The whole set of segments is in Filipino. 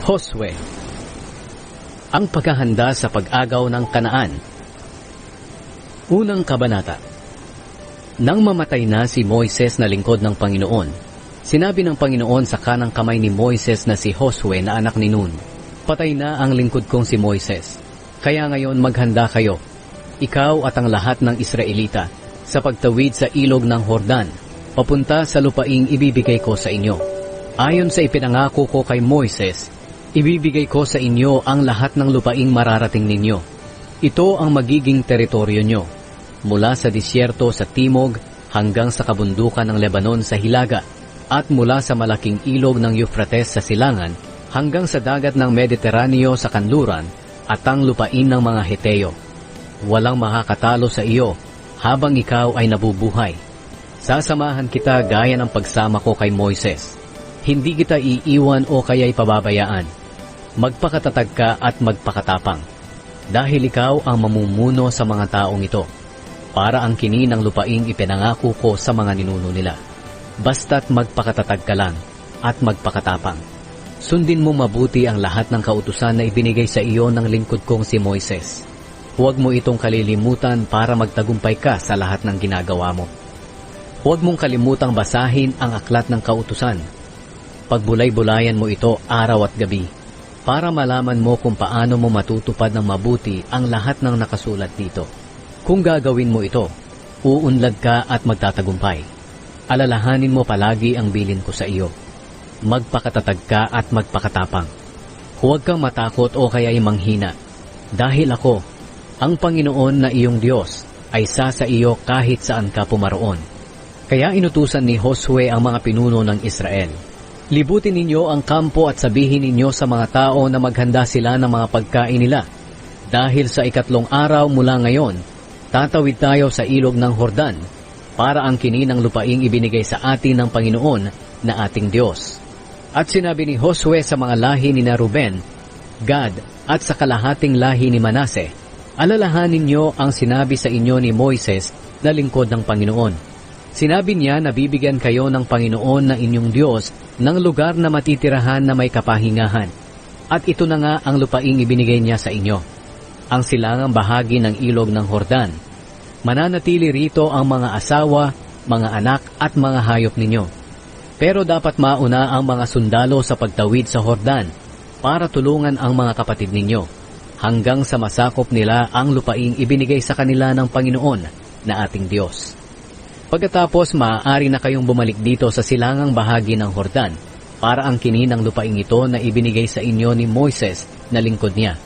Josue. Ang paghahanda sa pag-agaw ng Kanaan. Unang kabanata. Nang mamatay na si Moises na lingkod ng Panginoon, sinabi ng Panginoon sa kanang kamay ni Moises na si Josue na anak ni Nun, "Patay na ang lingkod kong si Moises. Kaya ngayon maghanda kayo, ikaw at ang lahat ng Israelita, sa pagtawid sa ilog ng Hordan, papunta sa lupaing ibibigay ko sa inyo. Ayon sa ipinangako ko kay Moises, ibibigay ko sa inyo ang lahat ng lupaing mararating ninyo. Ito ang magiging teritoryo nyo, mula sa disyerto sa timog hanggang sa kabundukan ng Lebanon sa hilaga, at mula sa malaking ilog ng Euphrates sa silangan hanggang sa dagat ng Mediteraneo sa kanluran at ang lupain ng mga Heteo. Walang makakatalo sa iyo habang ikaw ay nabubuhay. Sasamahan kita gaya ng pagsama ko kay Moises. Hindi kita iiwan o kaya'y pababayaan. Magpakatatag ka at magpakatapang, dahil ikaw ang mamumuno sa mga taong ito, para ang kini ng lupaing ipinangako ko sa mga ninuno nila. Basta't magpakatatag ka lang at magpakatapang. Sundin mo mabuti ang lahat ng kautusan na ibinigay sa iyo ng lingkod kong si Moises. Huwag mo itong kalilimutan para magtagumpay ka sa lahat ng ginagawa mo. Huwag mong kalimutang basahin ang aklat ng kautusan. Pagbulay-bulayan mo ito araw at gabi, para malaman mo kung paano mo matutupad ng mabuti ang lahat ng nakasulat dito. Kung gagawin mo ito, uunlad ka at magtatagumpay. Alalahanin mo palagi ang bilin ko sa iyo. Magpakatatag ka at magpakatapang. Huwag kang matakot o kaya'y manghina, dahil ako, ang Panginoon na iyong Diyos, ay sa iyo kahit saan ka pumaroon. Kaya inutusan ni Josue ang mga pinuno ng Israel. Libutin ninyo ang kampo at sabihin ninyo sa mga tao na maghanda sila ng mga pagkain nila. Dahil sa 3 araw mula ngayon, tatawid tayo sa ilog ng Hordan, para ang kini ng lupaing ibinigay sa atin ng Panginoon na ating Diyos. At sinabi ni Josue sa mga lahi ni Ruben, Gad at sa kalahating lahi ni Manase, alalahanin ninyo ang sinabi sa inyo ni Moises na lingkod ng Panginoon. Sinabi niya na bibigyan kayo ng Panginoon na inyong Diyos ng lugar na matitirahan na may kapahingahan. At ito na nga ang lupaing ibinigay niya sa inyo, ang silangang bahagi ng ilog ng Hordan. Mananatili rito ang mga asawa, mga anak at mga hayop ninyo. Pero dapat mauna ang mga sundalo sa pagtawid sa Hordan para tulungan ang mga kapatid ninyo, hanggang sa masakop nila ang lupaing ibinigay sa kanila ng Panginoon na ating Diyos. Pagkatapos, maaari na kayong bumalik dito sa silangang bahagi ng Hordan para ang kini ng lupaing ito na ibinigay sa inyo ni Moises na lingkod niya.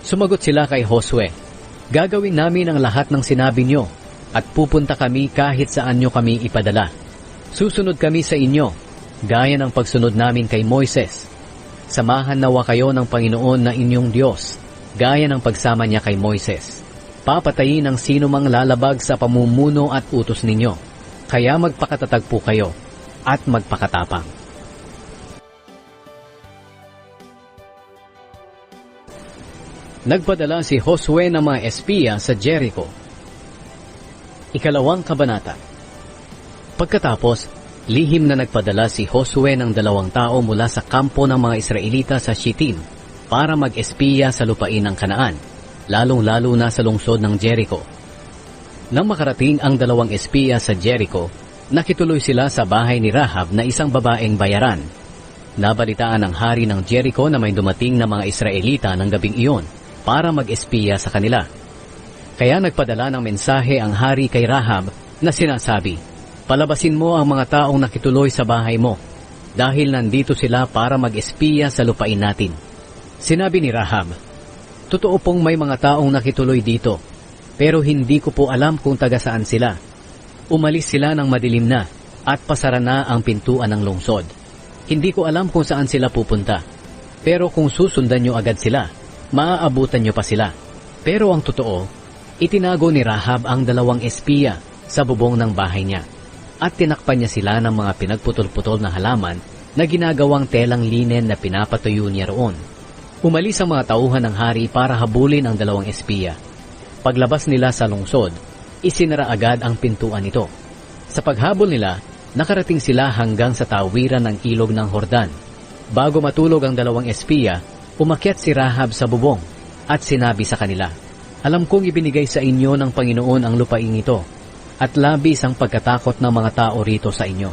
Sumagot sila kay Josue, "Gagawin namin ang lahat ng sinabi nyo at pupunta kami kahit saan nyo kami ipadala. Susunod kami sa inyo, gaya ng pagsunod namin kay Moises. Samahan nawa kayo ng Panginoon na inyong Diyos, gaya ng pagsama niya kay Moises. Papatayin ang sino mang lalabag sa pamumuno at utos ninyo. Kaya magpakatatag po kayo at magpakatapang." Nagpadala si Josue ng mga espiya sa Jericho. 2 kabanata. Pagkatapos, lihim na nagpadala si Josue ng 2 tao mula sa kampo ng mga Israelita sa Shittim para mag-espiya sa lupain ng Kanaan, lalong-lalo na sa lungsod ng Jericho. Nang makarating ang 2 espiya sa Jericho, nakituloy sila sa bahay ni Rahab na isang babaeng bayaran. Nabalitaan ng hari ng Jericho na may dumating na mga Israelita ng gabing iyon para mag-espiya sa kanila. Kaya nagpadala ng mensahe ang hari kay Rahab na sinasabi, "Palabasin mo ang mga taong nakituloy sa bahay mo, dahil nandito sila para mag-espiya sa lupain natin." Sinabi ni Rahab, "Totoo pong may mga taong nakituloy dito, pero hindi ko po alam kung taga saan sila. Umalis sila ng madilim na at pasara na ang pintuan ng lungsod. Hindi ko alam kung saan sila pupunta, pero kung susundan nyo agad sila, maaabutan nyo pa sila." Pero ang totoo, itinago ni Rahab ang 2 espiya sa bubong ng bahay niya, at tinakpan niya sila ng mga pinagputol-putol na halaman na ginagawang telang linen na pinapatuyo niya roon. Umalis ang mga tauhan ng hari para habulin ang 2 espiya. Paglabas nila sa lungsod, isinara agad ang pintuan nito. Sa paghabol nila, nakarating sila hanggang sa tawiran ng ilog ng Hordan. Bago matulog ang dalawang espiya, umakyat si Rahab sa bubong at sinabi sa kanila, "Alam kong ibinigay sa inyo ng Panginoon ang lupaing ito at labis ang pagkatakot ng mga tao rito sa inyo.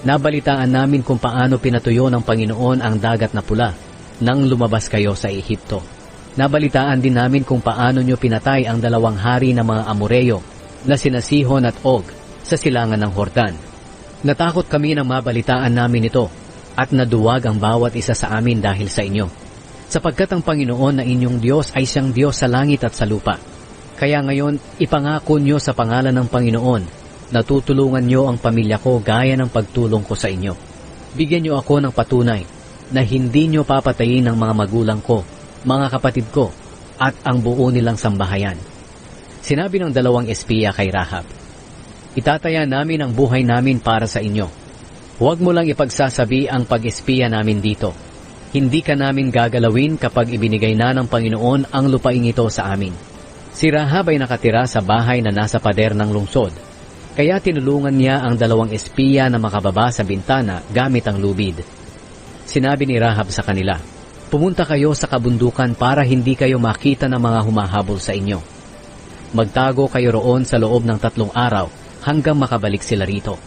Nabalitaan namin kung paano pinatuyo ng Panginoon ang dagat na pula nang lumabas kayo sa Ehipto. Nabalitaan din namin kung paano nyo pinatay ang dalawang hari ng mga Amoreo na sina Sihon at Og sa silangan ng Hordan. Natakot kami nang mabalitaan namin ito at naduwag ang bawat isa sa amin dahil sa inyo. Sapagkat ang Panginoon na inyong Diyos ay siyang Diyos sa langit at sa lupa. Kaya ngayon, ipangako nyo sa pangalan ng Panginoon na tutulungan nyo ang pamilya ko gaya ng pagtulong ko sa inyo. Bigyan nyo ako ng patunay na hindi nyo papatayin ang mga magulang ko, mga kapatid ko, at ang buo nilang sambahayan." Sinabi ng dalawang espiya kay Rahab, "Itataya namin ang buhay namin para sa inyo. Huwag mo lang ipagsasabi ang pag-espiya namin dito. Hindi ka namin gagalawin kapag ibinigay na ng Panginoon ang lupaing ito sa amin." Si Rahab ay nakatira sa bahay na nasa pader ng lungsod, kaya tinulungan niya ang dalawang espiya na makababa sa bintana gamit ang lubid. Sinabi ni Rahab sa kanila, "Pumunta kayo sa kabundukan para hindi kayo makita ng mga humahabol sa inyo. Magtago kayo roon sa loob ng 3 araw hanggang makabalik sila rito.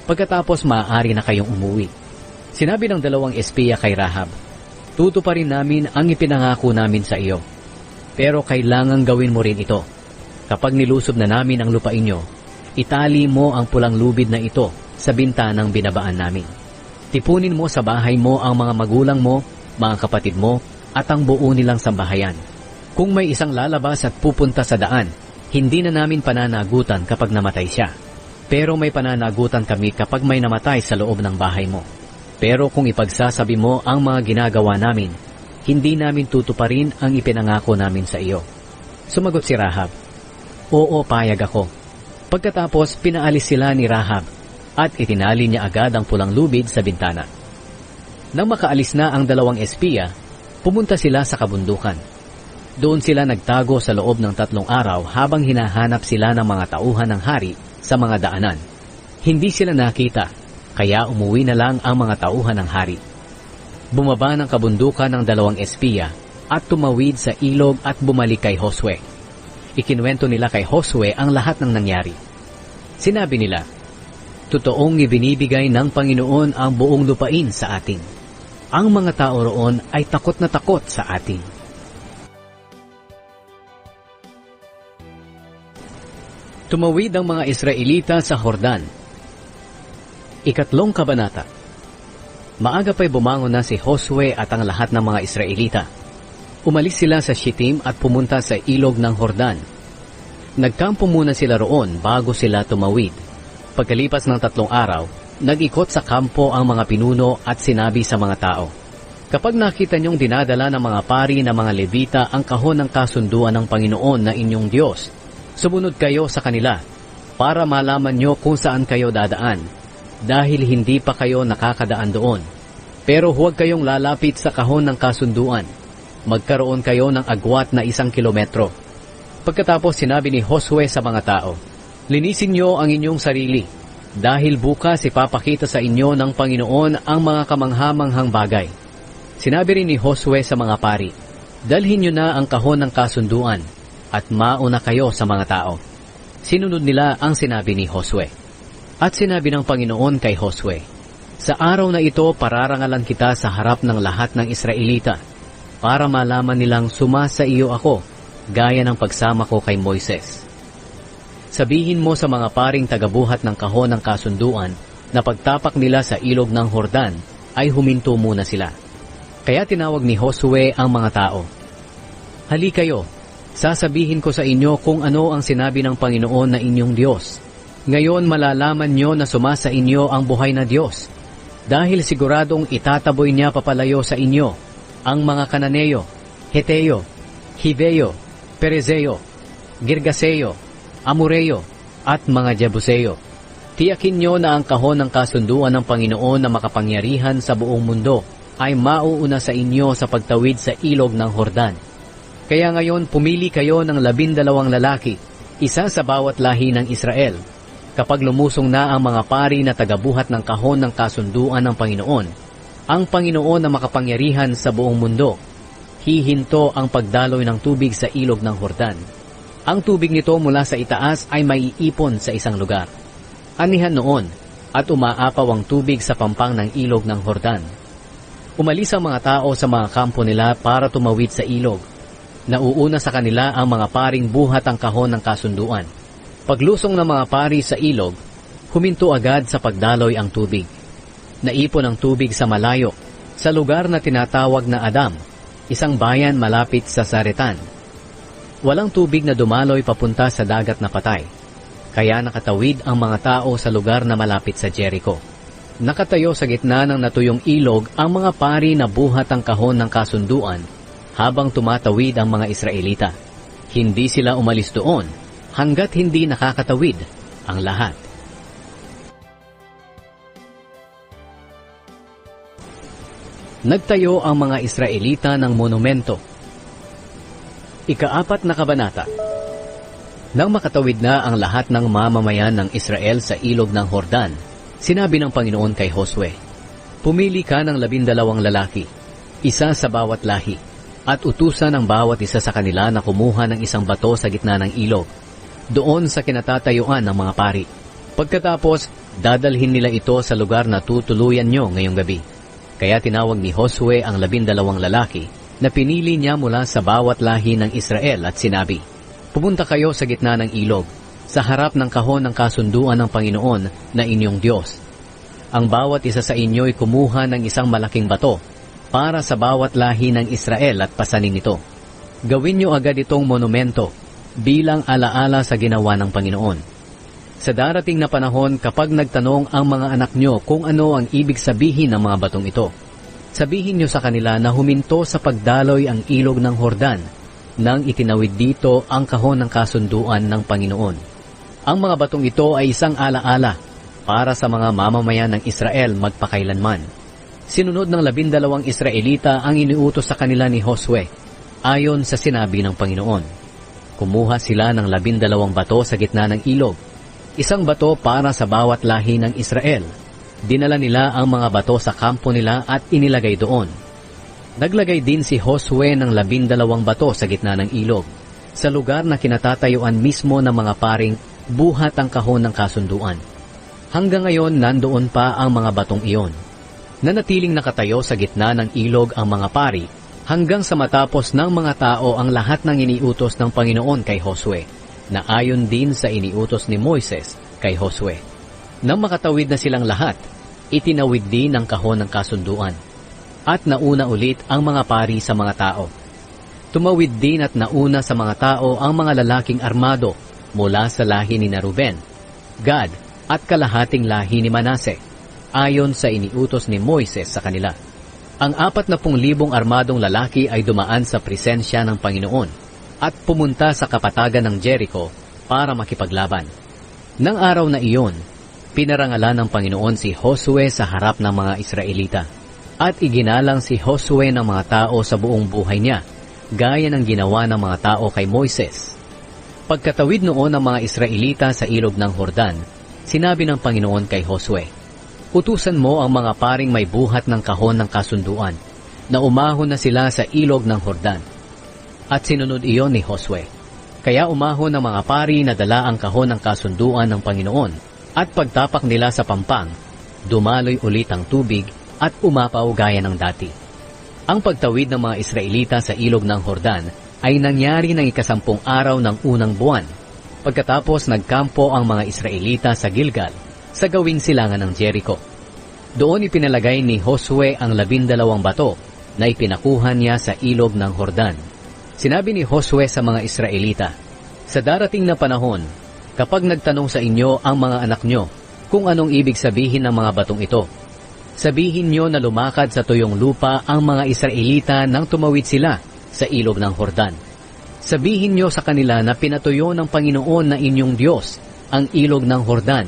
Pagkatapos maaari na kayong umuwi." Sinabi ng dalawang espiya kay Rahab, "Tutuparin namin ang ipinangako namin sa iyo. Pero kailangang gawin mo rin ito. Kapag nilusob na namin ang lupain nyo, itali mo ang pulang lubid na ito sa bintanang binabaan namin. Tipunin mo sa bahay mo ang mga magulang mo, mga kapatid mo, at ang buo nilang sambahayan. Kung may isang lalabas at pupunta sa daan, hindi na namin pananagutan kapag namatay siya. Pero may pananagutan kami kapag may namatay sa loob ng bahay mo. Pero kung ipagsasabi mo ang mga ginagawa namin, hindi namin tutuparin ang ipinangako namin sa iyo." Sumagot si Rahab, "Oo, payag ako." Pagkatapos, pinaalis sila ni Rahab at itinali niya agad ang pulang lubid sa bintana. Nang makaalis na ang dalawang espiya, pumunta sila sa kabundukan. Doon sila nagtago sa loob ng 3 araw habang hinahanap sila ng mga tauhan ng hari sa mga daanan. Hindi sila nakita, kaya umuwi na lang ang mga tauhan ng hari. Bumaba ng kabundukan ng dalawang espiya at tumawid sa ilog at bumalik kay Josue. Ikinuwento nila kay Josue ang lahat ng nangyari. Sinabi nila, "Totoong ibinibigay ng Panginoon ang buong lupain sa atin. Ang mga tao roon ay takot na takot sa atin." Tumawid ang mga Israelita sa Hordan. 3 kabanata. Maaga pa'y bumangon na si Josue at ang lahat ng mga Israelita. Umalis sila sa Shittim at pumunta sa ilog ng Hordan. Nagkampo muna sila roon bago sila tumawid. Pagkalipas ng 3 araw, nag-ikot sa kampo ang mga pinuno at sinabi sa mga tao, "Kapag nakita niyong dinadala ng mga pari na mga Levita ang kahon ng kasunduan ng Panginoon na inyong Diyos, sumunod kayo sa kanila para malaman niyo kung saan kayo dadaan, dahil hindi pa kayo nakakadaan doon. Pero huwag kayong lalapit sa kahon ng kasunduan. Magkaroon kayo ng agwat na 1 kilometro." Pagkatapos sinabi ni Josue sa mga tao, "Linisin niyo ang inyong sarili, dahil bukas ipapakita sa inyo ng Panginoon ang mga kamanghamanghang bagay." Sinabi rin ni Josue sa mga pari, "Dalhin niyo na ang kahon ng kasunduan, at mauna kayo sa mga tao." Sinunod nila ang sinabi ni Josue. At sinabi ng Panginoon kay Josue, "Sa araw na ito pararangalan kita sa harap ng lahat ng Israelita, para malaman nilang sumasa iyo ako, gaya ng pagsama ko kay Moises. Sabihin mo sa mga paring tagabuhat ng kahon ng kasunduan na pagtapak nila sa ilog ng Hordan ay huminto muna sila." Kaya tinawag ni Josue ang mga tao. "Hali kayo, sasabihin ko sa inyo kung ano ang sinabi ng Panginoon na inyong Diyos. Ngayon malalaman nyo na sumasa inyo ang buhay na Diyos, dahil siguradong itataboy niya papalayo sa inyo ang mga Kananeo, Heteo, Hiveo, Perezeo, Girgaseo, Amoreo, at mga Jebuseo. Tiyakin nyo na ang kahon ng kasunduan ng Panginoon na makapangyarihan sa buong mundo ay mauuna sa inyo sa pagtawid sa ilog ng Hordan. Kaya ngayon pumili kayo ng 12 lalaki, isa sa bawat lahi ng Israel. Kapag lumusong na ang mga pari na tagabuhat ng kahon ng kasunduan ng Panginoon, Ang Panginoon na makapangyarihan sa buong mundo, hihinto ang pagdaloy ng tubig sa ilog ng Jordan. Ang tubig nito mula sa itaas ay maiipon sa isang lugar. Anihan noon, at umaapaw ang tubig sa pampang ng ilog ng Jordan. Umalis ang mga tao sa mga kampo nila para tumawid sa ilog. Nauuna sa kanila ang mga paring buhat ang kahon ng kasunduan. Paglusong ng mga pari sa ilog, huminto agad sa pagdaloy ang tubig. Naipon ang tubig sa malayo, sa lugar na tinatawag na Adam, isang bayan malapit sa Saretan. Walang tubig na dumaloy papunta sa dagat na patay, kaya nakatawid ang mga tao sa lugar na malapit sa Jericho. Nakatayo sa gitna ng natuyong ilog ang mga pari na buhat ang kahon ng kasunduan habang tumatawid ang mga Israelita. Hindi sila umalis doon hanggat hindi nakakatawid ang lahat. Nagtayo ang mga Israelita ng monumento. Ika-4 na kabanata. Nang makatawid na ang lahat ng mamamayan ng Israel sa ilog ng Jordan, sinabi ng Panginoon kay Josue, "Pumili ka ng 12 lalaki, isa sa bawat lahi, at utusan ang bawat isa sa kanila na kumuha ng isang bato sa gitna ng ilog, doon sa kinatatayuan ng mga pari. Pagkatapos, dadalhin nila ito sa lugar na tutuluyan nyo ngayong gabi." Kaya tinawag ni Josue ang 12 lalaki na pinili niya mula sa bawat lahi ng Israel at sinabi, "Pumunta kayo sa gitna ng ilog, sa harap ng kahon ng kasunduan ng Panginoon na inyong Diyos. Ang bawat isa sa inyo ay kumuha ng isang malaking bato para sa bawat lahi ng Israel at pasanin ito. Gawin niyo agad itong monumento bilang alaala sa ginawa ng Panginoon. Sa darating na panahon, kapag nagtanong ang mga anak nyo kung ano ang ibig sabihin ng mga batong ito, sabihin nyo sa kanila na huminto sa pagdaloy ang ilog ng Jordan nang itinawid dito ang kahon ng kasunduan ng Panginoon. Ang mga batong ito ay isang alaala para sa mga mamamayan ng Israel magpakailanman." Sinunod ng 12 Israelita ang iniutos sa kanila ni Josue, ayon sa sinabi ng Panginoon. Kumuha sila ng 12 bato sa gitna ng ilog, isang bato para sa bawat lahi ng Israel. Dinala nila ang mga bato sa kampo nila at inilagay doon. Naglagay din si Josue ng 12 bato sa gitna ng ilog, sa lugar na kinatatayuan mismo ng mga paring buhat ang kahon ng kasunduan. Hanggang ngayon, nandoon pa ang mga batong iyon. Nanatiling nakatayo sa gitna ng ilog ang mga pari hanggang sa matapos ng mga tao ang lahat ng iniutos ng Panginoon kay Josue, na ayon din sa iniutos ni Moises kay Josue. Nang makatawid na silang lahat, itinawid din ang kahon ng kasunduan, at nauna ulit ang mga pari sa mga tao. Tumawid din at nauna sa mga tao ang mga lalaking armado mula sa lahi ni Ruben, Gad at kalahating lahi ni Manase, ayon sa iniutos ni Moises sa kanila. Ang 40,000 armadong lalaki ay dumaan sa presensya ng Panginoon at pumunta sa kapatagan ng Jericho para makipaglaban. Nang araw na iyon, pinarangalan ng Panginoon si Josue sa harap ng mga Israelita, at iginalang si Josue ng mga tao sa buong buhay niya, gaya ng ginawa ng mga tao kay Moises. Pagkatawid noon ng mga Israelita sa ilog ng Jordan, sinabi ng Panginoon kay Josue, "Utusan mo ang mga paring may buhat ng kahon ng kasunduan, na umahon na sila sa ilog ng Jordan." At sinunod iyon ni Josue. Kaya umahon ng mga pari na dala ang kahon ng kasunduan ng Panginoon, at pagtapak nila sa pampang, dumaloy ulit ang tubig at umapaw gaya ng dati. Ang pagtawid ng mga Israelita sa ilog ng Jordan ay nangyari ng 10 araw ng unang buwan. Pagkatapos nagkampo ang mga Israelita sa Gilgal, sa gawing silangan ng Jericho. Doon ipinalagay ni Josue ang 12 bato na ipinakuha niya sa ilog ng Jordan. Sinabi ni Josue sa mga Israelita, "Sa darating na panahon, kapag nagtanong sa inyo ang mga anak nyo kung anong ibig sabihin ng mga batong ito, sabihin nyo na lumakad sa tuyong lupa ang mga Israelita nang tumawid sila sa ilog ng Jordan. Sabihin nyo sa kanila na pinatuyo ng Panginoon na inyong Diyos ang ilog ng Jordan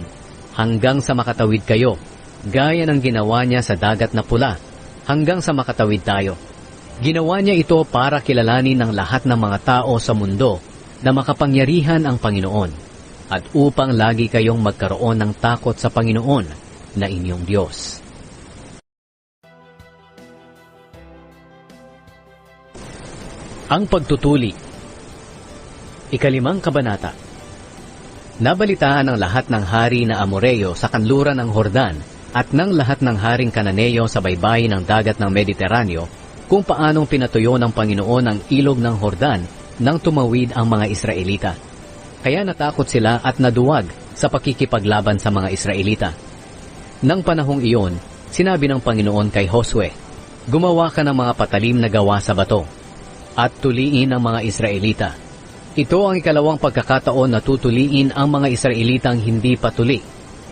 hanggang sa makatawid kayo, gaya ng ginawa niya sa dagat na pula, hanggang sa makatawid tayo. Ginawa niya ito para kilalanin ng lahat ng mga tao sa mundo na makapangyarihan ang Panginoon, at upang lagi kayong magkaroon ng takot sa Panginoon na inyong Diyos." Ang pagtutuli. Ikalimang kabanata. Nabalitaan ng lahat ng hari na Amoreo sa kanluran ng Hordan at ng lahat ng haring Kananeo sa baybayin ng dagat ng Mediteraneo kung paanong pinatuyo ng Panginoon ang ilog ng Hordan nang tumawid ang mga Israelita. Kaya natakot sila at naduwag sa pakikipaglaban sa mga Israelita. Nang panahong iyon, sinabi ng Panginoon kay Josue, "Gumawa ka ng mga patalim na gawa sa bato at tuliin ang mga Israelita." Ito ang ikalawang pagkakataon na tutuliin ang mga Israelitang hindi patuli.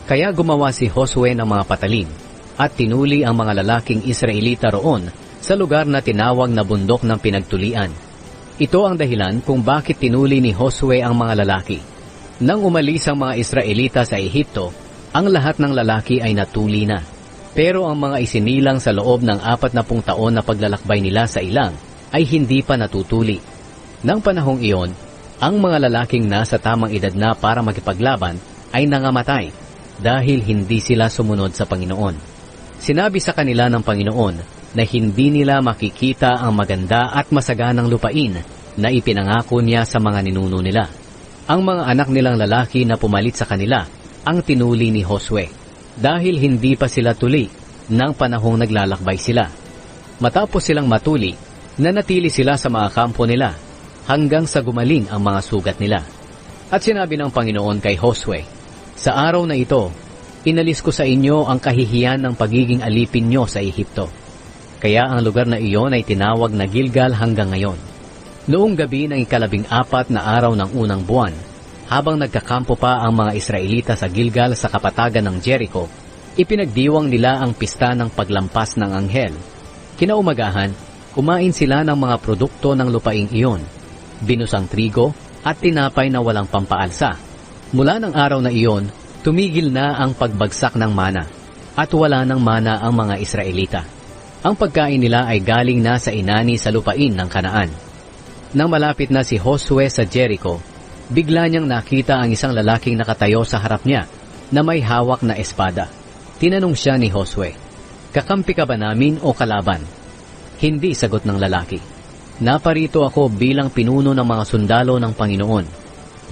Kaya gumawa si Josue ng mga patalim at tinuli ang mga lalaking Israelita roon sa lugar na tinawag na bundok ng pinagtulian. Ito ang dahilan kung bakit tinuli ni Josue ang mga lalaki. Nang umalis ang mga Israelita sa Ehipto, ang lahat ng lalaki ay natuli na. Pero ang mga isinilang sa loob ng 40 taon na paglalakbay nila sa ilang ay hindi pa natutuli. Nang panahong iyon, ang mga lalaking nasa tamang edad na para makipaglaban ay nangamatay dahil hindi sila sumunod sa Panginoon. Sinabi sa kanila ng Panginoon na hindi nila makikita ang maganda at masaganang lupain na ipinangako niya sa mga ninuno nila. Ang mga anak nilang lalaki na pumalit sa kanila ang tinuli ni Josue dahil hindi pa sila tuli ng panahong naglalakbay sila. Matapos silang matuli, nanatili sila sa mga kampo nila hanggang sa gumaling ang mga sugat nila. At sinabi ng Panginoon kay Josue, "Sa araw na ito, inalis ko sa inyo ang kahihiyan ng pagiging alipin nyo sa Ehipto." Kaya ang lugar na iyon ay tinawag na Gilgal hanggang ngayon. Noong gabi ng 14 na araw ng unang buwan, habang nagkakampo pa ang mga Israelita sa Gilgal sa kapatagan ng Jericho, ipinagdiwang nila ang pista ng paglampas ng anghel. Kinaumagahan, kumain sila ng mga produkto ng lupaing iyon, binusang trigo at tinapay na walang pampaalsa. Mula ng araw na iyon, tumigil na ang pagbagsak ng mana at wala ng mana ang mga Israelita. Ang pagkain nila ay galing na sa inani sa lupain ng Kanaan. Nang malapit na si Josue sa Jericho, bigla niyang nakita ang isang lalaking nakatayo sa harap niya na may hawak na espada. Tinanong siya ni Josue, "Kakampi ka ba namin o kalaban?" Hindi, sagot ng lalaki. "Naparito ako bilang pinuno ng mga sundalo ng Panginoon."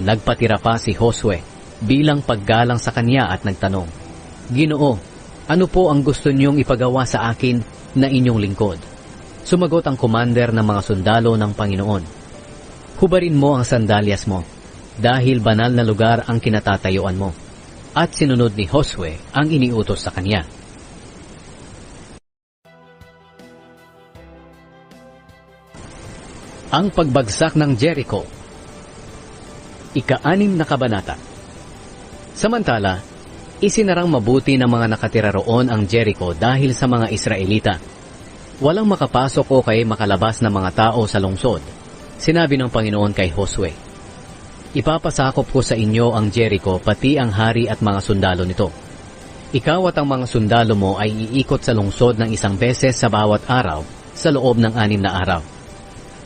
Nagpatira pa si Josue bilang paggalang sa kanya at nagtanong, "Ginoo, ano po ang gusto niyong ipagawa sa akin na inyong lingkod?" Sumagot ang commander ng mga sundalo ng Panginoon, "Hubarin mo ang sandalyas mo, dahil banal na lugar ang kinatatayuan mo." At sinunod ni Josue ang iniutos sa kanya. Ang pagbagsak ng Jericho. Ika-6 na kabanata. Samantala, isinarang mabuti ng mga nakatira roon ang Jericho dahil sa mga Israelita. Walang makapasok o kay makalabas na mga tao sa lungsod. Sinabi ng Panginoon kay Josue, "Ipapasakop ko sa inyo ang Jericho pati ang hari at mga sundalo nito. Ikaw at ang mga sundalo mo ay iikot sa lungsod ng 1 beses sa bawat araw sa loob ng 6 na araw.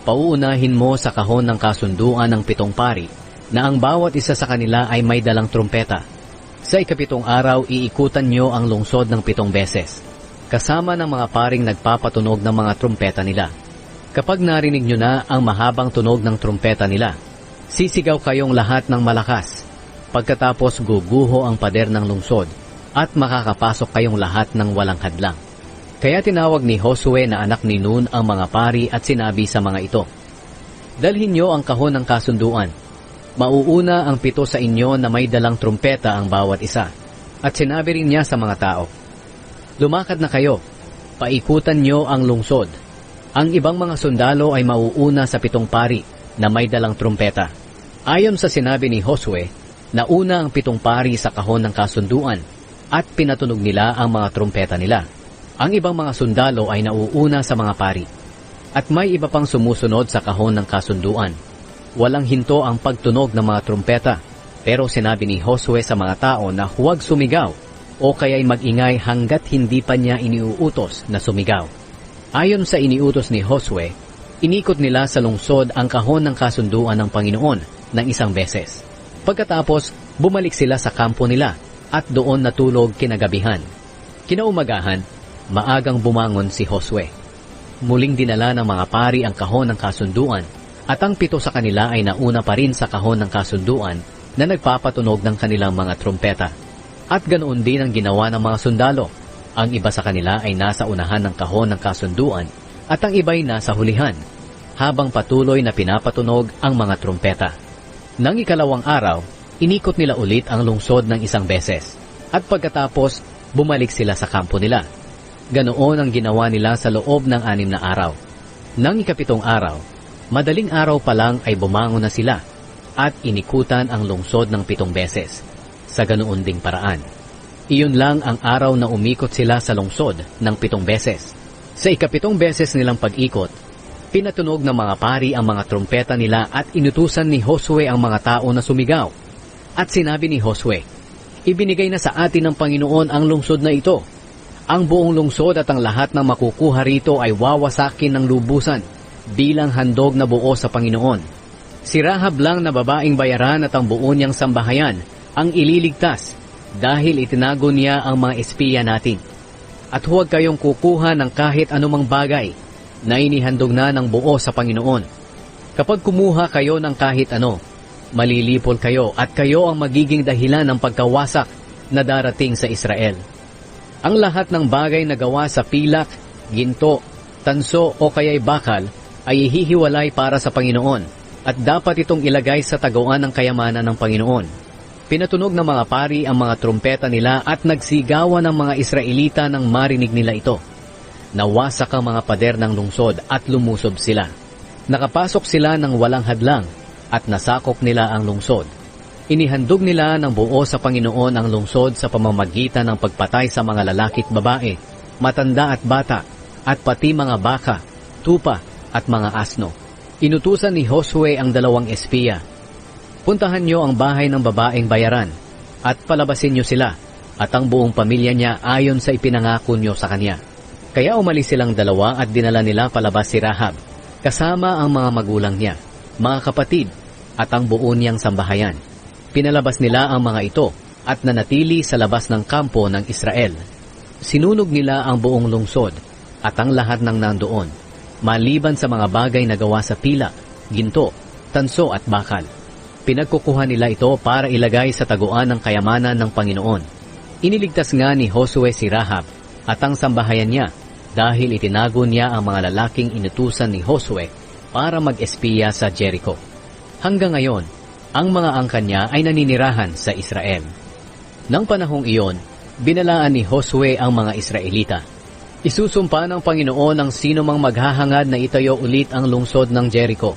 Pauunahin mo sa kahon ng kasunduan ng 7 pari na ang bawat isa sa kanila ay may dalang trumpeta. Sa ika-7 araw, iikutan nyo ang lungsod ng 7 beses, kasama ng mga paring nagpapatunog ng mga trumpeta nila. Kapag narinig nyo na ang mahabang tunog ng trumpeta nila, sisigaw kayong lahat ng malakas. Pagkatapos guguho ang pader ng lungsod at makakapasok kayong lahat ng walang hadlang." Kaya tinawag ni Josue na anak ni Nun ang mga pari at sinabi sa mga ito, "Dalhin nyo ang kahon ng kasunduan. Mauuna ang 7 sa inyo na may dalang trumpeta ang bawat isa." At sinabi rin niya sa mga tao, "Lumakad na kayo, paikutan nyo ang lungsod. Ang ibang mga sundalo ay mauuna sa 7 pari na may dalang trumpeta." Ayon sa sinabi ni Josue, nauna ang 7 pari sa kahon ng kasunduan at pinatunog nila ang mga trumpeta nila. Ang ibang mga sundalo ay nauuna sa mga pari. At may iba pang sumusunod sa kahon ng kasunduan. Walang hinto ang pagtunog ng mga trumpeta, pero sinabi ni Josue sa mga tao na huwag sumigaw o kaya'y mag-ingay hanggat hindi pa niya iniuutos na sumigaw. Ayon sa iniutos ni Josue, inikot nila sa lungsod ang kahon ng kasunduan ng Panginoon ng 1 beses. Pagkatapos, bumalik sila sa kampo nila at doon natulog kinagabihan. Kinaumagahan, maagang bumangon si Josue. Muling dinala ng mga pari ang kahon ng kasunduan At ang 7 sa kanila ay nauna pa rin sa kahon ng kasunduan na nagpapatunog ng kanilang mga trumpeta. At ganoon din ang ginawa ng mga sundalo. Ang iba sa kanila ay nasa unahan ng kahon ng kasunduan at ang iba'y nasa hulihan, habang patuloy na pinapatunog ang mga trumpeta. Nang ikalawang araw, inikot nila ulit ang lungsod ng isang beses. At pagkatapos, bumalik sila sa kampo nila. Ganoon ang ginawa nila sa loob ng 6 na araw. Nang ika-7 araw, madaling araw pa lang ay bumangon na sila at inikutan ang lungsod ng 7 beses. Sa ganoon ding paraan. Iyon lang ang araw na umikot sila sa lungsod ng 7 beses. Sa ika-7 beses nilang pag-ikot, pinatunog ng mga pari ang mga trumpeta nila at inutusan ni Josue ang mga tao na sumigaw. At sinabi ni Josue, "Ibinigay na sa atin ng Panginoon ang lungsod na ito. Ang buong lungsod at ang lahat ng makukuha rito ay wawasakin ng lubusan bilang handog na buo sa Panginoon. Si Rahab lang na babaeng bayaran at ang buo niyang sambahayan ang ililigtas dahil itinago niya ang mga espiya natin. At huwag kayong kukuha ng kahit anumang bagay na inihandog na ng buo sa Panginoon. Kapag kumuha kayo ng kahit ano, malilipol kayo at kayo ang magiging dahilan ng pagkawasak na darating sa Israel. Ang lahat ng bagay na gawa sa pilak, ginto, tanso o kaya'y bakal ay ihihiwalay para sa Panginoon at dapat itong ilagay sa taguan ng kayamanan ng Panginoon." Pinatunog ng mga pari ang mga trumpeta nila at nagsigawan ng mga Israelita nang marinig nila ito. Nawasak ang mga pader ng lungsod at lumusob sila. Nakapasok sila ng walang hadlang at nasakop nila ang lungsod. Inihandog nila ng buo sa Panginoon ang lungsod sa pamamagitan ng pagpatay sa mga lalaki't babae, matanda at bata, at pati mga baka, tupa at mga asno. Inutusan ni Josue ang 2 espiya. "Puntahan niyo ang bahay ng babaeng bayaran at palabasin niyo sila at ang buong pamilya niya ayon sa ipinangako niyo sa kanya." Kaya umalis silang 2 at dinala nila palabas si Rahab, kasama ang mga magulang niya, mga kapatid at ang buo niyang sambahayan. Pinalabas nila ang mga ito at nanatili sa labas ng kampo ng Israel. Sinunog nila ang buong lungsod at ang lahat ng nandoon, maliban sa mga bagay na gawa sa pila, ginto, tanso at bakal. Pinagkukuha nila ito para ilagay sa taguan ng kayamanan ng Panginoon. Iniligtas nga ni Josue si Rahab at ang sambahayan niya dahil itinago niya ang mga lalaking inutusan ni Josue para mag-espiya sa Jericho. Hanggang ngayon, ang mga angkan niya ay naninirahan sa Israel. Nang panahong iyon, binalaan ni Josue ang mga Israelita. Isusumpa ng Panginoon ang sino mang maghahangad na itayo ulit ang lungsod ng Jericho.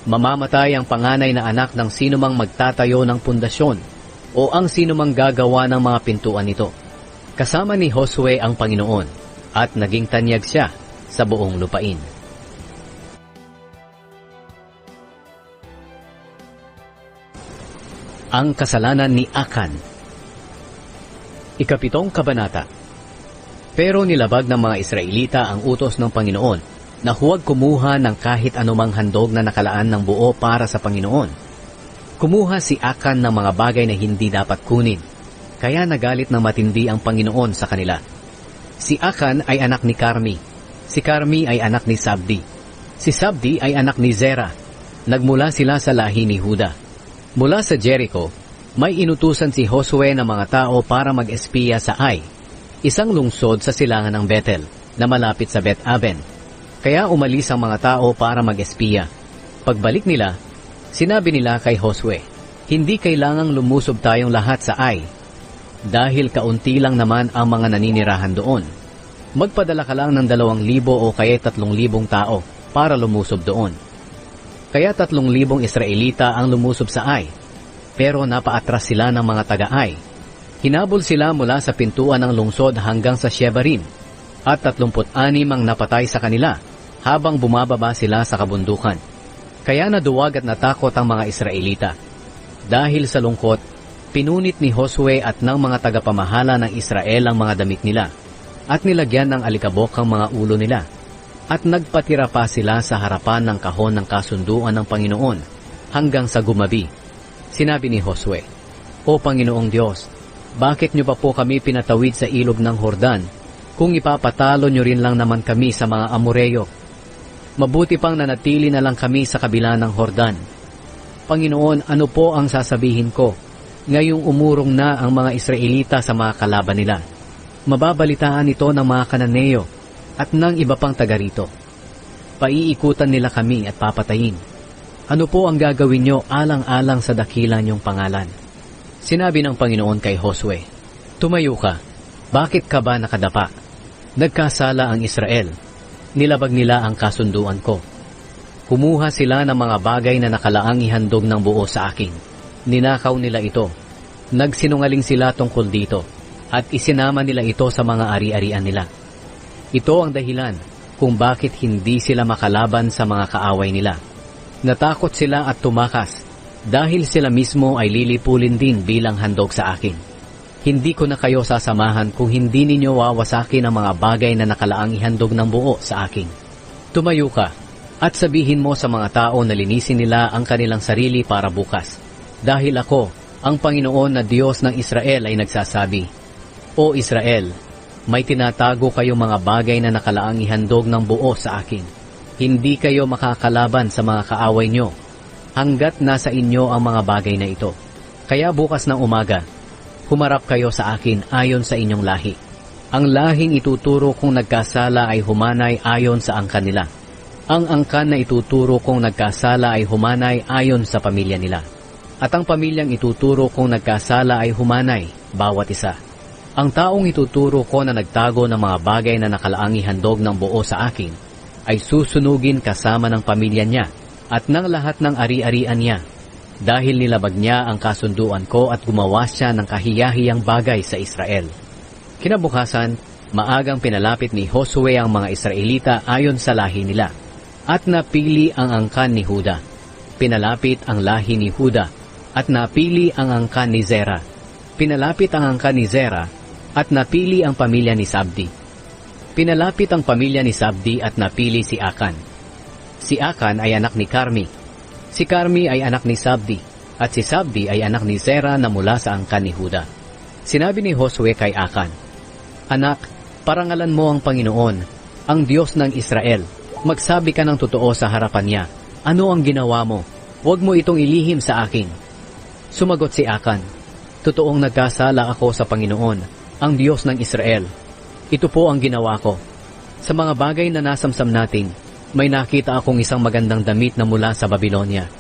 Mamamatay ang panganay na anak ng sino mang magtatayo ng pundasyon o ang sino mang gagawa ng mga pintuan nito. Kasama ni Josue ang Panginoon at naging tanyag siya sa buong lupain. Ang kasalanan ni Akan. Ika-7 kabanata. Pero nilabag ng mga Israelita ang utos ng Panginoon na huwag kumuha ng kahit anumang handog na nakalaan ng buo para sa Panginoon. Kumuha si Akan ng mga bagay na hindi dapat kunin, kaya nagalit ng matindi ang Panginoon sa kanila. Si Akan ay anak ni Carmi. Si Carmi ay anak ni Sabdi. Si Sabdi ay anak ni Zera. Nagmula sila sa lahi ni Huda. Mula sa Jericho, may inutusan si Josue ng mga tao para mag-espiya sa Ai, isang lungsod sa silangan ng Bethel, na malapit sa Bet-Aven. Kaya umalis ang mga tao para mag-espiya. Pagbalik nila, sinabi nila kay Josue, "Hindi kailangang lumusob tayong lahat sa Ai, dahil kaunti lang naman ang mga naninirahan doon. Magpadala ka lang ng 2,000 o kaya 3,000 tao para lumusob doon." Kaya 3,000 Israelita ang lumusob sa Ai, pero napaatras sila ng mga taga-Ai. Hinabol sila mula sa pintuan ng lungsod hanggang sa Shebarim, at 36 ang napatay sa kanila habang bumababa sila sa kabundukan. Kaya naduwag at natakot ang mga Israelita. Dahil sa lungkot, pinunit ni Josue at ng mga tagapamahala ng Israel ang mga damit nila, at nilagyan ng alikabok ang mga ulo nila. At nagpatira pa sila sa harapan ng kahon ng kasunduan ng Panginoon hanggang sa gumabi. Sinabi ni Josue, "O Panginoong Diyos, bakit niyo pa po kami pinatawid sa ilog ng Hordan kung ipapatalo niyo rin lang naman kami sa mga Amoreyo?" Mabuti pang nanatili na lang kami sa kabila ng Hordan. Panginoon, ano po ang sasabihin ko? Ngayong umurong na ang mga Israelita sa mga kalaban nila. Mababalitaan ito ng mga Kananeo at ng iba pang taga rito. Paiikutan nila kami at papatayin. Ano po ang gagawin nyo alang-alang sa dakila niyong pangalan? Sinabi ng Panginoon kay Josue, "Tumayo ka. Bakit ka ba nakadapa? Nagkasala ang Israel. Nilabag nila ang kasunduan ko. Kumuha sila ng mga bagay na nakalaang ihandog ng buo sa akin. Ninakaw nila ito. Nagsinungaling sila tungkol dito at isinama nila ito sa mga ari-arian nila. Ito ang dahilan kung bakit hindi sila makalaban sa mga kaaway nila. Natakot sila at tumakas dahil sila mismo ay lilipulin din bilang handog sa akin. Hindi ko na kayo sasamahan kung hindi ninyo wawasakin ang mga bagay na nakalaang ihandog ng buo sa akin. Tumayo ka at sabihin mo sa mga tao na linisin nila ang kanilang sarili para bukas. Dahil ako, ang Panginoon na Diyos ng Israel ay nagsasabi, O Israel, may tinatago kayong mga bagay na nakalaang ihandog ng buo sa akin. Hindi kayo makakalaban sa mga kaaway nyo, hanggat nasa inyo ang mga bagay na ito. Kaya bukas ng umaga, humarap kayo sa akin ayon sa inyong lahi. Ang lahing ituturo kong nagkasala ay humanay ayon sa angkan nila. Ang angkan na ituturo kong nagkasala ay humanay ayon sa pamilya nila. At ang pamilyang ituturo kong nagkasala ay humanay, bawat isa. Ang taong ituturo ko na nagtago ng mga bagay na nakalaang ihandog ng buo sa akin, ay susunugin kasama ng pamilya niya at ng lahat ng ari-arian niya, dahil nilabag niya ang kasunduan ko at gumawa siya ng kahiyahiyang bagay sa Israel. Kinabukasan, maagang pinalapit ni Josue ang mga Israelita ayon sa lahi nila, at napili ang angkan ni Huda. Pinalapit ang lahi ni Huda, at napili ang angkan ni Zera. Pinalapit ang angkan ni Zera, at napili ang pamilya ni Sabdi. Pinalapit ang pamilya ni Sabdi at napili si Akan. Si Akan ay anak ni Carmi. Si Carmi ay anak ni Sabdi, at si Sabdi ay anak ni Zera na mula sa angkan ni Huda. Sinabi ni Josue kay Akan, Anak, parangalan mo ang Panginoon, ang Diyos ng Israel. Magsabi ka ng totoo sa harapan niya. Ano ang ginawa mo? Huwag mo itong ilihim sa akin. Sumagot si Akan, Totoong nagkasala ako sa Panginoon, ang Diyos ng Israel. Ito po ang ginawa ko. Sa mga bagay na nasamsam natin, may nakita akong isang magandang damit na mula sa Babylonia.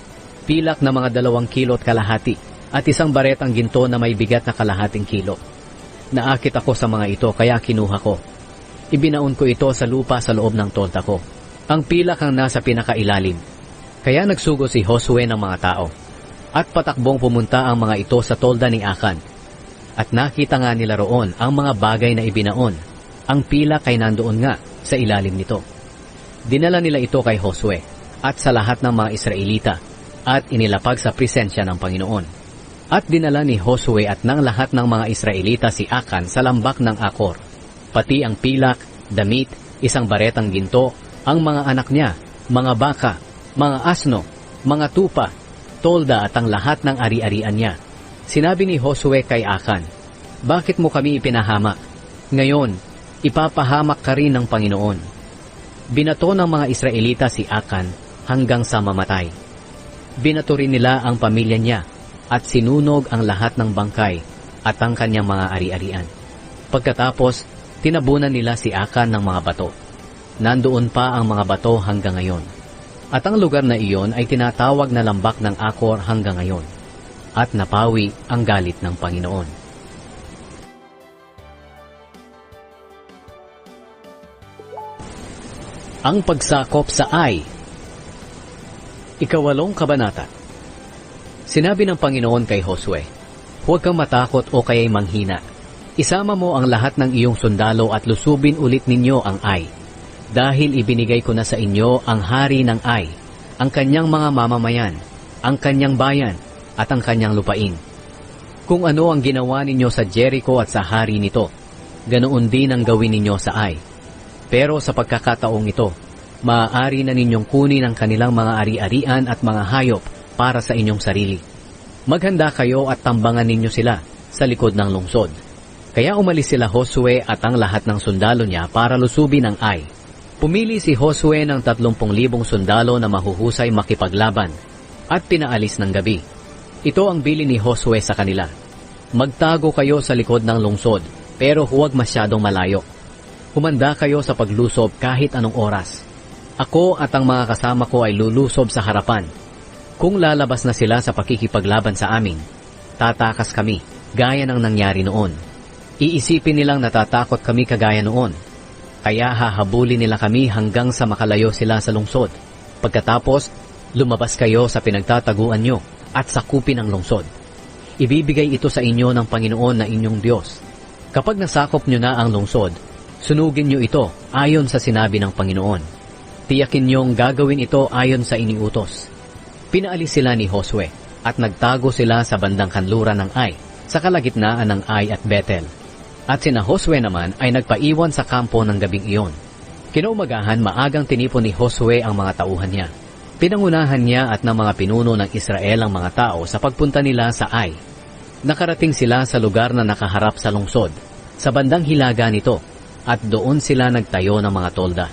Pilak na mga 2 kilo at kalahati, at isang baretang ginto na may bigat na kalahating kilo. Naakit ako sa mga ito kaya kinuha ko. Ibinaon ko ito sa lupa sa loob ng tolda ko. Ang pilak ang nasa pinakailalim. Kaya nagsugo si Josue ng mga tao. At patakbong pumunta ang mga ito sa tolda ni Akan. At nakita nga nila roon ang mga bagay na ibinaon. Ang pilak ay nandoon nga sa ilalim nito. Dinala nila ito kay Josue at sa lahat ng mga Israelita at inilapag sa presensya ng Panginoon. At dinala ni Josue at ng lahat ng mga Israelita si Akan sa lambak ng Akor. Pati ang pilak, damit, isang baretang ginto, ang mga anak niya, mga baka, mga asno, mga tupa, tolda at ang lahat ng ari-arian niya. Sinabi ni Josue kay Akan, Bakit mo kami ipinahamak? Ngayon, ipapahamak ka rin ng Panginoon. Binato ng mga Israelita si Akan hanggang sa mamatay. Binato rin nila ang pamilya niya at sinunog ang lahat ng bangkay at ang kanyang mga ari-arian. Pagkatapos, tinabunan nila si Akan ng mga bato. Nandoon pa ang mga bato hanggang ngayon. At ang lugar na iyon ay tinatawag na lambak ng Akor hanggang ngayon. At napawi ang galit ng Panginoon. Ang pagsakop sa Ai. 8 kabanata. Sinabi ng Panginoon kay Josue, Huwag kang matakot o kaya'y manghina. Isama mo ang lahat ng iyong sundalo at lusubin ulit ninyo ang Ai. Dahil ibinigay ko na sa inyo ang hari ng Ai, ang kanyang mga mamamayan, ang kanyang bayan, at ang kanyang lupain. Kung ano ang ginawa ninyo sa Jericho at sa hari nito, ganoon din ang gawin ninyo sa Ai. Pero sa pagkakataong ito, maaari na ninyong kunin ang kanilang mga ari-arian at mga hayop para sa inyong sarili. Maghanda kayo at tambangan ninyo sila sa likod ng lungsod. Kaya umalis sila Josue at ang lahat ng sundalo niya para lusubin ang Ai. Pumili si Josue ng 30,000 sundalo na mahuhusay makipaglaban at pinaalis ng gabi. Ito ang bili ni Josue sa kanila. Magtago kayo sa likod ng lungsod, pero huwag masyadong malayo. Humanda kayo sa paglusob kahit anong oras. Ako at ang mga kasama ko ay lulusob sa harapan. Kung lalabas na sila sa pakikipaglaban sa amin, tatakas kami, gaya ng nangyari noon. Iisipin nilang natatakot kami kagaya noon. Kaya hahabulin nila kami hanggang sa makalayo sila sa lungsod. Pagkatapos, lumabas kayo sa pinagtataguan nyo at sakupin ang lungsod. Ibibigay ito sa inyo ng Panginoon na inyong Diyos. Kapag nasakop nyo na ang lungsod, sunugin nyo ito ayon sa sinabi ng Panginoon. Tiyakin nyong gagawin ito ayon sa iniutos. Pinaalis sila ni Josue at nagtago sila sa bandang kanluran ng Ai, sa kalagitnaan ng Ai at Bethel. At sina Josue naman ay nagpaiwan sa kampo ng gabing iyon. Kinaumagahan, maagang tinipon ni Josue ang mga tauhan niya. Pinangunahan niya at ng mga pinuno ng Israel ang mga tao sa pagpunta nila sa Ai. Nakarating sila sa lugar na nakaharap sa lungsod, sa bandang hilaga nito, at doon sila nagtayo ng mga tolda.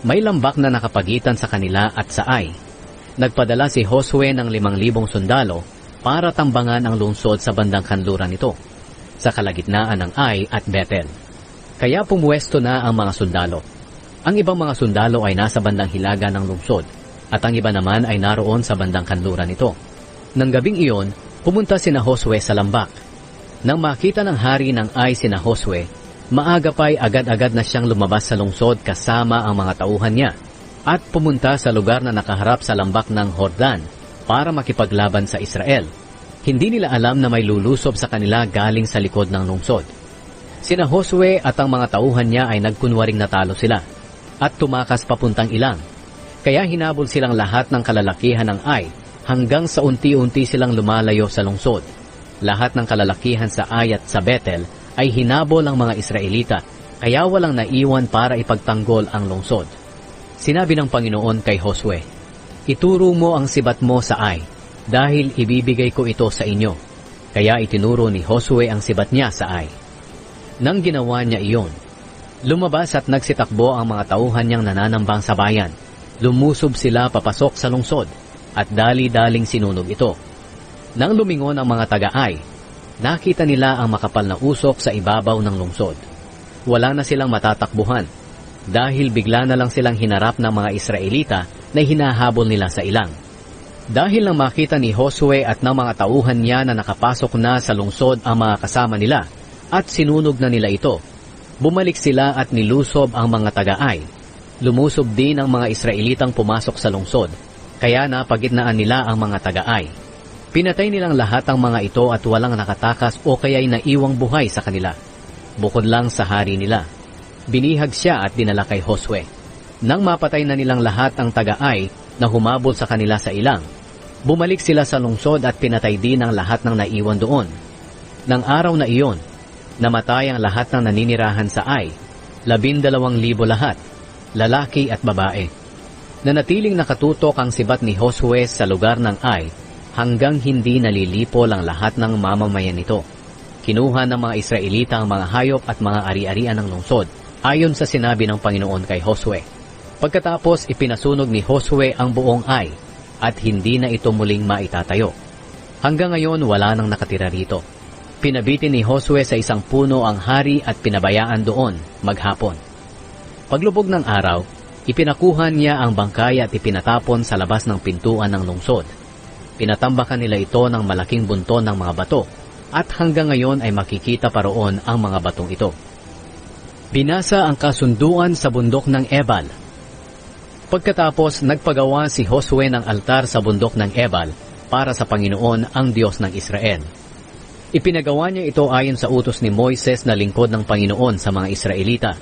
May lambak na nakapagitan sa kanila at sa Ai. Nagpadala si Josue ng 5,000 sundalo para tambangan ang lungsod sa bandang kanluran nito, sa kalagitnaan ng Ai at Bethel. Kaya pumuwesto na ang mga sundalo. Ang ibang mga sundalo ay nasa bandang hilaga ng lungsod, at ang iba naman ay naroon sa bandang kanluran nito. Nang gabing iyon, pumunta sina Josue sa lambak. Nang makita ng hari ng Ai sina Josue, maaga pa'y agad-agad na siyang lumabas sa lungsod kasama ang mga tauhan niya, at pumunta sa lugar na nakaharap sa lambak ng Jordan para makipaglaban sa Israel. Hindi nila alam na may lulusob sa kanila galing sa likod ng lungsod. Sina Josue at ang mga tauhan niya ay nagkunwaring natalo sila at tumakas papuntang Ilang. Kaya hinabol silang lahat ng kalalakihan ng Ai hanggang sa unti-unti silang lumalayo sa lungsod. Lahat ng kalalakihan sa Ai at sa Bethel ay hinabol ang mga Israelita, kaya walang naiwan para ipagtanggol ang lungsod. Sinabi ng Panginoon kay Josue, "Ituro mo ang sibat mo sa Ai, dahil ibibigay ko ito sa inyo." Kaya itinuro ni Josue ang sibat niya sa Ai. Nang ginawa niya iyon, lumabas at nagsitakbo ang mga tauhan niyang nananambang sa bayan. Lumusob sila papasok sa lungsod, at dali-daling sinunog ito. Nang lumingon ang mga taga-Ai, nakita nila ang makapal na usok sa ibabaw ng lungsod. Wala na silang matatakbuhan, dahil bigla na lang silang hinarap ng mga Israelita na hinahabol nila sa Ilang. Dahil nang makita ni Josue at ng mga tauhan niya na nakapasok na sa lungsod ang mga kasama nila at sinunog na nila ito, bumalik sila at nilusob ang mga taga-Ai. Lumusob din ang mga Israelitang pumasok sa lungsod, kaya napagitnaan nila ang mga taga-Ai. Pinatay nilang lahat ang mga ito at walang nakatakas o kaya'y naiwang buhay sa kanila, bukod lang sa hari nila. Binihag siya at dinala kay Josue. Nang mapatay na nilang lahat ang taga-Ai na humabol sa kanila sa Ilang, bumalik sila sa lungsod at pinatay din ang lahat ng naiwan doon. Nang araw na iyon, namatay ang lahat ng naninirahan sa Ai, 12,000 lahat, lalaki at babae. Nanatiling nakatutok ang sibat ni Josue sa lugar ng Ai hanggang hindi nalilipol ang lahat ng mamamayan nito. Kinuha ng mga Israelita ang mga hayop at mga ari-arian ng lungsod, ayon sa sinabi ng Panginoon kay Josue. Pagkatapos ipinasunog ni Josue ang buong Ai at hindi na ito muling maitatayo. Hanggang ngayon wala nang nakatira rito. Pinabitin ni Josue sa isang puno ang hari at pinabayaan doon maghapon. Paglubog ng araw, ipinakuha niya ang bangkay at ipinatapon sa labas ng pintuan ng lungsod. Pinatambakan nila ito ng malaking bunton ng mga bato at hanggang ngayon ay makikita pa roon ang mga batong ito. Binasa ang kasunduan sa bundok ng Ebal. Pagkatapos, nagpagawa si Josue ng altar sa bundok ng Ebal para sa Panginoon ang Diyos ng Israel. Ipinagawa niya ito ayon sa utos ni Moises na lingkod ng Panginoon sa mga Israelita.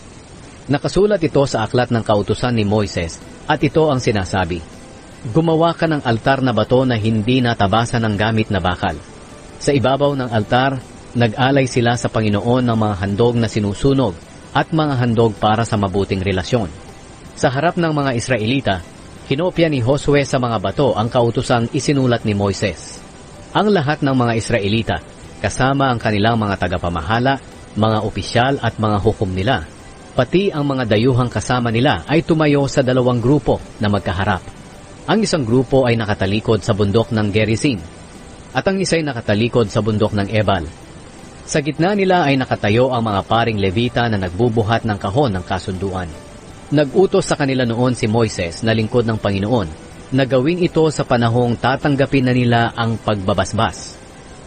Nakasulat ito sa aklat ng kautusan ni Moises at ito ang sinasabi, "Gumawa ka ng altar na bato na hindi natabasan ng gamit na bakal. Sa ibabaw ng altar, nag-alay sila sa Panginoon ng mga handog na sinusunog at mga handog para sa mabuting relasyon." Sa harap ng mga Israelita, kinopya ni Josue sa mga bato ang kautusang isinulat ni Moises. Ang lahat ng mga Israelita, kasama ang kanilang mga tagapamahala, mga opisyal at mga hukom nila, Pati ang mga dayuhang kasama nila ay tumayo sa dalawang grupo na magkaharap. Ang isang grupo ay nakatalikod sa bundok ng Gerizim at ang isa ay nakatalikod sa bundok ng Ebal. Sa gitna nila ay nakatayo ang mga paring Levita na nagbubuhat ng kahon ng kasunduan. Nag-utos sa kanila noon si Moises na lingkod ng Panginoon na gawin ito sa panahong tatanggapin na nila ang pagbabasbas.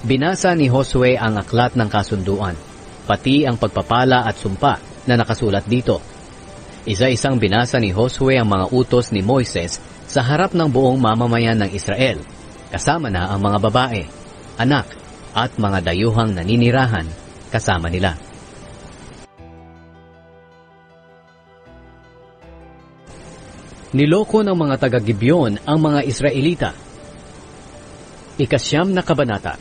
Binasa ni Josue ang aklat ng kasunduan, pati ang pagpapala at sumpa na nakasulat dito. Isa-isang binasa ni Josue ang mga utos ni Moises sa harap ng buong mamamayan ng Israel, kasama na ang mga babae, anak, at mga dayuhang naninirahan kasama nila. Niloko ng mga taga-Gibeon ang mga Israelita. Ikasyam na kabanata.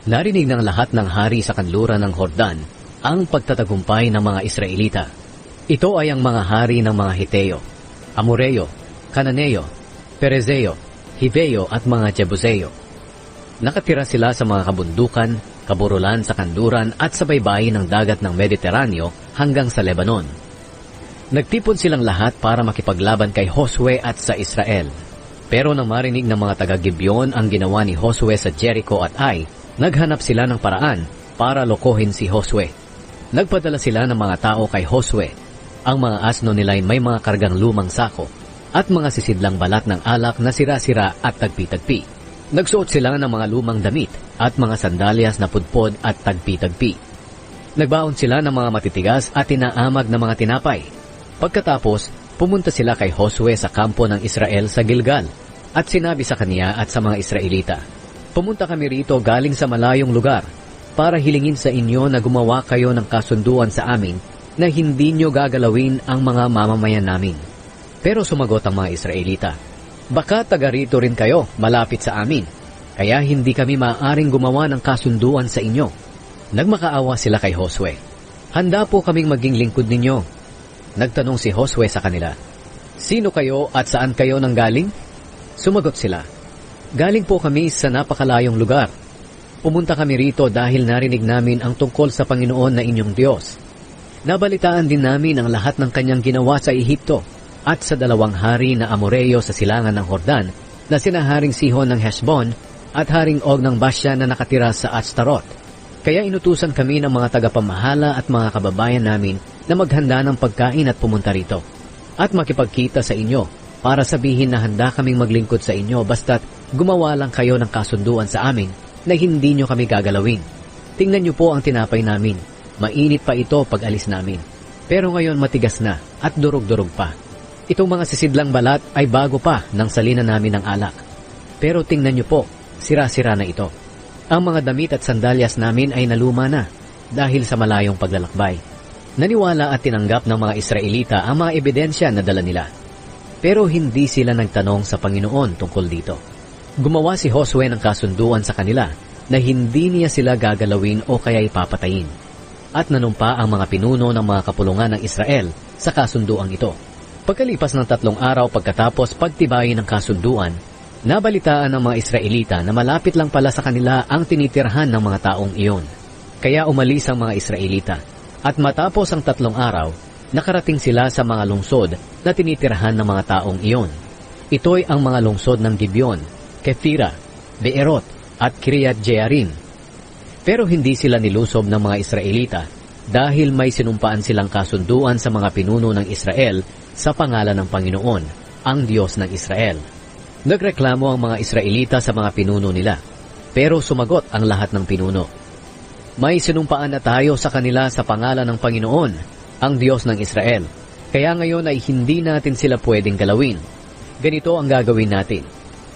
Narinig ng lahat ng hari sa kanluran ng Hordan ang pagtatagumpay ng mga Israelita. Ito ay ang mga hari ng mga Hiteo, Amoreo, Cananeo, Perezeo, Hiveo at mga Jebuseo. Nakatira sila sa mga kabundukan, kaburulan sa kanluran at sa baybayin ng dagat ng Mediteraneo hanggang sa Lebanon. Nagtipon silang lahat para makipaglaban kay Josue at sa Israel. Pero nang marinig ng mga taga-Gibeon ang ginawa ni Josue sa Jericho at Ai, naghanap sila ng paraan para lokohin si Josue. Nagpadala sila ng mga tao kay Josue. Ang mga asno nila ay may mga kargang lumang sako at mga sisidlang balat ng alak na sira-sira at tagpi-tagpi. Nagsuot sila ng mga lumang damit at mga sandalyas na pudpod at tagpi-tagpi. Nagbaon sila ng mga matitigas at tinaamag na mga tinapay. Pagkatapos, pumunta sila kay Josue sa kampo ng Israel sa Gilgal at sinabi sa kaniya at sa mga Israelita, "Pumunta kami rito galing sa malayong lugar para hilingin sa inyo na gumawa kayo ng kasunduan sa amin na hindi nyo gagalawin ang mga mamamayan namin." Pero sumagot ang mga Israelita, "Baka taga rito rin kayo, malapit sa amin, kaya hindi kami maaaring gumawa ng kasunduan sa inyo." Nagmakaawa sila kay Josue, "Handa po kaming maging lingkod ninyo." Nagtanong si Josue sa kanila, "Sino kayo at saan kayo nanggaling?" Sumagot sila, "Galing po kami sa napakalayong lugar. Pumunta kami rito dahil narinig namin ang tungkol sa Panginoon na inyong Diyos. Nabalitaan din namin ang lahat ng kanyang ginawa sa Ehipto at sa dalawang hari na Amoreo sa silangan ng Hordan na sina Haring Sihon ng Heshbon at Haring Og ng Basya na nakatira sa Ashtaroth. Kaya inutusan kami ng mga tagapamahala at mga kababayan namin na maghanda ng pagkain at pumunta rito at makipagkita sa inyo para sabihin na handa kaming maglingkod sa inyo basta't gumawa lang kayo ng kasunduan sa amin na hindi nyo kami gagalawin. Tingnan nyo po ang tinapay namin. Mainit pa ito pag alis namin. Pero ngayon matigas na at durog-durog pa. Itong mga sisidlang balat ay bago pa nang salina namin ng alak. Pero tingnan nyo po, sira-sira na ito. Ang mga damit at sandalyas namin ay naluma na dahil sa malayong paglalakbay." Naniwala at tinanggap ng mga Israelita ang mga ebidensya na dala nila. Pero hindi sila nagtanong sa Panginoon tungkol dito. Gumawa si Josue ng kasunduan sa kanila na hindi niya sila gagalawin o kaya ipapatayin. At nanumpa ang mga pinuno ng mga kapulungan ng Israel sa kasunduang ito. Pagkalipas ng 3 araw pagkatapos pagtibayin ng kasunduan, nabalitaan ng mga Israelita na malapit lang pala sa kanila ang tinitirhan ng mga taong iyon. Kaya umalis ang mga Israelita. At matapos ang 3 araw, nakarating sila sa mga lungsod na tinitirhan ng mga taong iyon. Ito'y ang mga lungsod ng Gibeon, Kephira, Beerot at Kiriath Jearim. Pero hindi sila nilusob ng mga Israelita dahil may sinumpaan silang kasunduan sa mga pinuno ng Israel sa pangalan ng Panginoon, ang Diyos ng Israel. Nagreklamo ang mga Israelita sa mga pinuno nila, pero sumagot ang lahat ng pinuno, "May sinumpaan na tayo sa kanila sa pangalan ng Panginoon, ang Diyos ng Israel. Kaya ngayon ay hindi natin sila pwedeng galawin. Ganito ang gagawin natin.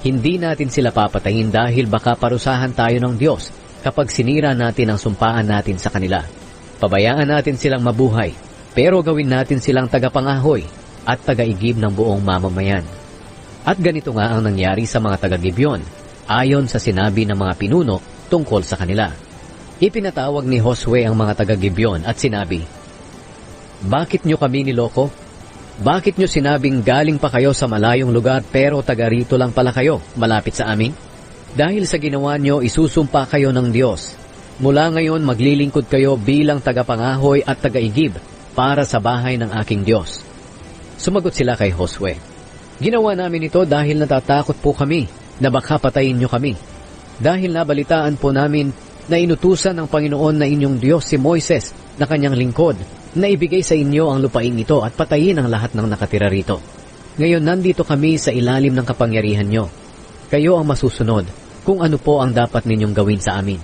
Hindi natin sila papatayin dahil baka parusahan tayo ng Diyos kapag sinira natin ang sumpaan natin sa kanila. Pabayaan natin silang mabuhay, pero gawin natin silang tagapangahoy at tagaigib ng buong mamamayan." At ganito nga ang nangyari sa mga taga-Gibeon, ayon sa sinabi ng mga pinuno tungkol sa kanila. Ipinatawag ni Josue ang mga taga-Gibeon at sinabi, "Bakit nyo kami niloko? Bakit nyo sinabing galing pa kayo sa malayong lugar pero taga rito lang pala kayo, malapit sa amin? Dahil sa ginawa nyo, isusumpa kayo ng Diyos. Mula ngayon maglilingkod kayo bilang tagapangahoy at tagaigib para sa bahay ng aking Diyos. Sumagot sila kay Josue, Ginawa namin ito dahil natatakot po kami na baka patayin niyo kami. Dahil nabalitaan po namin na inutusan ng Panginoon na inyong Diyos si Moises na kanyang lingkod na ibigay sa inyo ang lupain ito at patayin ang lahat ng nakatira rito. Ngayon nandito kami sa ilalim ng kapangyarihan niyo. Kayo ang masusunod kung ano po ang dapat ninyong gawin sa amin.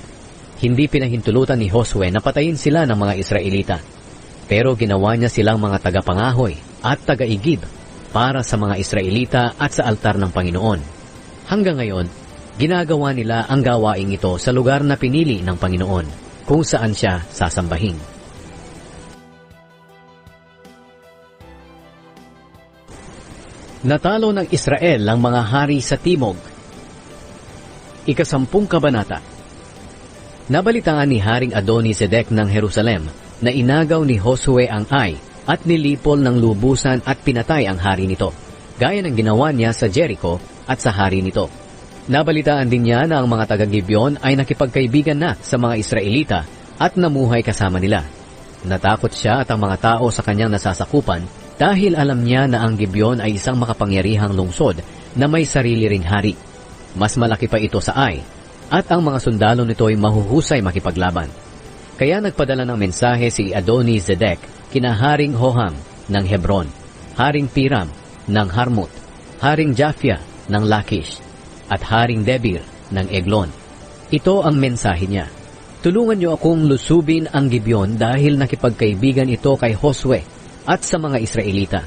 Hindi pinahintulutan ni Josue na patayin sila ng mga Israelita. Pero ginawa niya silang mga tagapangahoy at tagaigib para sa mga Israelita at sa altar ng Panginoon. Hanggang ngayon, ginagawa nila ang gawaing ito sa lugar na pinili ng Panginoon, kung saan siya sasambahin. Natalo ng Israel ang mga hari sa Timog. Ika-10 kabanata. Nabalitaan ni Haring Adoni-Sedek ng Jerusalem na inagaw ni Josue ang Ai at nilipol ng lubusan at pinatay ang hari nito, gaya ng ginawa niya sa Jericho at sa hari nito. Nabalitaan din niya na ang mga taga-Gibeon ay nakipagkaibigan na sa mga Israelita at namuhay kasama nila. Natakot siya at ang mga tao sa kanyang nasasakupan dahil alam niya na ang Gibeon ay isang makapangyarihang lungsod na may sarili ring hari. Mas malaki pa ito sa Ai, at ang mga sundalo nito ay mahuhusay makipaglaban. Kaya nagpadala ng mensahe si Adoni-Sedek kina Haring Hoham ng Hebron, Haring Piram ng Harmut, Haring Japhia ng Lakish, at Haring Debir ng Eglon. Ito ang mensahe niya. Tulungan niyo akong lusubin ang Gibeon dahil nakipagkaibigan ito kay Josue at sa mga Israelita.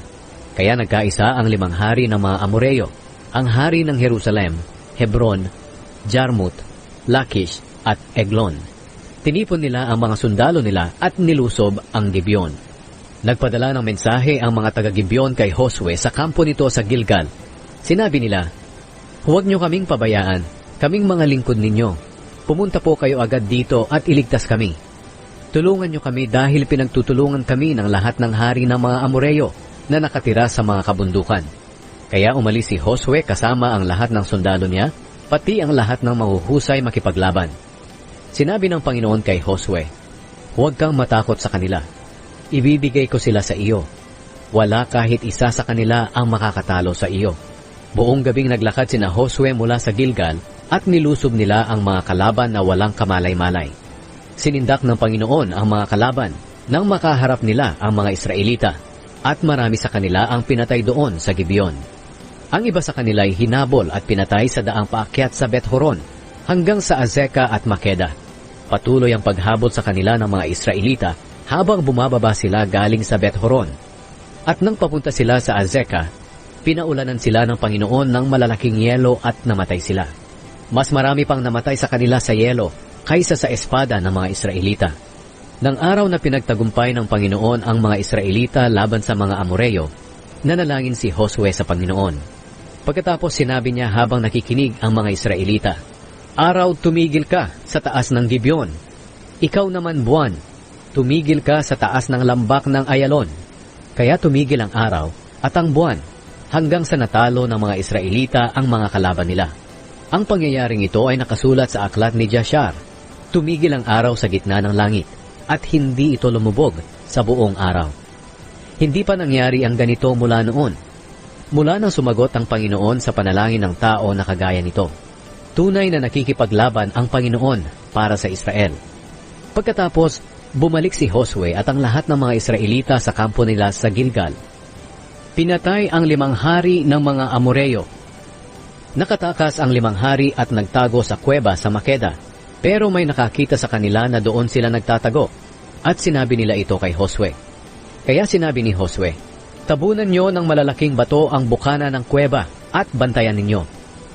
Kaya nagkaisa ang 5 hari ng mga Amoreo, ang hari ng Jerusalem, Hebron, Jarmut, Lakish at Eglon. Tinipon nila ang mga sundalo nila at nilusob ang Gibeon. Nagpadala ng mensahe ang mga taga-Gibeon kay Josue sa kampo nito sa Gilgal. Sinabi nila, Huwag niyo kaming pabayaan, kaming mga lingkod ninyo. Pumunta po kayo agad dito at iligtas kami. Tulungan niyo kami dahil pinagtutulungan kami ng lahat ng hari ng mga Amoreo na nakatira sa mga kabundukan. Kaya umalis si Josue kasama ang lahat ng sundalo niya, pati ang lahat ng mahuhusay makipaglaban. Sinabi ng Panginoon kay Josue, Huwag kang matakot sa kanila. Ibibigay ko sila sa iyo. Wala kahit isa sa kanila ang makakatalo sa iyo. Buong gabing naglakad sina Josue mula sa Gilgal at nilusob nila ang mga kalaban na walang kamalay-malay. Sinindak ng Panginoon ang mga kalaban nang makaharap nila ang mga Israelita at marami sa kanila ang pinatay doon sa Gibeon. Ang iba sa kanila ay hinabol at pinatay sa daang paakyat sa Bet-Horon hanggang sa Azeka at Makeda. Patuloy ang paghabol sa kanila ng mga Israelita habang bumababa sila galing sa Bet-Horon. At nang papunta sila sa Azeka, pinaulanan sila ng Panginoon ng malalaking yelo at namatay sila. Mas marami pang namatay sa kanila sa yelo kaysa sa espada ng mga Israelita. Nang araw na pinagtagumpay ng Panginoon ang mga Israelita laban sa mga Amoreo, nanalangin si Josue sa Panginoon. Pagkatapos sinabi niya habang nakikinig ang mga Israelita, Araw, tumigil ka sa taas ng Gibeon. Ikaw naman, buwan, tumigil ka sa taas ng lambak ng Ayalon. Kaya tumigil ang araw at ang buwan hanggang sa natalo ng mga Israelita ang mga kalaban nila. Ang pangyayaring ito ay nakasulat sa aklat ni Jashar. Tumigil ang araw sa gitna ng langit at hindi ito lumubog sa buong araw. Hindi pa nangyari ang ganito mula noon. Mula nang sumagot ang Panginoon sa panalangin ng tao na kagaya nito. Tunay na nakikipaglaban ang Panginoon para sa Israel. Pagkatapos, bumalik si Josue at ang lahat ng mga Israelita sa kampo nila sa Gilgal. Pinatay ang 5 hari ng mga Amoreo. Nakatakas ang 5 hari at nagtago sa kuweba sa Makeda, pero may nakakita sa kanila na doon sila nagtatago, at sinabi nila ito kay Josue. Kaya sinabi ni Josue, Tabunan niyo ng malalaking bato ang bukana ng kuweba at bantayan ninyo.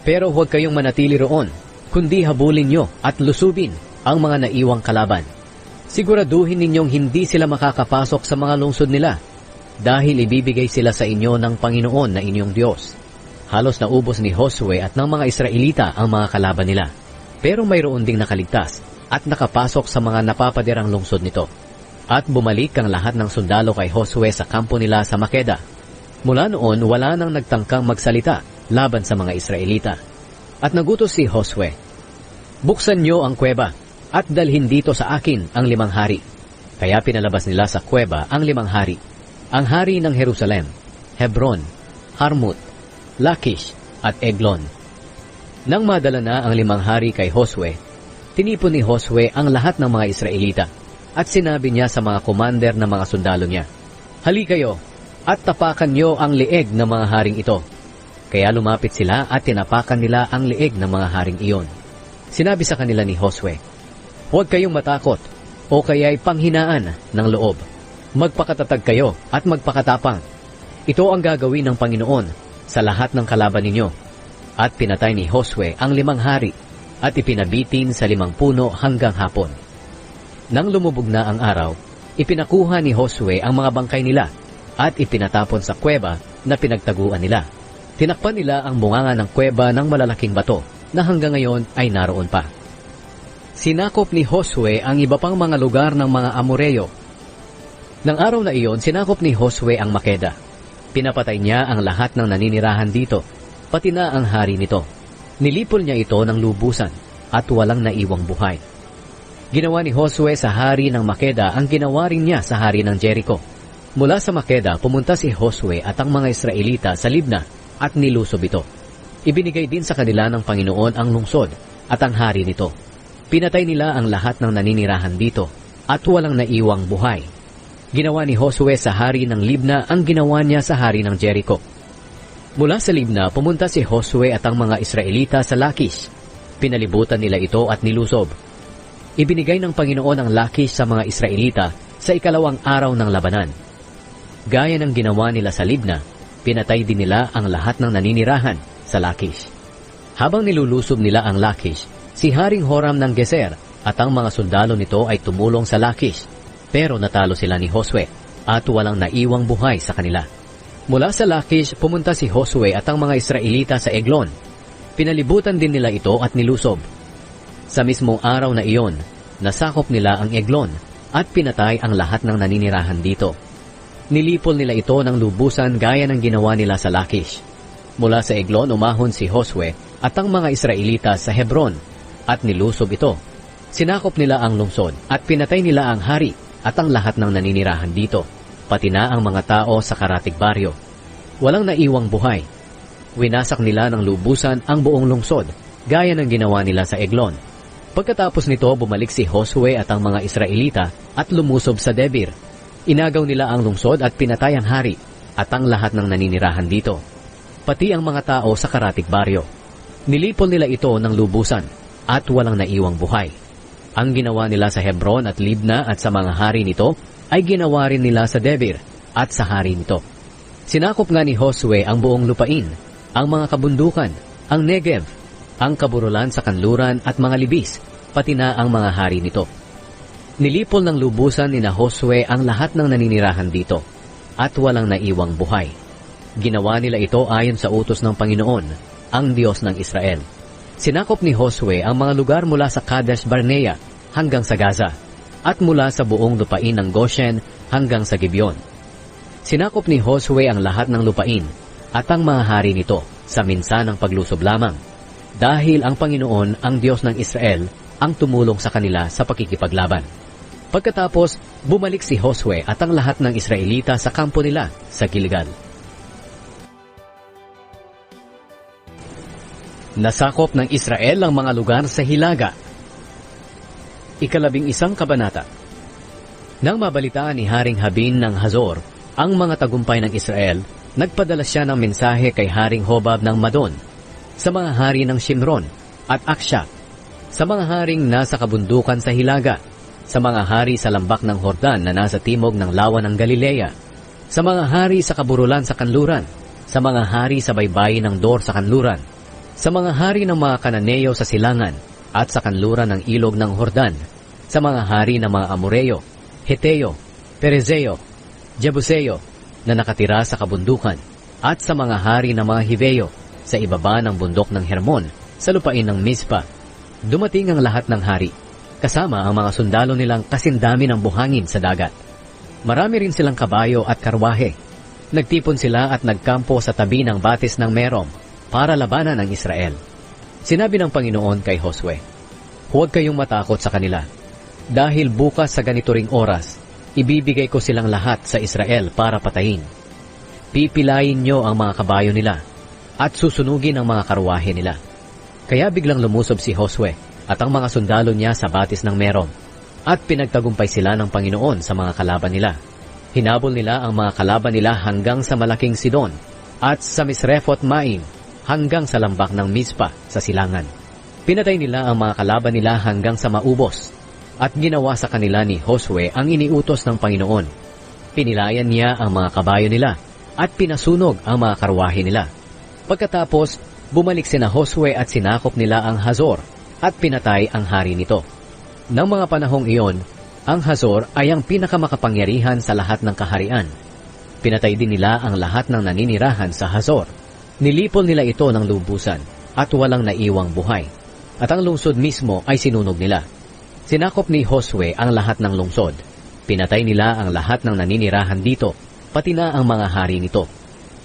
Pero huwag kayong manatili roon, kundi habulin niyo at lusubin ang mga naiwang kalaban. Siguraduhin ninyong hindi sila makakapasok sa mga lungsod nila, dahil ibibigay sila sa inyo ng Panginoon na inyong Diyos. Halos naubos ni Josue at ng mga Israelita ang mga kalaban nila, pero mayroon ding nakaligtas at nakapasok sa mga napapadirang lungsod nito. At bumalik ang lahat ng sundalo kay Josue sa kampo nila sa Makeda. Mula noon, wala nang nagtangkang magsalita laban sa mga Israelita. At nagutos si Josue, Buksan niyo ang kuweba at dalhin dito sa akin ang 5 hari. Kaya pinalabas nila sa kuweba ang 5 hari. Ang hari ng Jerusalem, Hebron, Harmut, Lakish at Eglon. Nang madala na ang 5 hari kay Josue, tinipon ni Josue ang lahat ng mga Israelita at sinabi niya sa mga commander ng mga sundalo niya, "Hali kayo at tapakan niyo ang lieg ng mga haring ito." Kaya lumapit sila at tinapakan nila ang lieg ng mga haring iyon. Sinabi sa kanila ni Josue, "Huwag kayong matakot o kaya'y panghinaan ng loob. Magpakatatag kayo at magpakatapang. Ito ang gagawin ng Panginoon sa lahat ng kalaban ninyo." At pinatay ni Josue ang 5 hari at ipinabitin sa 5 puno hanggang hapon. Nang lumubog na ang araw, ipinakuha ni Josue ang mga bangkay nila at ipinatapon sa kuweba na pinagtaguan nila. Tinakpan nila ang bunganga ng kuweba ng malalaking bato na hanggang ngayon ay naroon pa. Sinakop ni Josue ang iba pang mga lugar ng mga Amoreo. Nang araw na iyon, sinakop ni Josue ang Makeda. Pinapatay niya ang lahat ng naninirahan dito, pati na ang hari nito. Nilipol niya ito ng lubusan at walang naiwang buhay. Ginawa ni Josue sa hari ng Makeda ang ginawa rin niya sa hari ng Jericho. Mula sa Makeda, pumunta si Josue at ang mga Israelita sa Libna at nilusob ito. Ibinigay din sa kanila ng Panginoon ang lungsod at ang hari nito. Pinatay nila ang lahat ng naninirahan dito at walang naiwang buhay. Ginawa ni Josue sa hari ng Libna ang ginawa niya sa hari ng Jericho. Mula sa Libna, pumunta si Josue at ang mga Israelita sa Lakish. Pinalibutan nila ito at nilusob. Ibinigay ng Panginoon ang Lakish sa mga Israelita sa 2 araw ng labanan. Gaya ng ginawa nila sa Libna, pinatay din nila ang lahat ng naninirahan sa Lakish. Habang nilulusob nila ang Lakish, si Haring Horam ng Geser at ang mga sundalo nito ay tumulong sa Lakish, pero natalo sila ni Josue at walang naiwang buhay sa kanila. Mula sa Lakish, pumunta si Josue at ang mga Israelita sa Eglon. Pinalibutan din nila ito at nilusob. Sa mismong araw na iyon, nasakop nila ang Eglon at pinatay ang lahat ng naninirahan dito. Nilipol nila ito ng lubusan gaya ng ginawa nila sa Lakish. Mula sa Eglon, umahon si Josue at ang mga Israelita sa Hebron at nilusob ito. Sinakop nila ang lungsod at pinatay nila ang hari at ang lahat ng naninirahan dito, pati na ang mga tao sa karatig baryo. Walang naiwang buhay. Winasak nila ng lubusan ang buong lungsod, gaya ng ginawa nila sa Eglon. Pagkatapos nito, bumalik si Josue at ang mga Israelita at lumusob sa Debir. Inagaw nila ang lungsod at pinatay ang hari at ang lahat ng naninirahan dito, pati ang mga tao sa karatig baryo. Nilipol nila ito ng lubusan at walang naiwang buhay. Ang ginawa nila sa Hebron at Libna at sa mga hari nito ay ginawa rin nila sa Debir at sa hari nito. Sinakop nga ni Josue ang buong lupain, ang mga kabundukan, ang Negev, ang kaburulan sa kanluran at mga libis, pati na ang mga hari nito. Nilipol ng lubusan ni Josue ang lahat ng naninirahan dito at walang naiwang buhay. Ginawa nila ito ayon sa utos ng Panginoon, ang Diyos ng Israel. Sinakop ni Josue ang mga lugar mula sa Kadesh Barnea hanggang sa Gaza at mula sa buong lupain ng Goshen hanggang sa Gibeon. Sinakop ni Josue ang lahat ng lupain at ang mga hari nito sa minsanang paglusob lamang, dahil ang Panginoon, ang Diyos ng Israel, ang tumulong sa kanila sa pakikipaglaban. Pagkatapos, bumalik si Josue at ang lahat ng Israelita sa kampo nila sa Gilgal. Nasakop ng Israel ang mga lugar sa Hilaga. 11 kabanata. Nang mabalitaan ni Haring Habin ng Hazor ang mga tagumpay ng Israel, nagpadala siya ng mensahe kay Haring Hobab ng Madon, sa mga hari ng Shimron at Aksha, sa mga haring nasa kabundukan sa Hilaga, sa mga hari sa lambak ng Hordan na nasa timog ng lawa ng Galilea, sa mga hari sa kaburulan sa kanluran, sa mga hari sa baybayin ng Dor sa kanluran, sa mga hari ng mga Kananeo sa silangan at sa kanluran ng ilog ng Hordan, sa mga hari ng mga Amoreo, Heteo, Perezeo, Jebuseo na nakatira sa kabundukan, at sa mga hari ng mga Hiveo sa ibaba ng bundok ng Hermon sa lupain ng Mizpa. Dumating ang lahat ng hari, kasama ang mga sundalo nilang kasindami ng buhangin sa dagat. Marami rin silang kabayo at karwahe. Nagtipon sila at nagkampo sa tabi ng batis ng Merom para labanan ang Israel. Sinabi ng Panginoon kay Josue, "Huwag kayong matakot sa kanila, dahil bukas sa ganito ring oras, ibibigay ko silang lahat sa Israel para patayin. Pipilayin niyo ang mga kabayo nila at susunugin ang mga karwahe nila. Kaya biglang lumusob si Josue at ang mga sundalo niya sa batis ng Merom at pinagtagumpay sila ng Panginoon sa mga kalaban nila. Hinabol nila ang mga kalaban nila hanggang sa malaking Sidon at sa Misrefot Maim hanggang sa lambak ng Mizpa sa silangan. Pinatay nila ang mga kalaban nila hanggang sa maubos at ginawa sa kanila ni Josue ang iniutos ng Panginoon. Pinilayan niya ang mga kabayo nila at pinasunog ang mga karwahe nila. Pagkatapos, bumalik sina Josue at sinakop nila ang Hazor at pinatay ang hari nito. Nang mga panahong iyon, ang Hazor ay ang pinakamakapangyarihan sa lahat ng kaharian. Pinatay din nila ang lahat ng naninirahan sa Hazor. Nilipol nila ito ng lubusan at walang naiwang buhay. At ang lungsod mismo ay sinunog nila. Sinakop ni Josue ang lahat ng lungsod. Pinatay nila ang lahat ng naninirahan dito, pati na ang mga hari nito.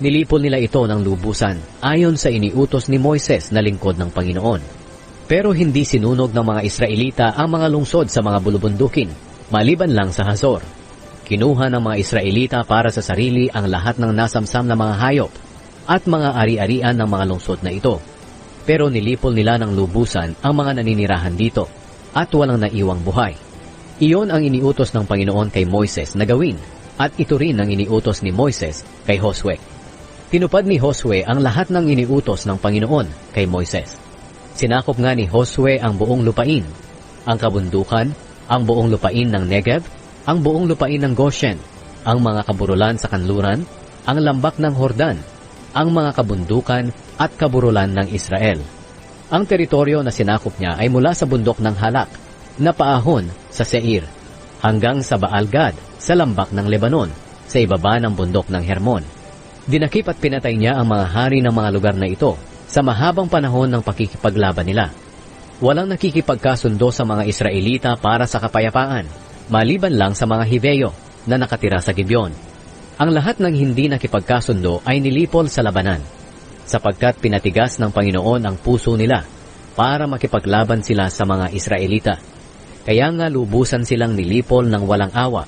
Nilipol nila ito ng lubusan ayon sa iniutos ni Moises na lingkod ng Panginoon. Pero hindi sinunog ng mga Israelita ang mga lungsod sa mga bulubundukin, maliban lang sa Hazor. Kinuha ng mga Israelita para sa sarili ang lahat ng nasamsam na mga hayop at mga ari-arian ng mga lungsod na ito. Pero nilipol nila ng lubusan ang mga naninirahan dito at walang naiwang buhay. Iyon ang iniutos ng Panginoon kay Moises na gawin. At ito rin ang iniutos ni Moises kay Josue. Tinupad ni Josue ang lahat ng iniutos ng Panginoon kay Moises. Sinakop nga ni Josue ang buong lupain, ang kabundukan, ang buong lupain ng Negev, ang buong lupain ng Goshen, ang mga kaburulan sa kanluran, ang lambak ng Hordan, ang mga kabundukan at kaburulan ng Israel. Ang teritoryo na sinakop niya ay mula sa bundok ng Halak, na paahon sa Seir, hanggang sa Baal-Gad, sa lambak ng Lebanon, sa ibaba ng bundok ng Hermon. Dinakip at pinatay niya ang mga hari ng mga lugar na ito sa mahabang panahon ng pakikipaglaban nila. Walang nakikipagkasundo sa mga Israelita para sa kapayapaan, maliban lang sa mga Hiveyo na nakatira sa Gibeon. Ang lahat ng hindi nakipagkasundo ay nilipol sa labanan, sapagkat pinatigas ng Panginoon ang puso nila para makipaglaban sila sa mga Israelita. Kaya nga lubusan silang nilipol ng walang awa,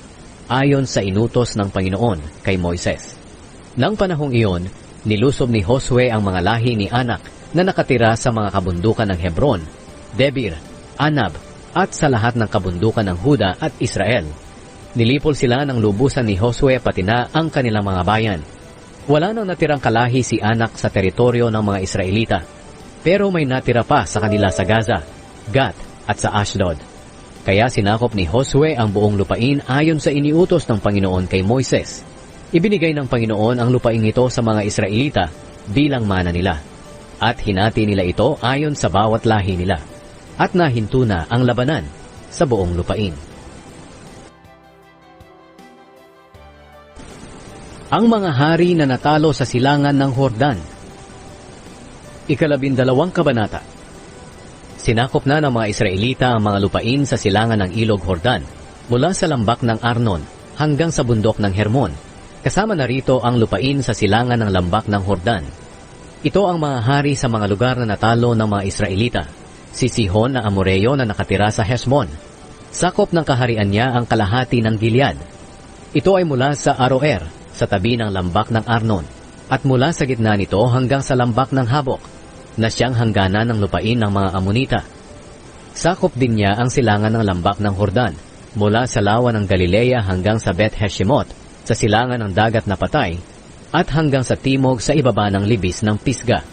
ayon sa inutos ng Panginoon kay Moises. Nang panahong iyon, nilusob ni Josue ang mga lahi ni Anak na nakatira sa mga kabundukan ng Hebron, Debir, Anab, at sa lahat ng kabundukan ng Huda at Israel. Nilipol sila ng lubusan ni Josue pati na ang kanilang mga bayan. Wala nang natirang kalahi si Anak sa teritoryo ng mga Israelita, pero may natira pa sa kanila sa Gaza, Gat, at sa Ashdod. Kaya sinakop ni Josue ang buong lupain ayon sa iniutos ng Panginoon kay Moises. Ibinigay ng Panginoon ang lupain ito sa mga Israelita bilang mana nila. At hinati nila ito ayon sa bawat lahi nila. At nahinto na ang labanan sa buong lupain. Ang mga hari na natalo sa silangan ng Hordan. 12 kabanata. Sinakop na ng mga Israelita ang mga lupain sa silangan ng Ilog Hordan, mula sa lambak ng Arnon hanggang sa bundok ng Hermon. Kasama na rito ang lupain sa silangan ng lambak ng Hordan. Ito ang mga hari sa mga lugar na natalo ng mga Israelita. Si Sihon na Amoreo na nakatira sa Heshmon. Sakop ng kaharian niya ang kalahati ng Gilead. Ito ay mula sa Aroer, sa tabi ng lambak ng Arnon, at mula sa gitna nito hanggang sa lambak ng Habok, na siyang hangganan ng lupain ng mga Amonita. Sakop din niya ang silangan ng lambak ng Hordan, mula sa lawa ng Galilea hanggang sa Beth Heshimot, sa silangan ng dagat na Patay, at hanggang sa timog sa ibaba ng libis ng Pisga.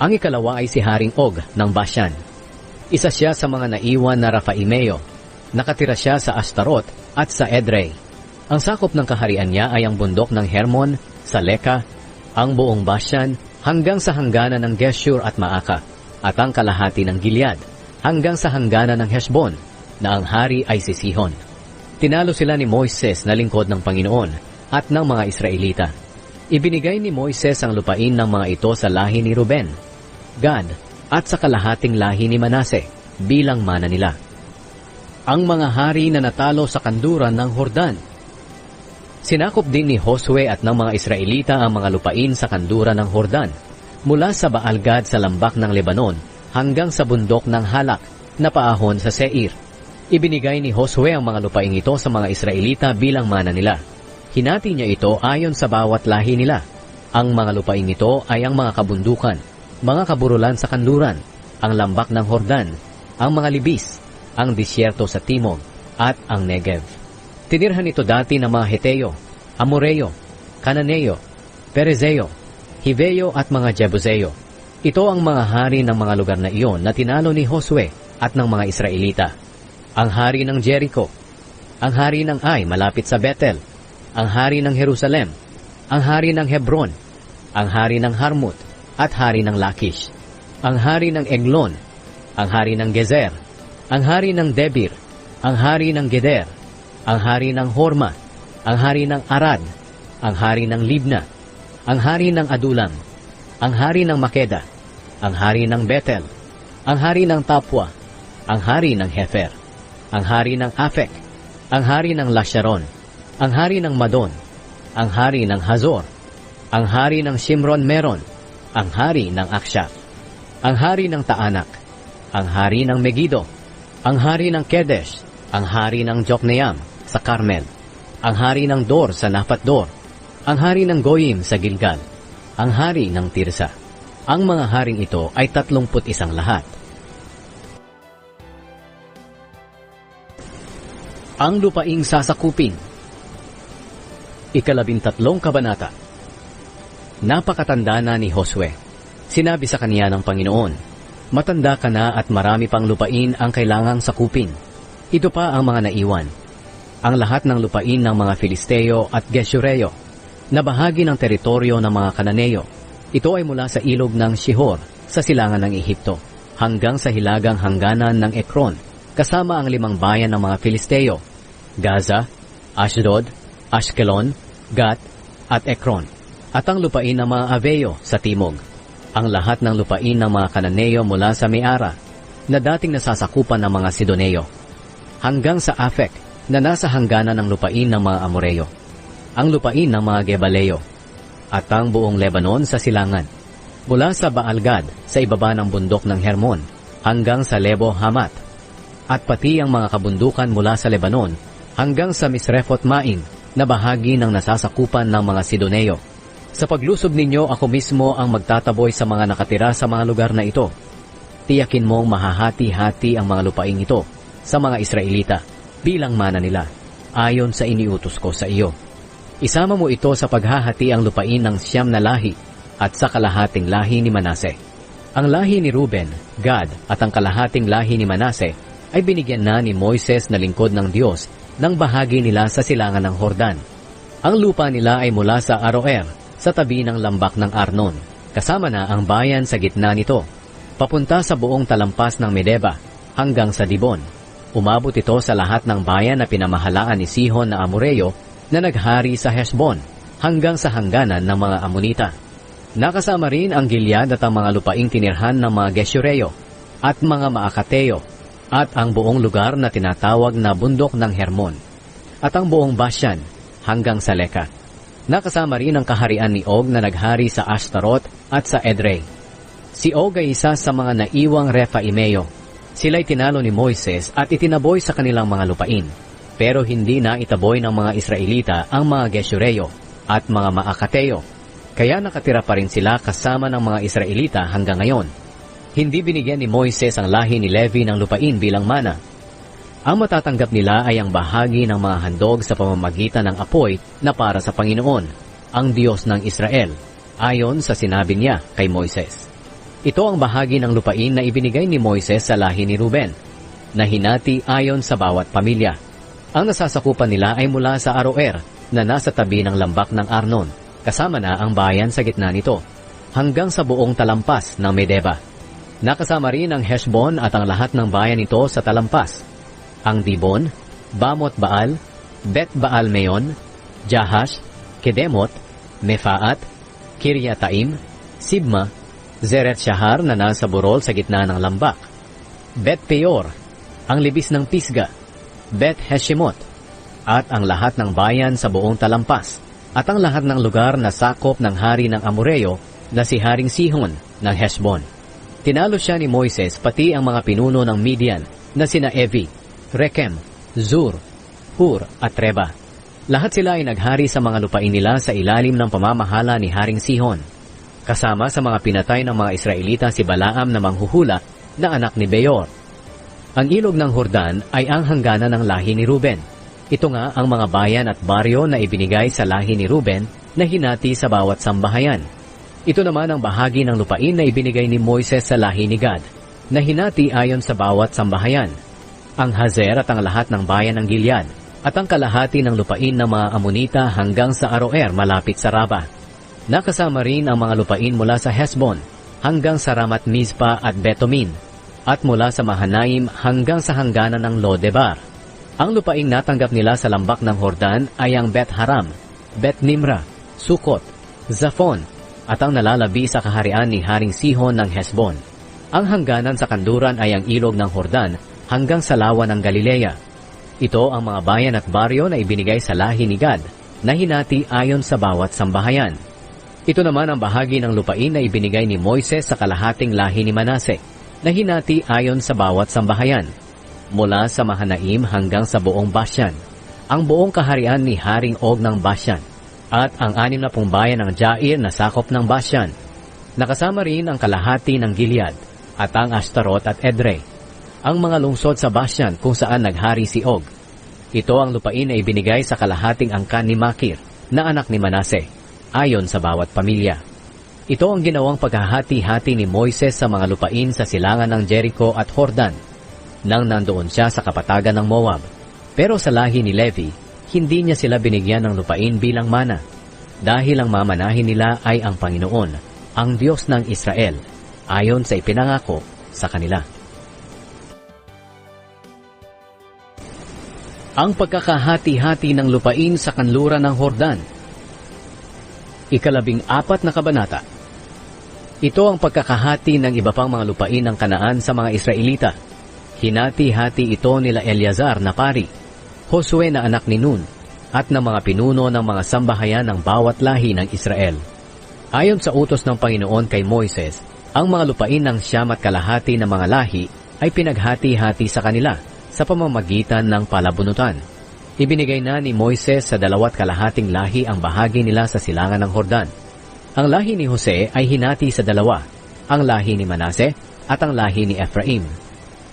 Ang ikalawa ay si Haring Og ng Bashan. Isa siya sa mga naiwan na Rafaimeo. Nakatira siya sa Astarot at sa Edrei. Ang sakop ng kaharian niya ay ang bundok ng Hermon, sa Leka, ang buong Bashan, hanggang sa hangganan ng Geshur at Maaka, at ang kalahati ng Gilead, hanggang sa hangganan ng Heshbon, na ang hari ay si Sihon. Tinalo sila ni Moises na lingkod ng Panginoon at ng mga Israelita. Ibinigay ni Moises ang lupain ng mga ito sa lahi ni Ruben, Gad, at sa kalahating lahi ni Manase, bilang mana nila. Ang mga hari na natalo sa kanduran ng Hordan. Sinakop din ni Josue at ng mga Israelita ang mga lupain sa kanduran ng Hordan, mula sa Baal-Gad sa lambak ng Lebanon hanggang sa bundok ng Halak na paahon sa Seir. Ibinigay ni Josue ang mga lupaing ito sa mga Israelita bilang mana nila. Hinati niya ito ayon sa bawat lahi nila. Ang mga lupaing ito ay ang mga kabundukan, mga kaburulan sa kanluran, ang lambak ng Hordan, ang mga libis, ang disyerto sa timog, at ang Negev. Tinirhan ito dati ng mga Heteo, Amoreo, Kananeo, Perezeo, Hiveo at mga Jebuseo. Ito ang mga hari ng mga lugar na iyon na tinalo ni Josue at ng mga Israelita. Ang hari ng Jericho, ang hari ng Ai malapit sa Bethel, ang hari ng Jerusalem, ang hari ng Hebron, ang hari ng Harmut at hari ng Lakish, ang hari ng Eglon, ang hari ng Gezer, ang hari ng Debir, ang hari ng Geder, ang hari ng Horma, ang hari ng Arad, ang hari ng Libna, ang hari ng Adulam, ang hari ng Makeda, ang hari ng Bethel, ang hari ng Tapua, ang hari ng Hefer, ang hari ng Afek, ang hari ng Lasharon, ang hari ng Madon, ang hari ng Hazor, ang hari ng Shimron Meron, ang hari ng Akshaf, ang hari ng Taanak, ang hari ng Megiddo, ang hari ng Kedesh, ang hari ng Jokneam sa Carmel, ang hari ng Dor sa Naphat-Dor, ang hari ng Goyim sa Gilgal, ang hari ng Tirsa. Ang mga haring ito ay 31 lahat. Ang lupaing sasakupin. 13 kabanata. Napakatanda na ni Josue. Sinabi sa kaniya ng Panginoon, "Matanda ka na at marami pang lupain ang kailangang sakupin. Ito pa ang mga naiwan. Ang lahat ng lupain ng mga Filisteo at Geshureo, na bahagi ng teritoryo ng mga Kananeo. Ito ay mula sa ilog ng Shihor sa silangan ng Ehipto hanggang sa hilagang hangganan ng Ekron, kasama ang 5 bayan ng mga Filisteo, Gaza, Ashdod, Ashkelon, Gat, at Ekron, at ang lupain ng mga Aveo sa timog. Ang lahat ng lupain ng mga Kananeo mula sa Meara, na dating nasasakupan ng mga Sidoneo, hanggang sa Afek, na nasa hangganan ng lupain ng mga Amoreo, ang lupain ng mga Gebaleo, at ang buong Lebanon sa silangan, mula sa Baalgad sa ibaba ng bundok ng Hermon hanggang sa Lebo Hamat, at pati ang mga kabundukan mula sa Lebanon hanggang sa Misrefot Maim na bahagi ng nasasakupan ng mga Sidoneo. Sa paglusob ninyo, ako mismo ang magtataboy sa mga nakatira sa mga lugar na ito. Tiyakin mong mahahati-hati ang mga lupaing ito sa mga Israelita bilang mana nila, ayon sa iniutos ko sa iyo. Isama mo ito sa paghahati ang lupain ng 9 na lahi at sa kalahating lahi ni Manase. Ang lahi ni Ruben, Gad at ang kalahating lahi ni Manase ay binigyan na ni Moises na lingkod ng Diyos ng bahagi nila sa silangan ng Hordan. Ang lupa nila ay mula sa Aroer, sa tabi ng lambak ng Arnon, kasama na ang bayan sa gitna nito, papunta sa buong talampas ng Medeba hanggang sa Dibon. Umabot ito sa lahat ng bayan na pinamahalaan ni Sihon na Amoreo na naghari sa Heshbon hanggang sa hangganan ng mga Amonita. Nakasama rin ang Gilead at ang mga lupaing tinirhan ng mga Geshureo at mga Maakateo at ang buong lugar na tinatawag na bundok ng Hermon at ang buong Bashan hanggang sa Leka. Nakasama rin ang kaharian ni Og na naghari sa Ashtaroth at sa Edrei. Si Og ay isa sa mga naiwang Rephaimeo. Sila'y tinalo ni Moises at itinaboy sa kanilang mga lupain. Pero hindi na itaboy ng mga Israelita ang mga Geshureo at mga Maakateo. Kaya nakatira pa rin sila kasama ng mga Israelita hanggang ngayon. Hindi binigyan ni Moises ang lahi ni Levi ng lupain bilang mana. Ang matatanggap nila ay ang bahagi ng mga handog sa pamamagitan ng apoy na para sa Panginoon, ang Diyos ng Israel, ayon sa sinabi niya kay Moises. Ito ang bahagi ng lupain na ibinigay ni Moises sa lahi ni Ruben, na hinati ayon sa bawat pamilya. Ang nasasakupan nila ay mula sa Aroer, na nasa tabi ng lambak ng Arnon, kasama na ang bayan sa gitna nito, hanggang sa buong talampas ng Medeba. Nakasama rin ang Heshbon at ang lahat ng bayan nito sa talampas, ang Dibon, Bamot Baal, Bet Baal Meon, Jahash, Kedemot, Mefaat, Kiryataim, Sibma, Zeret Shahar na nasa burol sa gitna ng lambak, Bet Peor, ang libis ng Pisga, Bet Heshimot, at ang lahat ng bayan sa buong talampas, at ang lahat ng lugar na sakop ng hari ng Amoreo na si Haring Sihon ng Heshbon. Tinalo siya ni Moises pati ang mga pinuno ng Midian na sina Evi, Rekem, Zur, Hur at Reba. Lahat sila ay naghari sa mga lupain nila sa ilalim ng pamamahala ni Haring Sihon. Kasama sa mga pinatay ng mga Israelita si Balaam na manghuhula na anak ni Beor. Ang ilog ng Hordan ay ang hangganan ng lahi ni Ruben. Ito nga ang mga bayan at baryo na ibinigay sa lahi ni Ruben na hinati sa bawat sambahayan. Ito naman ang bahagi ng lupain na ibinigay ni Moises sa lahi ni Gad, na hinati ayon sa bawat sambahayan. Ang Hazer at ang lahat ng bayan ng Gilead, at ang kalahati ng lupain ng mga Amonita hanggang sa Aroer malapit sa Raba. Nakasama rin ang mga lupain mula sa Hesbon hanggang sa Ramat Mizpa at Betomin, at mula sa Mahanaim hanggang sa hangganan ng Lodebar. Ang lupaing natanggap nila sa lambak ng Hordan ay ang Bet Haram, Bet Nimra, Sukot, Zafon, at ang nalalabi sa kaharian ni Haring Sihon ng Hesbon. Ang hangganan sa kanduran ay ang ilog ng Hordan hanggang sa lawa ng Galilea. Ito ang mga bayan at baryo na ibinigay sa lahi ni Gad, na hinati ayon sa bawat sambahayan. Ito naman ang bahagi ng lupain na ibinigay ni Moises sa kalahating lahi ni Manase, na hinati ayon sa bawat sambahayan, mula sa Mahanaim hanggang sa buong Bashan, ang buong kaharian ni Haring Og ng Bashan, at ang 60 bayan ng Jair na sakop ng Bashan. Nakasama rin ang kalahati ng Gilead, at ang Ashtaroth at Edrei, ang mga lungsod sa Bashan kung saan naghari si Og. Ito ang lupain na ibinigay sa kalahating angkan ni Makir, na anak ni Manase, ayon sa bawat pamilya. Ito ang ginawang paghahati-hati ni Moises sa mga lupain sa silangan ng Jericho at Hordan, nang nandoon siya sa kapatagan ng Moab. Pero sa lahi ni Levi, hindi niya sila binigyan ng lupain bilang mana, dahil ang mamanahin nila ay ang Panginoon, ang Diyos ng Israel, ayon sa ipinangako sa kanila. Ang pagkakahati-hati ng lupain sa kanluran ng Hordan. 14 na kabanata. Ito ang pagkakahati ng iba pang mga lupain ng Kanaan sa mga Israelita. Hinati-hati ito nila Eleazar na pari, Josue na anak ni Nun, at ng mga pinuno ng mga sambahayan ng bawat lahi ng Israel. Ayon sa utos ng Panginoon kay Moises, ang mga lupain ng 9 kalahati ng mga lahi ay pinaghati-hati sa kanila sa pamamagitan ng palabunutan. Ibinigay na ni Moises sa 2 kalahating lahi ang bahagi nila sa silangan ng Hordan. Ang lahi ni Jose ay hinati sa 2, ang lahi ni Manase at ang lahi ni Ephraim.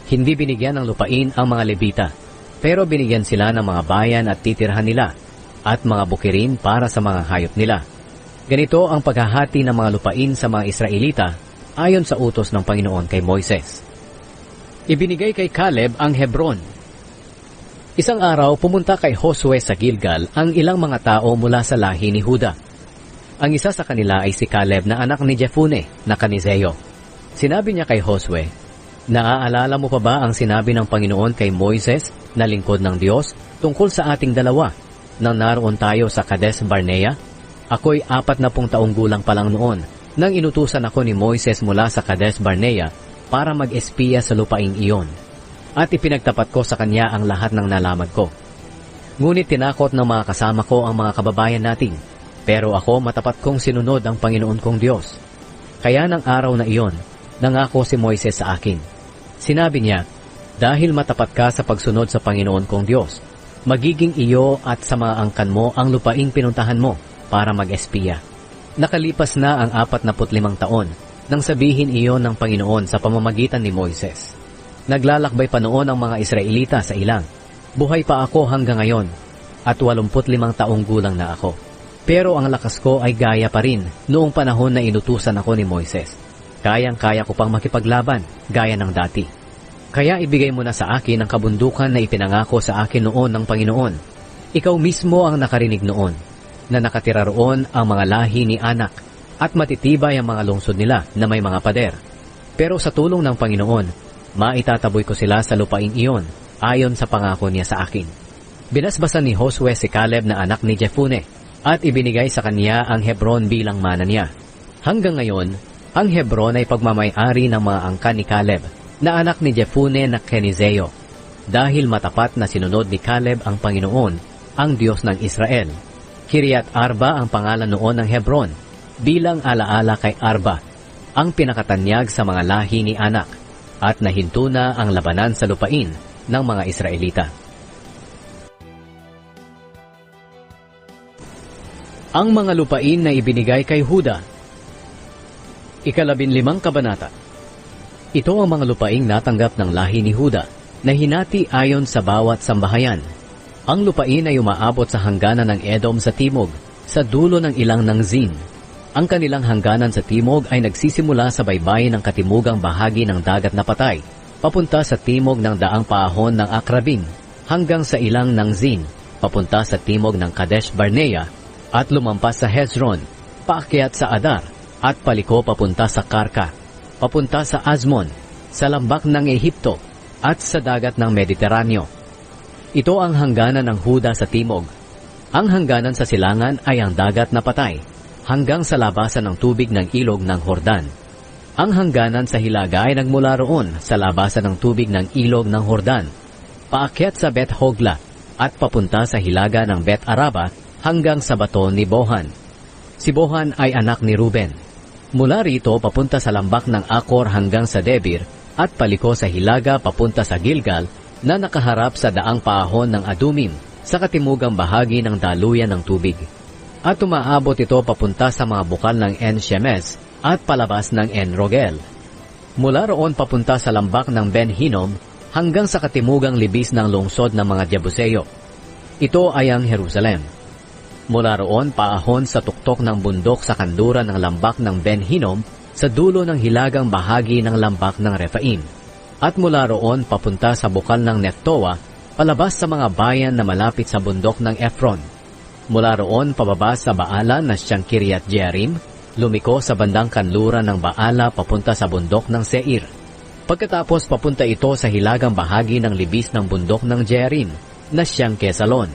Hindi binigyan ng lupain ang mga Levita, pero binigyan sila ng mga bayan at titirhan nila, at mga bukirin para sa mga hayop nila. Ganito ang paghahati ng mga lupain sa mga Israelita ayon sa utos ng Panginoon kay Moises. Ibinigay kay Caleb ang Hebron. Isang araw pumunta kay Josue sa Gilgal ang ilang mga tao mula sa lahi ni Huda. Ang isa sa kanila ay si Caleb na anak ni Jefune na Kanizeo. Sinabi niya kay Josue, "Naaalala mo pa ba ang sinabi ng Panginoon kay Moises na lingkod ng Diyos tungkol sa ating dalawa nang naroon tayo sa Kades Barnea? Ako'y 40 taong gulang pa lang noon nang inutusan ako ni Moises mula sa Kades Barnea para mag-espiya sa lupaing iyon. At ipinagtapat ko sa kanya ang lahat ng nalaman ko. Ngunit tinakot ng mga kasama ko ang mga kababayan natin, pero ako matapat kong sinunod ang Panginoon kong Diyos. Kaya ng araw na iyon, nangako si Moises sa akin. Sinabi niya, dahil matapat ka sa pagsunod sa Panginoon kong Diyos, magiging iyo at sa mga angkan mo ang lupaing pinuntahan mo para mag-espiya." Nakalipas na ang 45 taon nang sabihin iyon ng Panginoon sa pamamagitan ni Moises. Naglalakbay pa noon ang mga Israelita sa ilang. Buhay pa ako hanggang ngayon at 85 taong gulang na ako. Pero ang lakas ko ay gaya pa rin noong panahon na inutusan ako ni Moises. Kayang-kaya ko pang makipaglaban gaya ng dati. Kaya ibigay mo na sa akin ang kabundukan na ipinangako sa akin noon ng Panginoon. Ikaw mismo ang nakarinig noon na nakatira roon ang mga lahi ni Anak at matitibay ang mga lungsod nila na may mga pader. Pero sa tulong ng Panginoon, maitataboy ko sila sa lupain iyon ayon sa pangako niya sa akin. Binasbasan ni Josue si Caleb na anak ni Jefune at ibinigay sa kanya ang Hebron bilang mana niya. Hanggang ngayon, ang Hebron ay pagmamay-ari ng mga angkan ni Caleb na anak ni Jefune na Kenizeo, dahil matapat na sinunod ni Caleb ang Panginoon, ang Diyos ng Israel. Kiriat Arba ang pangalan noon ng Hebron, bilang alaala kay Arba, ang pinakatanyag sa mga lahi ni Anak, at nahinto na ang labanan sa lupain ng mga Israelita. Ang mga lupain na ibinigay kay Huda. 15 kabanata. Ito ang mga lupaing natanggap ng lahi ni Huda na hinati ayon sa bawat sambahayan. Ang lupain ay umaabot sa hangganan ng Edom sa timog, sa dulo ng ilang ng Zin. Ang kanilang hangganan sa timog ay nagsisimula sa baybayin ng katimugang bahagi ng dagat na patay, papunta sa timog ng daang paahon ng Akrabim, hanggang sa ilang ng Zin, papunta sa timog ng Kadesh Barnea, at lumampas sa Hezron, paakyat sa Adar, at paliko papunta sa Karka, papunta sa Azmon, sa lambak ng Ehipto, at sa dagat ng Mediteraneo. Ito ang hangganan ng Huda sa timog. Ang hangganan sa silangan ay ang dagat na patay, hanggang sa labasan ng tubig ng ilog ng Hordan. Ang hangganan sa hilaga ay nagmula roon sa labasan ng tubig ng ilog ng Hordan, paakyat sa Bet Hogla, at papunta sa hilaga ng Bet Araba, hanggang sa bato ni Bohan. Si Bohan ay anak ni Ruben. Mula rito papunta sa lambak ng Akor hanggang sa Debir, at paliko sa hilaga papunta sa Gilgal na nakaharap sa daang paahon ng Adumim sa katimugang bahagi ng daluyan ng tubig. At umaabot ito papunta sa mga bukal ng En Shemes at palabas ng En Rogel. Mula roon papunta sa lambak ng Ben Hinnom hanggang sa katimugang libis ng lungsod ng mga Jebuseo. Ito ay ang Jerusalem. Mula roon paahon sa tuktok ng bundok sa kanluran ng lambak ng Ben Hinnom sa dulo ng hilagang bahagi ng lambak ng Rephaim. At mula roon papunta sa bukal ng Neftoa, palabas sa mga bayan na malapit sa bundok ng Ephron. Mula roon pababa sa Baala na siyang Kiryat Jearim, lumiko sa bandang kanluran ng Baala papunta sa bundok ng Seir. Pagkatapos papunta ito sa hilagang bahagi ng libis ng bundok ng Jearim na siyang Kesalon,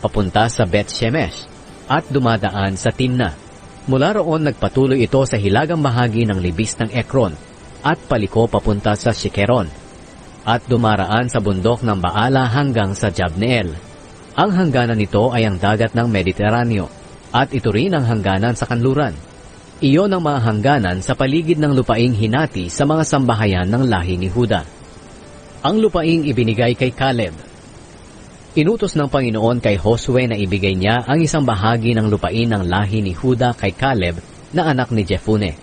papunta sa Bet Shemesh at dumadaan sa Timna. Mula roon nagpatuloy ito sa hilagang bahagi ng libis ng Ekron at paliko papunta sa Shikeron at dumaraan sa bundok ng Baala hanggang sa Jabneel. Ang hangganan nito ay ang dagat ng Mediteraneo at ito rin ang hangganan sa kanluran. Iyon ang mga hangganan sa paligid ng lupaing hinati sa mga sambahayan ng lahi ni Huda. Ang lupaing ibinigay kay Caleb. Inutos ng Panginoon kay Josue na ibigay niya ang isang bahagi ng lupain ng lahi ni Huda kay Caleb na anak ni Jephunneh.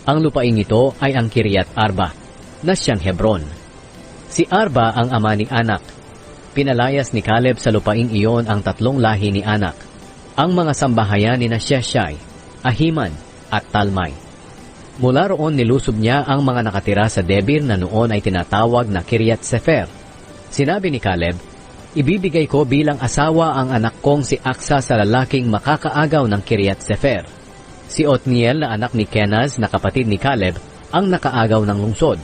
Ang lupain ito ay ang Kiryat Arba, na siyang Hebron. Si Arba ang ama ni Anak. Pinalayas ni Caleb sa lupain iyon ang 3 lahi ni Anak, ang mga sambahayan ni Sheshai, Ahiman, at Talmai. Mula roon nilusob niya ang mga nakatira sa Debir na noon ay tinatawag na Kiryat Sefer. Sinabi ni Caleb, ibibigay ko bilang asawa ang anak kong si Aksa sa lalaking makakaagaw ng Kiryat Sefer. Si Otniel na anak ni Kenaz na kapatid ni Caleb ang nakaagaw ng lungsod.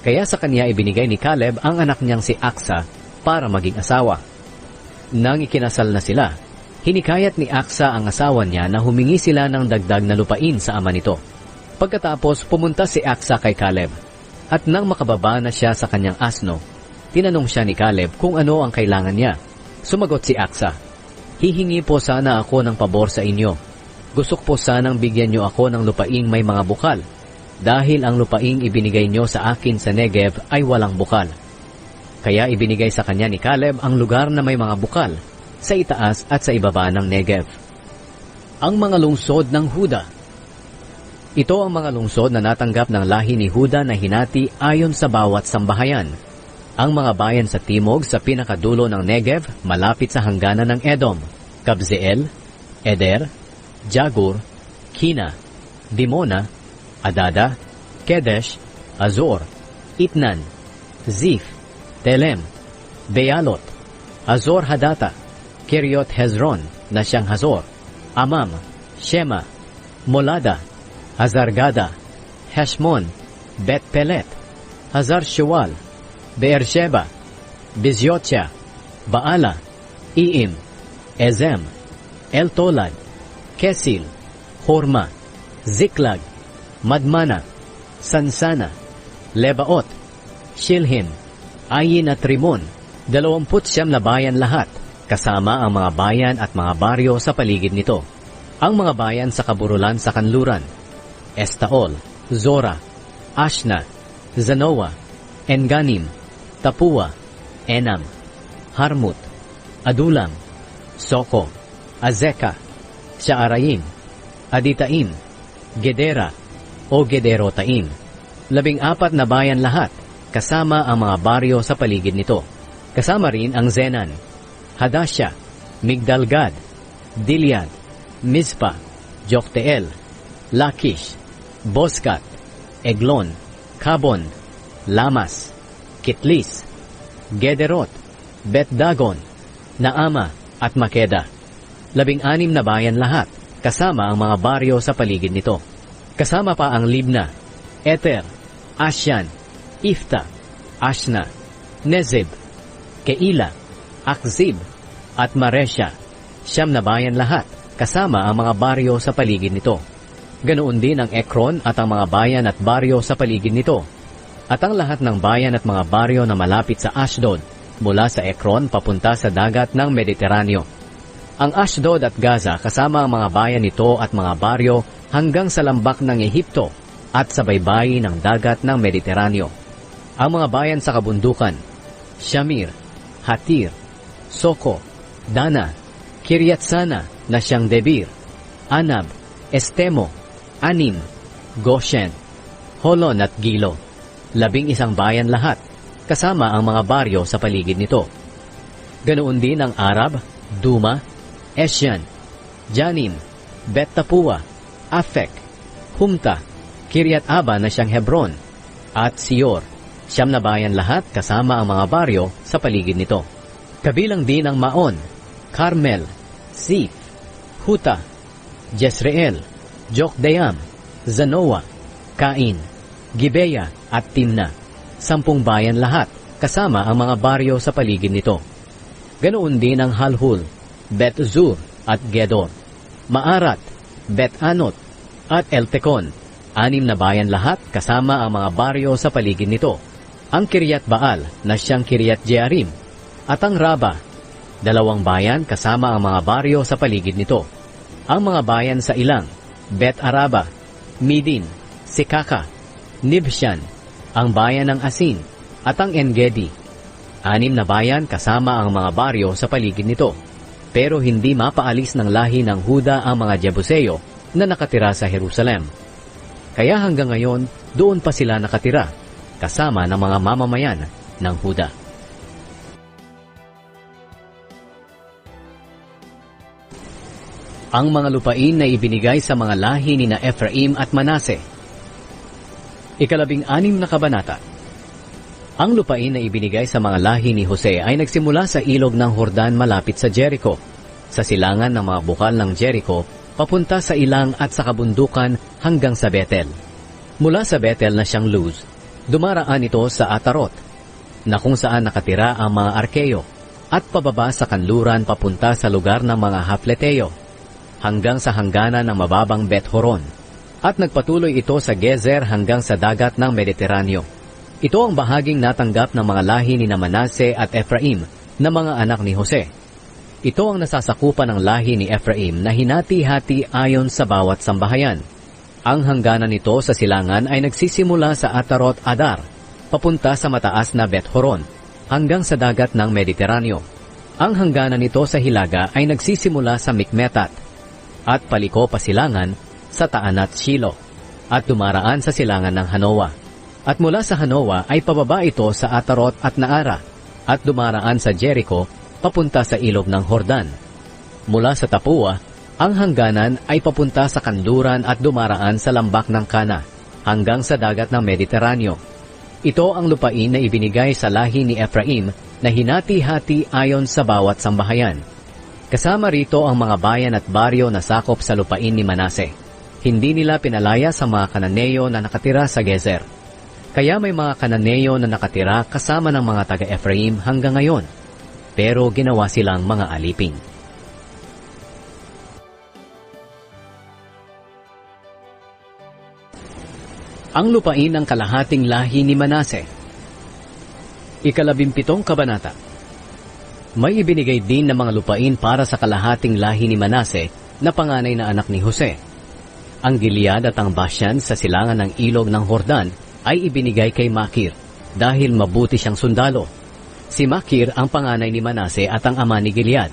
Kaya sa kanya ibinigay ni Caleb ang anak niyang si Aksa para maging asawa. Nang ikinasal na sila, hinikayat ni Aksa ang asawa niya na humingi sila ng dagdag na lupain sa ama nito. Pagkatapos pumunta si Aksa kay Caleb, at nang makababa na siya sa kanyang asno, tinanong siya ni Caleb kung ano ang kailangan niya. Sumagot si Aksa, hihingi po sana ako ng pabor sa inyo. Gusto ko po sanang bigyan niyo ako ng lupaing may mga bukal, dahil ang lupaing ibinigay niyo sa akin sa Negev ay walang bukal. Kaya ibinigay sa kanya ni Caleb ang lugar na may mga bukal, sa itaas at sa ibaba ng Negev. Ang mga lungsod ng Huda. Ito ang mga lungsod na natanggap ng lahi ni Huda na hinati ayon sa bawat sambahayan. Ang mga bayan sa timog sa pinakadulo ng Negev, malapit sa hangganan ng Edom, Kabzeel, Eder, Jagur, Kina, Dimona, Adada, Kedesh, Azor, Itnan, Zif, Telem, Bealot, Azor Hadata, Kiryot Hezron na siyang Hazor, Amam, Shema, Molada, Hazargada, Heshmon, Bet Pelet, Hazar Shual, Beersheba, Bizyotya, Baala, Iim, Ezem, El Tolad, Kesil, Horma, Ziklag, Madmana, Sansana, Lebaot, Shilhim, Ayin at Rimon, 29 na bayan lahat, kasama ang mga bayan at mga baryo sa paligid nito. Ang mga bayan sa kaburulan sa kanluran, Estaol, Zora, Ashna, Zanoa, Enganim, Tapua, Enam, Harmut, Adulam, Soko, Azeka, Shaarayim, Aditaim, Gedera o Gederotaim. 14 na bayan lahat, kasama ang mga baryo sa paligid nito. Kasama rin ang Zenan, Hadasha, Migdalgad, Gilead, Mizpa, Jokteel, Lakish, Boskat, Eglon, Kabon, Lamas, Kitlis, Gederot, Bet-Dagon, Naama at Makeda. 16 na bayan lahat, kasama ang mga baryo sa paligid nito. Kasama pa ang Libna, Eter, Asyan, Ifta, Ashna, Nezib, Keila, Akzib, at Maresha. 9 na bayan lahat, kasama ang mga baryo sa paligid nito. Ganoon din ang Ekron at ang mga bayan at baryo sa paligid nito. At ang lahat ng bayan at mga baryo na malapit sa Ashdod, mula sa Ekron papunta sa dagat ng Mediteraneo. Ang Ashdod at Gaza kasama ang mga bayan nito at mga baryo hanggang sa lambak ng Ehipto at sa baybayin ng dagat ng Mediteraneo. Ang mga bayan sa kabundukan, Shamir, Hatir, Soko, Dana, Kiryatsana na siyang Debir, Anab, Estemo, Anim, Goshen, Holon at Gilo. 11 bayan lahat, kasama ang mga baryo sa paligid nito. Ganoon din ang Arab, Duma, Esyan, Janim, Bet-Tapua, Afek, Humta, Kiryat-Aba na siyang Hebron, at Sior. 9 na bayan lahat kasama ang mga baryo sa paligid nito. Kabilang din ang Maon, Carmel, Ziph, Huta, Jezreel, Jokdeam, Zanoa, Kain, Gibeya at Timna. 10 bayan lahat kasama ang mga baryo sa paligid nito. Ganoon din ang Halhul, Bet-Zur at Gedor, Maarat, Bet-Anot at Eltekon. 6 na bayan lahat kasama ang mga baryo sa paligid nito. Ang Kiryat Baal na siyang Kiryat Jearim at ang Raba. 2 bayan kasama ang mga baryo sa paligid nito. Ang mga bayan sa ilang, Bet-Araba, Midin, Sikaka, Nibshan, ang bayan ng Asin, at ang Engedi. 6 na bayan kasama ang mga baryo sa paligid nito. Pero hindi mapaalis ng lahi ng Huda ang mga Jebuseo na nakatira sa Jerusalem. Kaya hanggang ngayon, doon pa sila nakatira, kasama ng mga mamamayan ng Huda. Ang mga lupain na ibinigay sa mga lahi ni na Ephraim at Manase. 16 na kabanata. Ang lupain na ibinigay sa mga lahi ni Jose ay nagsimula sa ilog ng Jordan malapit sa Jericho, sa silangan ng mga bukal ng Jericho, papunta sa ilang at sa kabundukan hanggang sa Betel. Mula sa Betel na siyang Luz, dumaraan ito sa Atarot, na kung saan nakatira ang mga Arkeo, at pababa sa kanluran papunta sa lugar ng mga Hafleteo, hanggang sa hangganan ng mababang Bet-Horon, at nagpatuloy ito sa Gezer hanggang sa dagat ng Mediteraneo. Ito ang bahaging natanggap ng mga lahi ni Manase at Ephraim na mga anak ni Jose. Ito ang nasasakupan ng lahi ni Ephraim na hinati-hati ayon sa bawat sambahayan. Ang hangganan nito sa silangan ay nagsisimula sa Atarot Adar, papunta sa mataas na Bet-Horon, hanggang sa dagat ng Mediteraneo. Ang hangganan nito sa hilaga ay nagsisimula sa Mikmetat, at paliko pa silangan sa Taanat Shilo, at dumaraan sa silangan ng Hanoa. At mula sa Hanoa ay pababa ito sa Atarot at Naara, at dumaraan sa Jericho, papunta sa ilog ng Jordan. Mula sa Tapua, ang hangganan ay papunta sa kanluran at dumaraan sa lambak ng Kana, hanggang sa dagat ng Mediteraneo. Ito ang lupain na ibinigay sa lahi ni Ephraim na hinati-hati ayon sa bawat sambahayan. Kasama rito ang mga bayan at baryo na sakop sa lupain ni Manase. Hindi nila pinalaya sa mga Kananeo na nakatira sa Gezer. Kaya may mga Kananeo na nakatira kasama ng mga taga-Ephraim hanggang ngayon. Pero ginawa silang mga aliping. Ang lupain ng kalahating lahi ni Manase. 17 kabanata. May ibinigay din ng mga lupain para sa kalahating lahi ni Manase na panganay na anak ni Jose. Ang Gilead at ang Bashan sa silangan ng ilog ng Jordan ay ibinigay kay Makir dahil mabuti siyang sundalo. Si Makir ang panganay ni Manase at ang ama ni Gilead.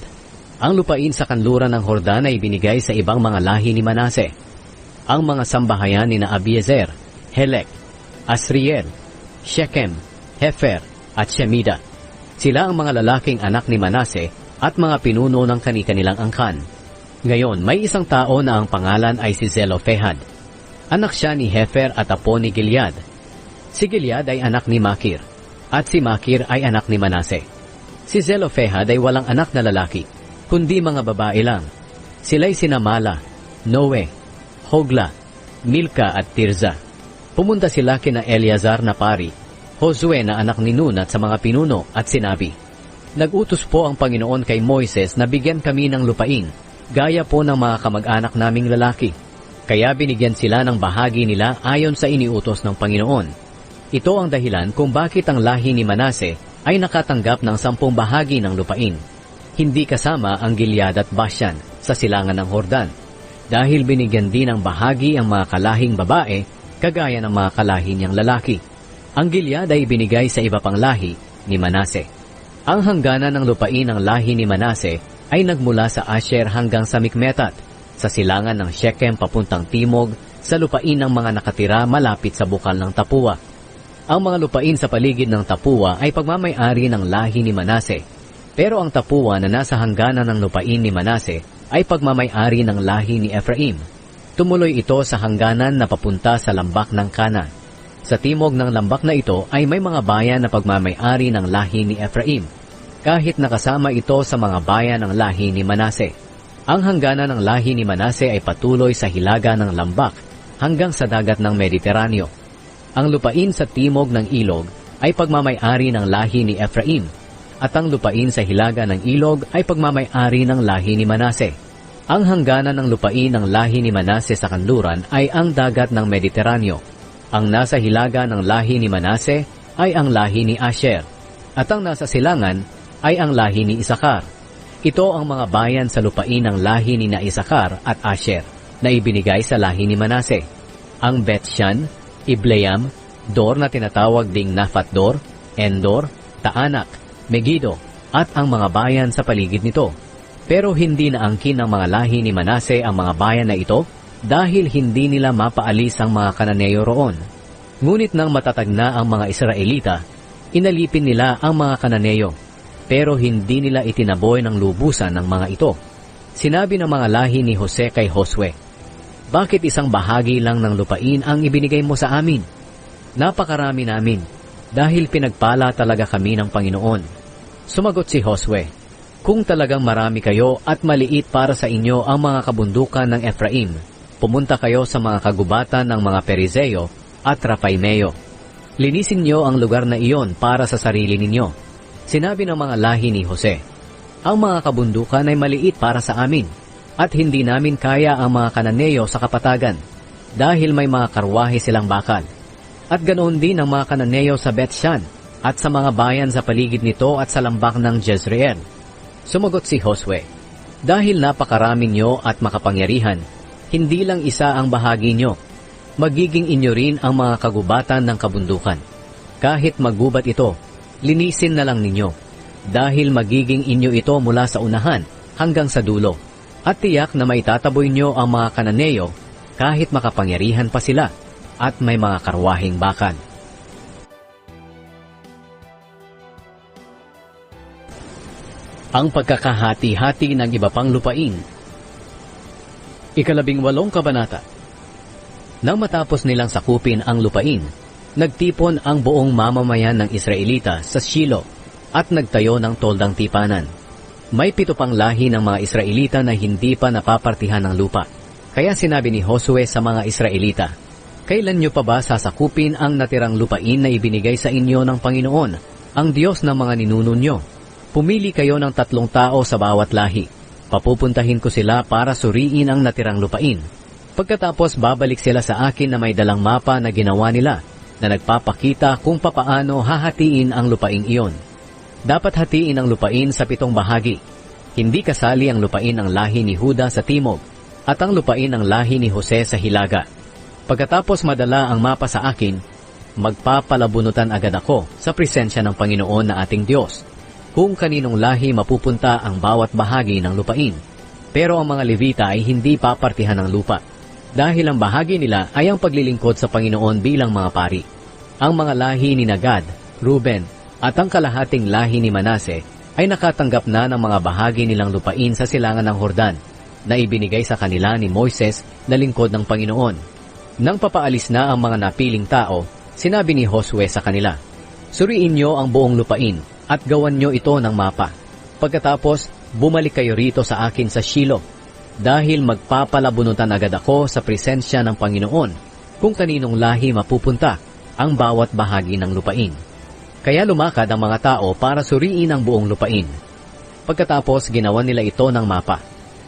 Ang lupain sa kanluran ng Jordan ay binigay sa ibang mga lahi ni Manase. Ang mga sambahayan ni na Abiezer, Helek, Asriel, Shechem, Hefer, at Shemida. Sila ang mga lalaking anak ni Manase at mga pinuno ng kani-kanilang angkan. Ngayon, may isang tao na ang pangalan ay si Zelophehad. Anak siya ni Hefer at apo ni Gilead. Si Gilead ay anak ni Makir, at si Makir ay anak ni Manase. Si Zelophehad ay walang anak na lalaki, kundi mga babae lang. Sila'y sina Mala, Noe, Hogla, Milka at Tirza. Pumunta sila kina Eleazar na pari, Josue na anak ni Nun at sa mga pinuno at sinabi, "Nag-utos po ang Panginoon kay Moises na bigyan kami ng lupain, gaya po ng mga kamag-anak naming lalaki. Kaya binigyan sila ng bahagi nila ayon sa iniutos ng Panginoon. Ito ang dahilan kung bakit ang lahi ni Manase ay nakatanggap ng 10 bahagi ng lupain, hindi kasama ang Gilead at Bashan sa silangan ng Jordan, dahil binigyan din ng bahagi ang mga kalahing babae kagaya ng mga kalahi niyang lalaki. Ang Gilead ay binigay sa iba pang lahi ni Manase. Ang hangganan ng lupain ng lahi ni Manase ay nagmula sa Asher hanggang sa Mikmetat, sa silangan ng Shechem papuntang timog, sa lupain ng mga nakatira malapit sa bukal ng Tapua. Ang mga lupain sa paligid ng Tapua ay pagmamay-ari ng lahi ni Manase, pero ang Tapua na nasa hangganan ng lupain ni Manase ay pagmamay-ari ng lahi ni Ephraim. Tumuloy ito sa hangganan na papunta sa lambak ng Kana. Sa timog ng lambak na ito ay may mga bayan na pagmamay-ari ng lahi ni Ephraim, kahit nakasama ito sa mga bayan ng lahi ni Manase. Ang hangganan ng lahi ni Manase ay patuloy sa hilaga ng lambak hanggang sa dagat ng Mediteraneo. Ang lupain sa timog ng ilog ay pagmamay-ari ng lahi ni Ephraim, at ang lupain sa hilaga ng ilog ay pagmamay-ari ng lahi ni Manase. Ang hangganan ng lupain ng lahi ni Manase sa kanluran ay ang dagat ng Mediteraneo. Ang nasa hilaga ng lahi ni Manase ay ang lahi ni Asher, at ang nasa silangan ay ang lahi ni Isakar. Ito ang mga bayan sa lupain ng lahi ni na Isakar at Asher na ibinigay sa lahi ni Manase: ang Bethshan, Ibleam, Dor na tinatawag ding Naphat-Dor, Endor, Taanak, Megiddo, at ang mga bayan sa paligid nito. Pero hindi naangkin ng mga lahi ni Manase ang mga bayan na ito dahil hindi nila mapaalis ang mga Kananeo roon. Ngunit nang matatag na ang mga Israelita, inalipin nila ang mga Kananeo, pero hindi nila itinaboy ng lubusan ng mga ito. Sinabi ng mga lahi ni Jose kay Josue, "Bakit isang bahagi lang ng lupain ang ibinigay mo sa amin? Napakarami namin, dahil pinagpala talaga kami ng Panginoon." Sumagot si Josue, "Kung talagang marami kayo at maliit para sa inyo ang mga kabundukan ng Ephraim, pumunta kayo sa mga kagubatan ng mga Perizeo at Rapaimeo. Linisin niyo ang lugar na iyon para sa sarili ninyo." Sinabi ng mga lahi ni Jose, "Ang mga kabundukan ay maliit para sa amin, at hindi namin kaya ang mga Kananeo sa kapatagan, dahil may mga karwahe silang bakal. At ganoon din ang mga Kananeo sa Bethshan, at sa mga bayan sa paligid nito at sa lambak ng Jezreel." Sumagot si Josue, "Dahil napakarami nyo at makapangyarihan, hindi lang isa ang bahagi nyo. Magiging inyo rin ang mga kagubatan ng kabundukan. Kahit maggubat ito, linisin na lang ninyo, dahil magiging inyo ito mula sa unahan hanggang sa dulo. At tiyak na maitataboy nyo ang mga Kananeo kahit makapangyarihan pa sila at may mga karwaheng bakal." Ang pagkakahati-hati ng iba pang lupain. 18 kabanata. Nang matapos nilang sakupin ang lupain, nagtipon ang buong mamamayan ng Israelita sa Shilo at nagtayo ng toldang tipanan. May 7 pang lahi ng mga Israelita na hindi pa napapartihan ng lupa. Kaya sinabi ni Josue sa mga Israelita, "Kailan nyo pa ba sasakupin ang natirang lupain na ibinigay sa inyo ng Panginoon, ang Diyos ng mga ninuno nyo? Pumili kayo ng 3 tao sa bawat lahi. Papupuntahin ko sila para suriin ang natirang lupain. Pagkatapos babalik sila sa akin na may dalang mapa na ginawa nila, na nagpapakita kung papaano hahatiin ang lupain iyon. Dapat hatiin ang lupain sa 7 bahagi. Hindi kasali ang lupain ng lahi ni Huda sa timog, at ang lupain ng lahi ni Jose sa hilaga. Pagkatapos madala ang mapa sa akin, magpapalabunutan agad ako sa presensya ng Panginoon na ating Diyos, kung kaninong lahi mapupunta ang bawat bahagi ng lupain. Pero ang mga Levita ay hindi papartihan ng lupa, dahil ang bahagi nila ay ang paglilingkod sa Panginoon bilang mga pari. Ang mga lahi ni Gad, Ruben, at ang kalahating lahi ni Manase ay nakatanggap na ng mga bahagi nilang lupain sa silangan ng Hordan, na ibinigay sa kanila ni Moises na lingkod ng Panginoon. Nang papaalis na ang mga napiling tao, sinabi ni Josue sa kanila, "Suriin niyo ang buong lupain at gawan niyo ito ng mapa. Pagkatapos, bumalik kayo rito sa akin sa Shilo, dahil magpapalabunutan agad ako sa presensya ng Panginoon kung kaninong lahi mapupunta ang bawat bahagi ng lupain." Kaya lumakad ang mga tao para suriin ang buong lupain. Pagkatapos, ginawan nila ito ng mapa,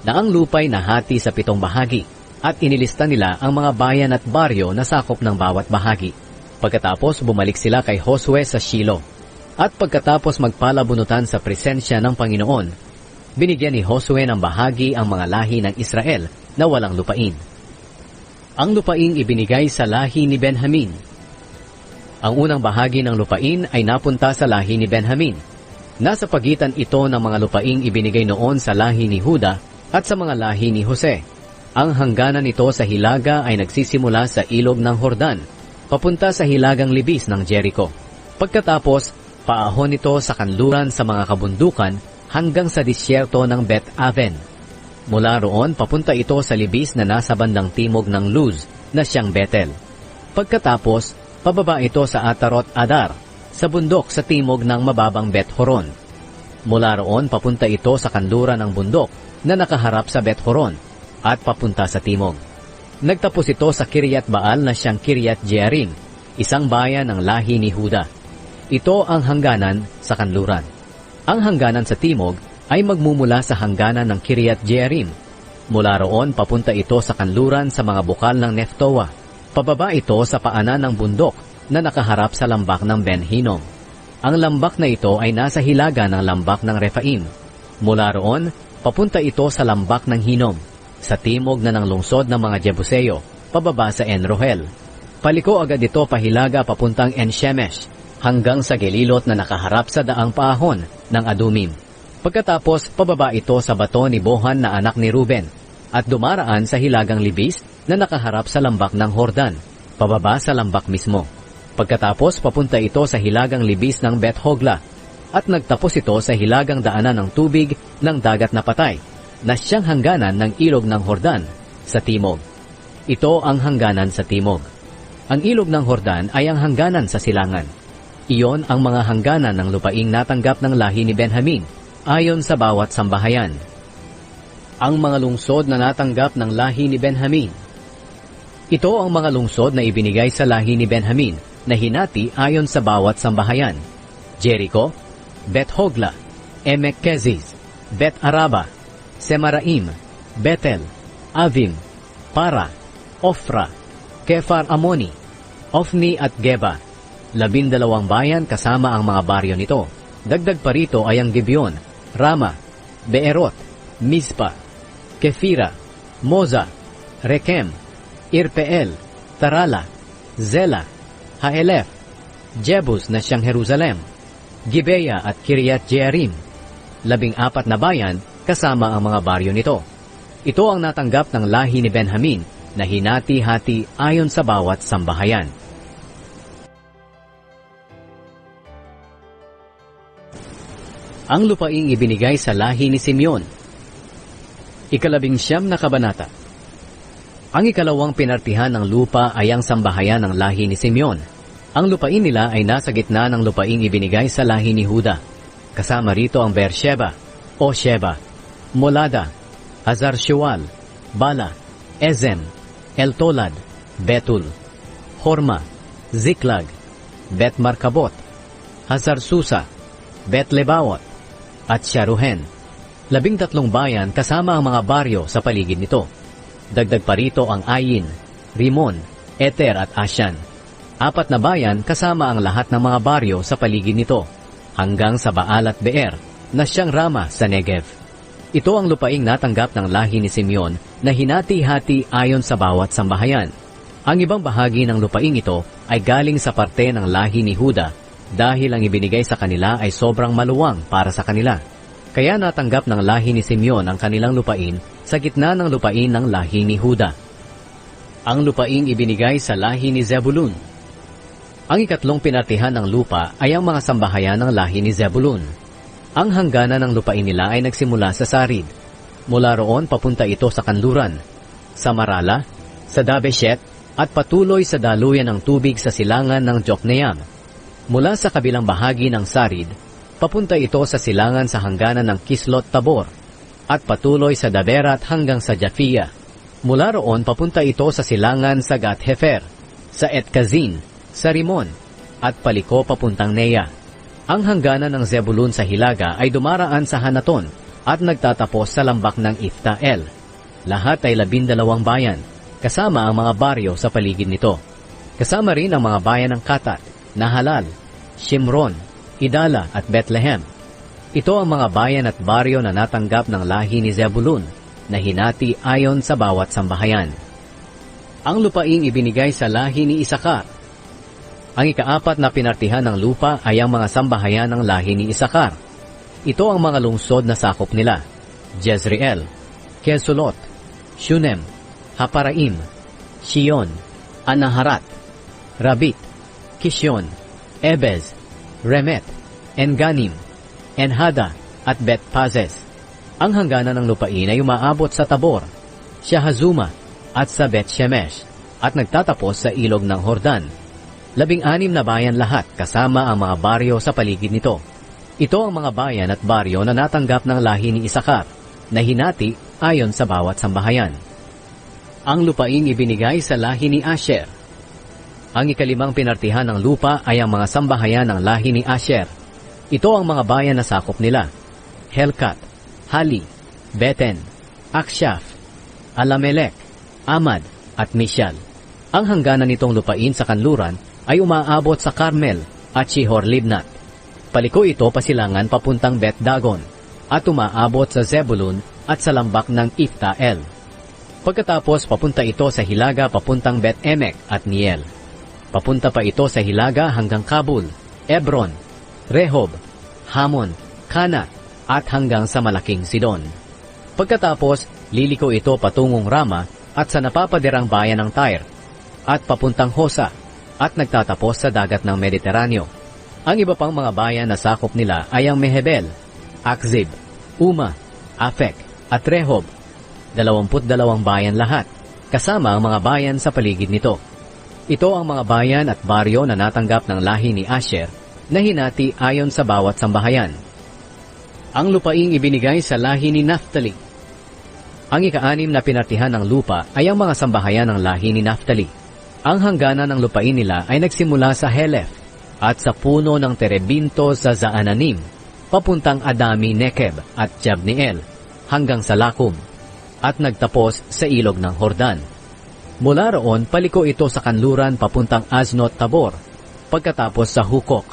na ang lupay nahati sa 7 bahagi, at inilista nila ang mga bayan at baryo na sakop ng bawat bahagi. Pagkatapos, bumalik sila kay Josue sa Shilo. At pagkatapos magpalabunutan sa presensya ng Panginoon, binigyan ni Josue ng bahagi ang mga lahi ng Israel na walang lupain. Ang lupaing ibinigay sa lahi ni Benjamin. Ang unang bahagi ng lupain ay napunta sa lahi ni Benjamin. Nasa pagitan ito ng mga lupaing ibinigay noon sa lahi ni Huda at sa mga lahi ni Jose. Ang hangganan nito sa hilaga ay nagsisimula sa ilog ng Hordan, papunta sa hilagang libis ng Jericho. Pagkatapos, paahon ito sa kanluran sa mga kabundukan hanggang sa disyerto ng Bet-Aven. Mula roon, papunta ito sa libis na nasa bandang timog ng Luz na siyang Betel. Pagkatapos, pababa ito sa Atarot-Adar, sa bundok sa timog ng mababang Bet-Horon. Mula roon, papunta ito sa kanluran ng bundok na nakaharap sa Bet-Horon at papunta sa timog. Nagtapos ito sa Kiryat Baal na siyang Kiryat Jearim, isang bayan ng lahi ni Huda. Ito ang hangganan sa kanluran. Ang hangganan sa timog ay magmumula sa hangganan ng Kiryat Jearim. Mula roon, papunta ito sa kanluran sa mga bukal ng Neftoa. Pababa ito sa paanan ng bundok na nakaharap sa lambak ng Ben Hinnom. Ang lambak na ito ay nasa hilaga ng lambak ng Rephaim. Mula roon, papunta ito sa lambak ng Hinnom, sa timog na ng lungsod ng mga Jebuseo, pababa sa En-Rohel. Paliko agad ito pahilaga papuntang En-Shemesh, hanggang sa gelilot na nakaharap sa daang paahon ng Adumim. Pagkatapos, pababa ito sa bato ni Bohan na anak ni Ruben, at dumaraan sa hilagang libis na nakaharap sa lambak ng Hordan, pababa sa lambak mismo. Pagkatapos, papunta ito sa hilagang libis ng Bet-Hogla, at nagtapos ito sa hilagang daanan ng tubig ng dagat na patay, na siyang hangganan ng ilog ng Hordan sa timog. Ito ang hangganan sa timog. Ang ilog ng Hordan ay ang hangganan sa silangan. Iyon ang mga hangganan ng lupaing natanggap ng lahi ni Benjamin, ayon sa bawat sambahayan. Ang mga lungsod na natanggap ng lahi ni Benjamin. Ito ang mga lungsod na ibinigay sa lahi ni Benjamin na hinati ayon sa bawat sambahayan: Jericho, Bet-Hogla, Emek-Keziz, Bet-Araba, Semaraim, Betel, Avim, Para, Ofra, Kefar-Amoni, Ofni at Geba. 12 bayan kasama ang mga baryo nito. Dagdag pa rito ay ang Gibeon, Rama, Beerot, Mizpa, Kefira, Moza, Rekem, Irpeel, Tarala, Zela, Haelef, Jebus na siyang Jerusalem, Gibeya at Kiryat Jearim. 14 na bayan kasama ang mga baryo nito. Ito ang natanggap ng lahi ni Benjamin na hinati-hati ayon sa bawat sambahayan. Ang lupaing ibinigay sa lahi ni Simeon. 19 na kabanata. Ang ikalawang pinartihan ng lupa ay ang sambahayan ng lahi ni Simeon. Ang lupain nila ay nasa gitna ng lupaing ibinigay sa lahi ni Huda. Kasama rito ang Beersheba, o Sheba, Molada, Hazar-Shual, Bala, Ezem, Eltolad, Betul, Horma, Ziklag, Bet-Markabot, Hazar-Susa, Bet-Lebawot, at Sharuhen. 13 bayan kasama ang mga baryo sa paligid nito. Dagdag pa rito ang Ayin, Rimon, Eter at Ashan. 4 na bayan kasama ang lahat ng mga baryo sa paligid nito, hanggang sa Baal at Beer, na siyang Rama sa Negev. Ito ang lupaing natanggap ng lahi ni Simeon na hinati-hati ayon sa bawat sambahayan. Ang ibang bahagi ng lupaing ito ay galing sa parte ng lahi ni Huda dahil ang ibinigay sa kanila ay sobrang maluwang para sa kanila. Kaya natanggap ng lahi ni Simeon ang kanilang lupain sa gitna ng lupain ng lahi ni Huda. Ang lupaing ibinigay sa lahi ni Zebulun. Ang ikatlong pinartihan ng lupa ay ang mga sambahayan ng lahi ni Zebulun. Ang hangganan ng lupain nila ay nagsimula sa Sarid. Mula roon papunta ito sa kanluran, sa Marala, sa Dabeshet, at patuloy sa daluyan ng tubig sa silangan ng Jokneam. Mula sa kabilang bahagi ng Sarid, papunta ito sa silangan sa hangganan ng Kislot Tabor, at patuloy sa Daberat hanggang sa Japhia. Mula roon papunta ito sa silangan sa Gath-Hefer, sa Etkazin, sa Rimon, at paliko papuntang Nea. Ang hangganan ng Zebulun sa hilaga ay dumaraan sa Hanaton at nagtatapos sa lambak ng Ifta-El. Lahat ay 12 bayan, kasama ang mga baryo sa paligid nito. Kasama rin ang mga bayan ng Katat, Nahalal, Shimron, Idala at Bethlehem. Ito ang mga bayan at baryo na natanggap ng lahi ni Zebulun na hinati ayon sa bawat sambahayan. Ang lupaing ibinigay sa lahi ni Isakar. Ang ikaapat na pinartihan ng lupa ay ang mga sambahayan ng lahi ni Isakar. Ito ang mga lungsod na sakop nila: Jezreel, Kesulot, Shunem, Haparaim, Shion, Anaharat, Rabit, Kishon, Ebez, Remet, Enganim, Enhada, at Bet-Pazes. Ang hangganan ng lupain ay umaabot sa Tabor, Shahazuma, at sa Bet-Shemesh, at nagtatapos sa ilog ng Hordan. 16 na bayan lahat kasama ang mga baryo sa paligid nito. Ito ang mga bayan at baryo na natanggap ng lahi ni Isakar, na hinati ayon sa bawat sambahayan. Ang lupaing ibinigay sa lahi ni Asher. Ang ikalimang pinartihan ng lupa ay ang mga sambahayan ng lahi ni Asher. Ito ang mga bayan na sakop nila: Helkat, Hali, Beten, Akshaf, Alamelek, Amad, at Mishal. Ang hangganan nitong lupain sa kanluran ay umaabot sa Carmel at Shihor-Libnat. Paliko ito pasilangan papuntang Bet-Dagon at umaabot sa Zebulun at sa lambak ng Ifta-El. Pagkatapos papunta ito sa hilaga papuntang Bet-Emek at Niel. Papunta pa ito sa hilaga hanggang Kabul, Ebron, Rehob, Hamon, Kana, at hanggang sa malaking Sidon. Pagkatapos, liliko ito patungong Rama at sa napapadirang bayan ng Tyre, at papuntang Hosa, at nagtatapos sa dagat ng Mediteraneo. Ang iba pang mga bayan na sakop nila ay ang Mehebel, Akzib, Uma, Afek, at Rehob, 22 bayan lahat, kasama ang mga bayan sa paligid nito. Ito ang mga bayan at baryo na natanggap ng lahi ni Asher na hinati ayon sa bawat sambahayan. Ang lupaing ibinigay sa lahi ni Naphtali. Ang ika-6 na pinartihan ng lupa ay ang mga sambahayan ng lahi ni Naphtali. Ang hangganan ng lupain nila ay nagsimula sa Helef at sa puno ng Terebinto sa Zaananim, papuntang Adami Nekeb at Jabneel, hanggang sa Lakum, at nagtapos sa ilog ng Hordan. Mula roon, paliko ito sa kanluran papuntang Aznot Tabor, pagkatapos sa Hukok,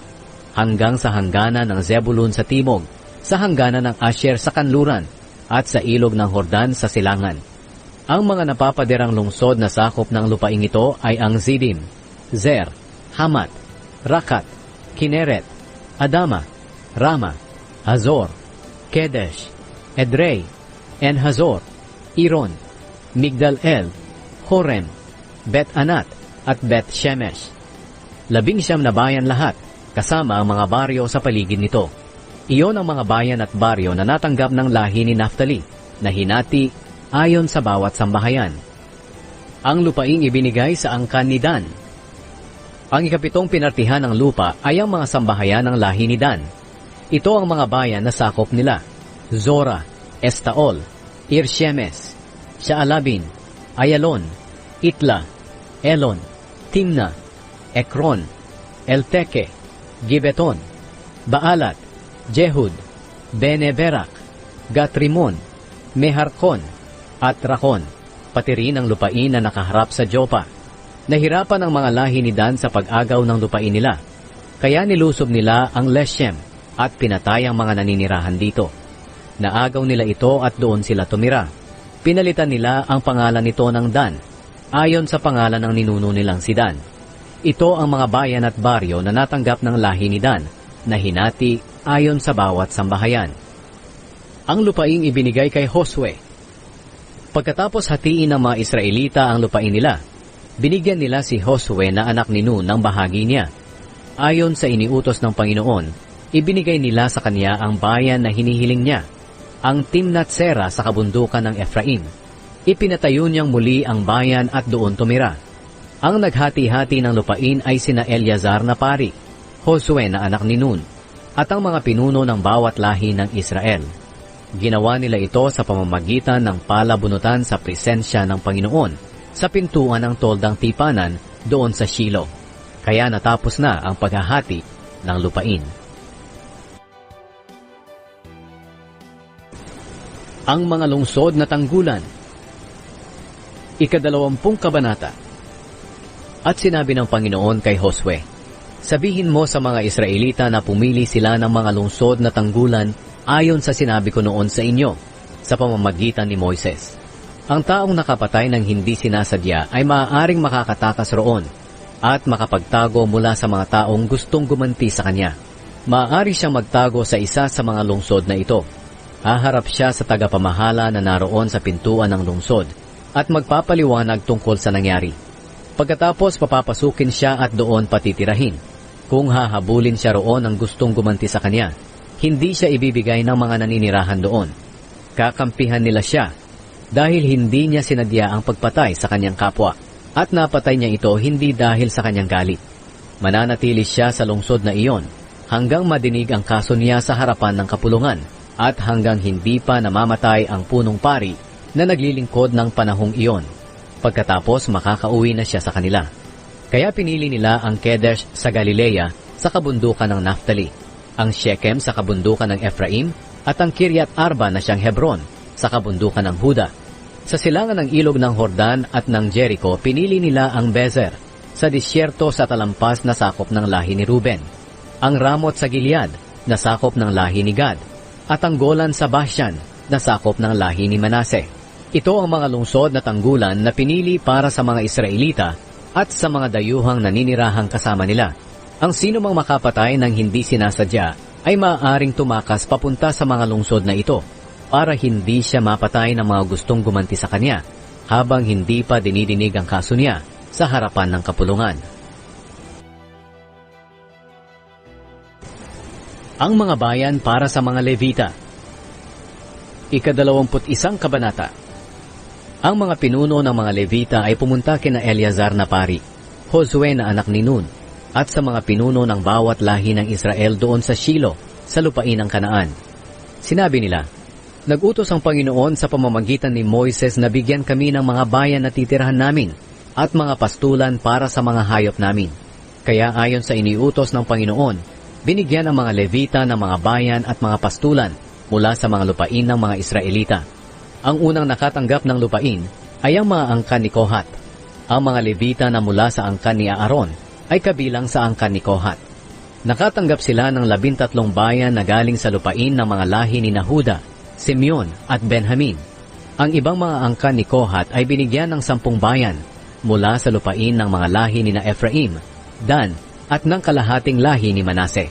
hanggang sa hangganan ng Zebulun sa timog, sa hangganan ng Asher sa kanluran, at sa ilog ng Hordan sa silangan. Ang mga napapadirang lungsod na sakop ng lupaing ito ay ang Zidim, Zer, Hamat, Rakat, Kineret, Adama, Rama, Hazor, Kedesh, Edrei, En-Hazor, Iron, Migdal-El, Horem, Bet-Anat, at Bet-Shemesh. 19 na bayan lahat, kasama ang mga baryo sa paligid nito. Iyon ang mga bayan at baryo na natanggap ng lahi ni Naphtali, na hinati ayon sa bawat sambahayan. Ang lupaing ibinigay sa angkan ni Dan. Ang ika-7 pinartihan ng lupa ay ang mga sambahayan ng lahi ni Dan. Ito ang mga bayan na sakop nila: Zora, Estaol, Irshemes, Shaalabin, Ayalon, Itla, Elon, Timna, Ekron, Elteke, Gibeton, Baalat, Jehud, Bene-Berak, Gatrimon, Meharkon, at Rakon, pati rin ang lupain na nakaharap sa Jopa. Nahirapan ang mga lahi ni Dan sa pag-agaw ng lupain nila, kaya nilusob nila ang Leshem at pinatay ang mga naninirahan dito. Naagaw nila ito at doon sila tumira. Pinalitan nila ang pangalan nito ng Dan, ayon sa pangalan ng ninuno nilang si Dan. Ito ang mga bayan at baryo na natanggap ng lahi ni Dan, na hinati ayon sa bawat sambahayan. Ang lupaing ibinigay kay Josue. Pagkatapos hatiin ng mga Israelita ang lupain nila, binigyan nila si Josue na anak ni Nun ng bahagi niya. Ayon sa iniutos ng Panginoon, ibinigay nila sa kanya ang bayan na hinihiling niya, ang Timnath Sera sa kabundukan ng Ephraim. Ipinatayo niyang muli ang bayan at doon tumira. Ang naghati-hati ng lupain ay sina Eleazar na pari, Josue na anak ni Nun, at ang mga pinuno ng bawat lahi ng Israel. Ginawa nila ito sa pamamagitan ng palabunutan sa presensya ng Panginoon sa pintuan ng toldang tipanan doon sa Shilo. Kaya natapos na ang paghahati ng lupain. Ang mga lungsod na tanggulan. 20 kabanata. At sinabi ng Panginoon kay Josue, sabihin mo sa mga Israelita na pumili sila ng mga lungsod na tanggulan ayon sa sinabi ko noon sa inyo, sa pamamagitan ni Moises. Ang taong nakapatay ng hindi sinasadya ay maaaring makakatakas roon at makapagtago mula sa mga taong gustong gumanti sa kanya. Maaari siyang magtago sa isa sa mga lungsod na ito. Haharap siya sa tagapamahala na naroon sa pintuan ng lungsod at magpapaliwanag tungkol sa nangyari. Pagkatapos papapasukin siya at doon patitirahin. Kung hahabulin siya roon ang gustong gumanti sa kanya, hindi siya ibibigay ng mga naninirahan doon. Kakampihan nila siya dahil hindi niya sinadya ang pagpatay sa kanyang kapwa at napatay niya ito hindi dahil sa kanyang galit. Mananatili siya sa lungsod na iyon hanggang madinig ang kaso niya sa harapan ng kapulungan at hanggang hindi pa namamatay ang punong pari na naglilingkod ng panahong iyon. Pagkatapos makakauwi na siya sa kanila. Kaya pinili nila ang Kedesh sa Galilea sa kabundukan ng Naphtali, ang Shechem sa kabundukan ng Ephraim at ang Kiryat Arba na siyang Hebron sa kabundukan ng Huda. Sa silangan ng ilog ng Jordan at ng Jericho, pinili nila ang Bezer sa disyerto sa talampas na sakop ng lahi ni Ruben, ang Ramot sa Gilead na sakop ng lahi ni Gad, at ang Golan sa Bashan na sakop ng lahi ni Manase. Ito ang mga lungsod na tanggulan na pinili para sa mga Israelita at sa mga dayuhang naninirahang kasama nila. Ang sino mang makapatay ng hindi sinasadya ay maaaring tumakas papunta sa mga lungsod na ito para hindi siya mapatay ng mga gustong gumanti sa kanya habang hindi pa dinidinig ang kaso niya sa harapan ng kapulungan. Ang mga bayan para sa mga Levita. 21 kabanata. Ang mga pinuno ng mga Levita ay pumunta kina Eleazar na pari, Josue na anak ni Nun, at sa mga pinuno ng bawat lahi ng Israel doon sa Shilo, sa lupain ng Kanaan. Sinabi nila, nagutos ang Panginoon sa pamamagitan ni Moises na bigyan kami ng mga bayan na titirahan namin at mga pastulan para sa mga hayop namin. Kaya ayon sa iniutos ng Panginoon, binigyan ang mga Levita ng mga bayan at mga pastulan mula sa mga lupain ng mga Israelita. Ang unang nakatanggap ng lupain ay ang mga angkan ni Kohat. Ang mga Levita na mula sa angkan ni Aaron ay kabilang sa angkan ni Kohat. Nakatanggap sila ng 13 bayan na galing sa lupain ng mga lahi ni Nahuda, Simeon at Benjamin. Ang ibang mga angkan ni Kohat ay binigyan ng 10 bayan mula sa lupain ng mga lahi ni Ephraim, Dan at ng kalahating lahi ni Manase.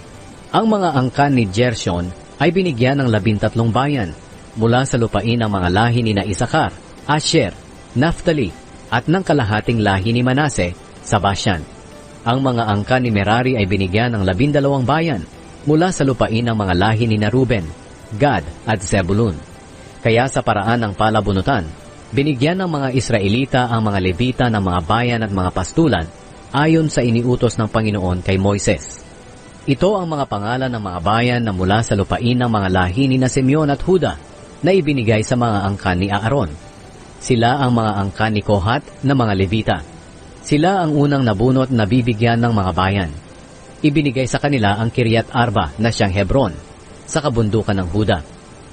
Ang mga angkan ni Gershon ay binigyan ng 13 bayan mula sa lupain ng mga lahi ni Isakar, Asher, Naphtali at ng kalahating lahi ni Manase sa Bashan. Ang mga angkan ni Merari ay binigyan ng 12 bayan mula sa lupain ng mga lahi ni Ruben, Gad at Zebulun. Kaya sa paraan ng palabunutan, binigyan ng mga Israelita ang mga Levita ng mga bayan at mga pastulan ayon sa iniutos ng Panginoon kay Moises. Ito ang mga pangalan ng mga bayan na mula sa lupain ng mga lahi ni Simeon at Huda na ibinigay sa mga angkan ni Aaron. Sila ang mga angkan ni Kohat na mga Levita. Sila ang unang nabunot na bibigyan ng mga bayan. Ibinigay sa kanila ang Kiryat Arba na siyang Hebron sa kabundukan ng Huda.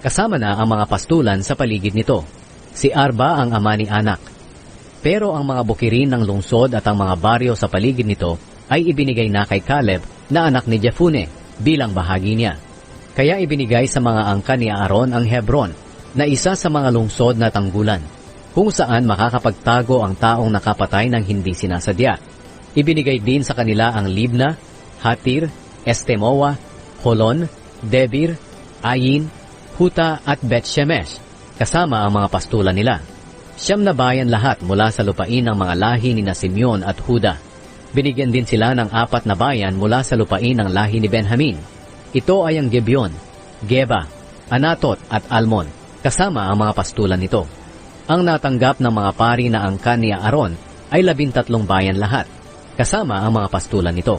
Kasama na ang mga pastulan sa paligid nito. Si Arba ang ama ni Anak. Pero ang mga bukirin ng lungsod at ang mga baryo sa paligid nito ay ibinigay na kay Caleb na anak ni Jefune bilang bahagi niya. Kaya ibinigay sa mga angkan ni Aaron ang Hebron na isa sa mga lungsod na tanggulan. kung saan makakapagtago ang taong nakapatay ng hindi sinasadya. Ibinigay din sa kanila ang Libna, Hatir, Estemoa, Holon, Debir, Ayin, Huta at Bet-Shemesh, kasama ang mga pastulan nila. 9 na bayan lahat mula sa lupain ng mga lahi ni Simeon at Huda. Binigyan din sila ng 4 na bayan mula sa lupain ng lahi ni Benjamin. Ito ay ang Gibeon, Geba, Anatot at Almon, kasama ang mga pastulan nito. Ang natanggap ng mga pari na angkan ni Aaron ay 13 bayan lahat, kasama ang mga pastulan nito.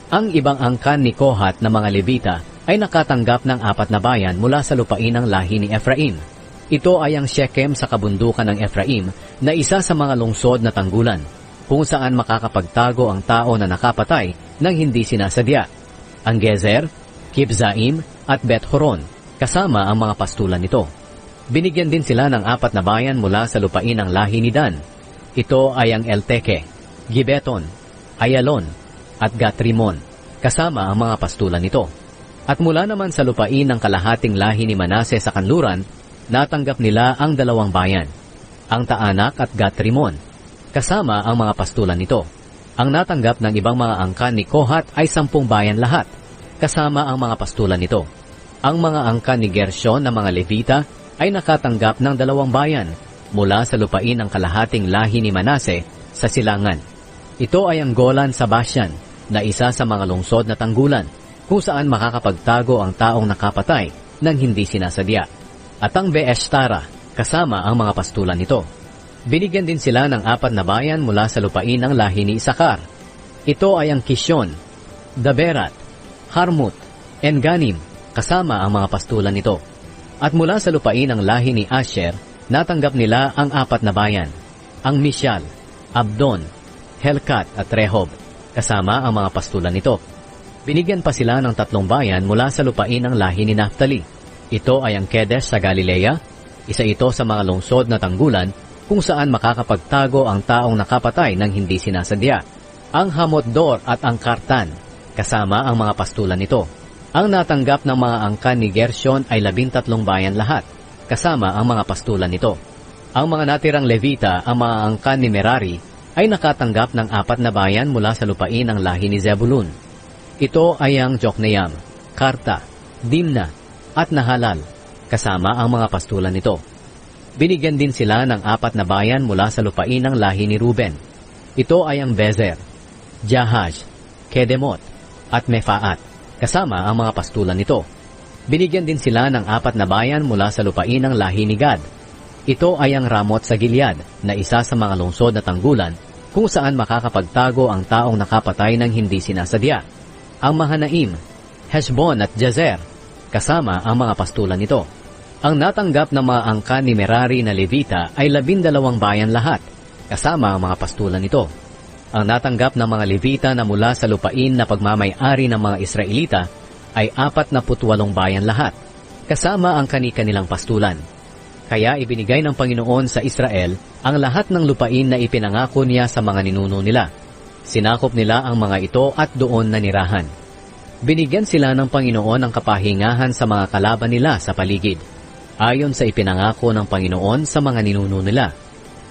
Ang ibang angkan ni Kohat na mga Levita ay nakatanggap ng 4 na bayan mula sa lupain ng lahi ni Ephraim. Ito ay ang Shechem sa kabundukan ng Ephraim na isa sa mga lungsod na tanggulan, kung saan makakapagtago ang tao na nakapatay ng hindi sinasadya. Ang Gezer, Kibzaim at Bet-Horon, kasama ang mga pastulan nito. Binigyan din sila ng 4 na bayan mula sa lupain ng lahi ni Dan. Ito ay ang Elteke, Gibeton, Ayalon at Gatrimon, kasama ang mga pastulan nito. At mula naman sa lupain ng kalahating lahi ni Manase sa kanluran, natanggap nila ang 2 bayan, ang Taanak at Gatrimon, kasama ang mga pastulan nito. Ang natanggap ng ibang mga angkan ni Kohat ay 10 bayan lahat, kasama ang mga pastulan nito. Ang mga angkan ni Gershon na mga Levita ay nakatanggap ng 2 bayan mula sa lupain ng kalahating lahi ni Manase sa silangan. Ito ay ang Golan sa Bashan, na isa sa mga lungsod na tanggulan, kung saan makakapagtago ang taong nakapatay ng hindi sinasadya. At ang Beeshtara, kasama ang mga pastulan nito. Binigyan din sila ng 4 na bayan mula sa lupain ng lahi ni Isakar. Ito ay ang Kishon, Daberat, Harmut, Enganim, kasama ang mga pastulan nito. At mula sa lupain ng lahi ni Asher, natanggap nila ang 4 na bayan, ang Mishal, Abdon, Helkat at Rehob, kasama ang mga pastulan nito. Binigyan pa sila ng 3 bayan mula sa lupain ng lahi ni Naphtali. Ito ay ang Kedesh sa Galilea, isa ito sa mga lungsod na tanggulan kung saan makakapagtago ang taong nakapatay ng hindi sinasadya. Ang Hamot-dor at ang Kartan, kasama ang mga pastulan nito. Ang natanggap ng mga angkan ni Gershon ay 13 bayan lahat, kasama ang mga pastulan nito. Ang mga natirang Levita, ang mga angkan ni Merari, ay nakatanggap ng 4 na bayan mula sa lupain ng lahi ni Zebulun. Ito ay ang Jokneam, Karta, Dimna, at Nahalal, kasama ang mga pastulan nito. Binigyan din sila ng 4 na bayan mula sa lupain ng lahi ni Ruben. Ito ay ang Bezer, Jahaj, Kedemot, at Mefaat, kasama ang mga pastulan nito. Binigyan din sila ng 4 na bayan mula sa lupain ng lahi ni Gad. Ito ay ang Ramot sa Gilead, na isa sa mga lungsod na tanggulan, kung saan makakapagtago ang taong nakapatay ng hindi sinasadya. Ang Mahanaim, Heshbon at Jazer, kasama ang mga pastulan nito. Ang natanggap ng mga angkan ni Merari na Levita ay 12 bayan lahat, kasama ang mga pastulan nito. Ang natanggap ng mga Levita na mula sa lupain na pagmamay-ari ng mga Israelita ay 48 bayan lahat, kasama ang kani-kanilang pastulan. Kaya ibinigay ng Panginoon sa Israel ang lahat ng lupain na ipinangako niya sa mga ninuno nila. Sinakop nila ang mga ito at doon nanirahan. Binigyan sila ng Panginoon ng kapahingahan sa mga kalaban nila sa paligid, ayon sa ipinangako ng Panginoon sa mga ninuno nila.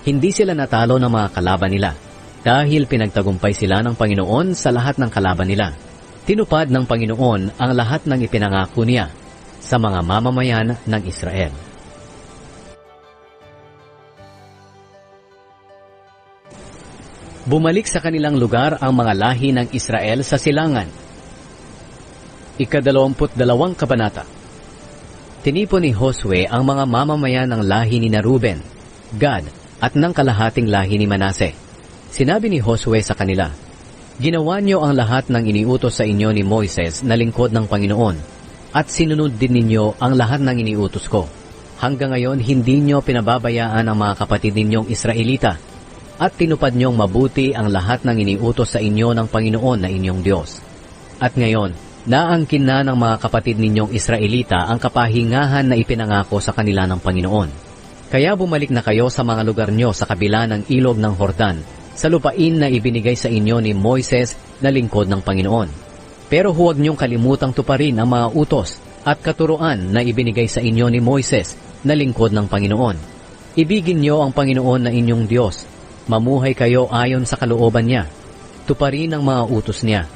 Hindi sila natalo ng mga kalaban nila, dahil pinagtagumpay sila ng Panginoon sa lahat ng kalaban nila. Tinupad ng Panginoon ang lahat ng ipinangako niya sa mga mamamayan ng Israel. Bumalik sa kanilang lugar ang mga lahi ng Israel sa silangan. Ika-22 kabanata. Tinipon ni Josue ang mga mamamayan ng lahi ni Ruben, Gad at ng kalahating lahi ni Manase. Sinabi ni Josue sa kanila, "Ginawa niyo ang lahat ng iniutos sa inyo ni Moises na lingkod ng Panginoon, at sinunod din ninyo ang lahat ng iniutos ko. Hanggang ngayon hindi niyo pinababayaan ang mga kapatid ninyong Israelita, at tinupad niyong mabuti ang lahat ng iniutos sa inyo ng Panginoon na inyong Diyos. At ngayon, naangkin na ng mga kapatid ninyong Israelita ang kapahingahan na ipinangako sa kanila ng Panginoon. Kaya bumalik na kayo sa mga lugar nyo sa kabila ng ilog ng Hordan, sa lupain na ibinigay sa inyo ni Moises na lingkod ng Panginoon. Pero huwag niyong kalimutang tuparin ang mga utos at katuruan na ibinigay sa inyo ni Moises na lingkod ng Panginoon. Ibigin niyo ang Panginoon na inyong Diyos. Mamuhay kayo ayon sa kalooban niya. Tuparin ang mga utos niya.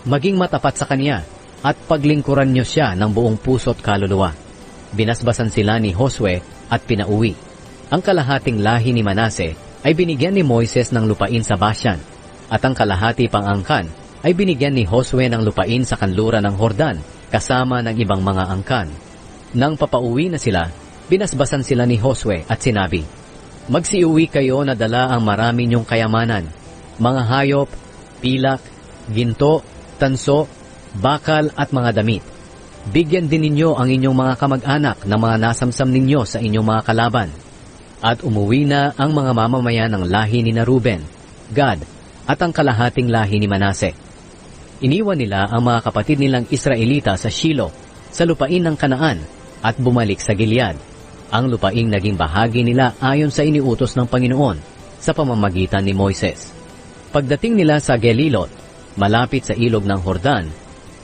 Maging matapat sa kanya at paglingkuran niyo siya ng buong puso't kaluluwa. Binasbasan sila ni Josue at pinauwi. Ang kalahating lahi ni Manase ay binigyan ni Moises ng lupain sa Bashan, at ang kalahati pang angkan ay binigyan ni Josue ng lupain sa kanluran ng Hordan kasama ng ibang mga angkan. Nang papauwi na sila, binasbasan sila ni Josue at sinabi, "Magsiuwi kayo na dala ang marami niyong kayamanan, mga hayop, pilak, ginto, tanso, bakal at mga damit. Bigyan din ninyo ang inyong mga kamag-anak na mga nasamsam ninyo sa inyong mga kalaban." At umuwi na ang mga mamamayan ng lahi ni Ruben, Gad, at ang kalahating lahi ni Manase. Iniwan nila ang mga kapatid nilang Israelita sa Shilo, sa lupain ng Kanaan, at bumalik sa Gilead. Ang lupaing naging bahagi nila ayon sa iniutos ng Panginoon sa pamamagitan ni Moises. Pagdating nila sa Gelilot, malapit sa ilog ng Hordan,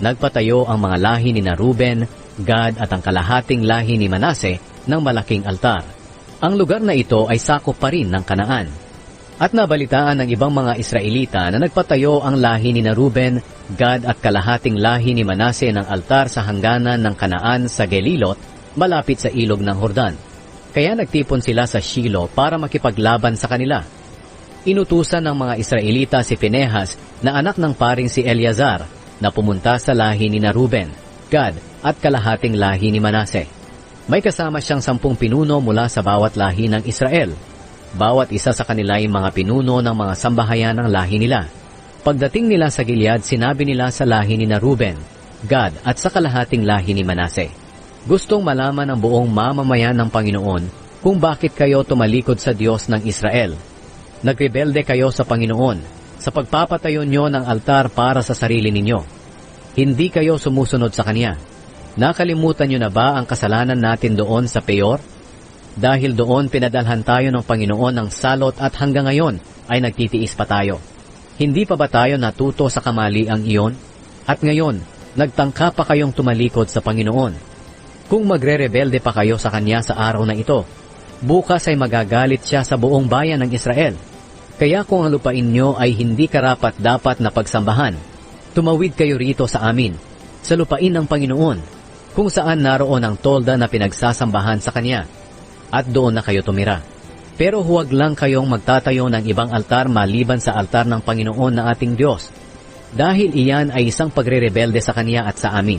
nagpatayo ang mga lahi ni Ruben, Gad at ang kalahating lahi ni Manase ng malaking altar. Ang lugar na ito ay sakop pa rin ng Kanaan. At nabalitaan ng ibang mga Israelita na nagpatayo ang lahi ni Ruben, Gad at kalahating lahi ni Manase ng altar sa hangganan ng Kanaan sa Gelilot, malapit sa ilog ng Hordan. Kaya nagtipon sila sa Shilo para makipaglaban sa kanila. Inutusan ng mga Israelita si Pinehas na anak ng paring si Eleazar na pumunta sa lahi ni Ruben, Gad at kalahating lahi ni Manase. May kasama siyang 10 pinuno mula sa bawat lahi ng Israel. Bawat isa sa kanila ay mga pinuno ng mga sambahayan ng lahi nila. Pagdating nila sa Gilead, sinabi nila sa lahi ni Ruben, Gad at sa kalahating lahi ni Manase, "Gustong malaman ng buong mamamayan ng Panginoon kung bakit kayo tumalikod sa Diyos ng Israel. Nagrebelde kayo sa Panginoon sa pagpapatayo nyo ng altar para sa sarili ninyo. Hindi kayo sumusunod sa Kanya. Nakalimutan nyo na ba ang kasalanan natin doon sa Peor? Dahil doon pinadalhan tayo ng Panginoon ng salot at hanggang ngayon ay nagtitiis pa tayo. Hindi pa ba tayo natuto sa kamaliang iyon? At ngayon, nagtangka pa kayong tumalikod sa Panginoon. Kung magre-rebelde pa kayo sa Kanya sa araw na ito, bukas ay magagalit siya sa buong bayan ng Israel. Kaya kung ang lupain nyo ay hindi karapat-dapat na pagsambahan, tumawid kayo rito sa amin, sa lupain ng Panginoon, kung saan naroon ang tolda na pinagsasambahan sa Kanya, at doon na kayo tumira. Pero huwag lang kayong magtatayo ng ibang altar maliban sa altar ng Panginoon na ating Diyos, dahil iyan ay isang pagre-rebelde sa Kanya at sa amin.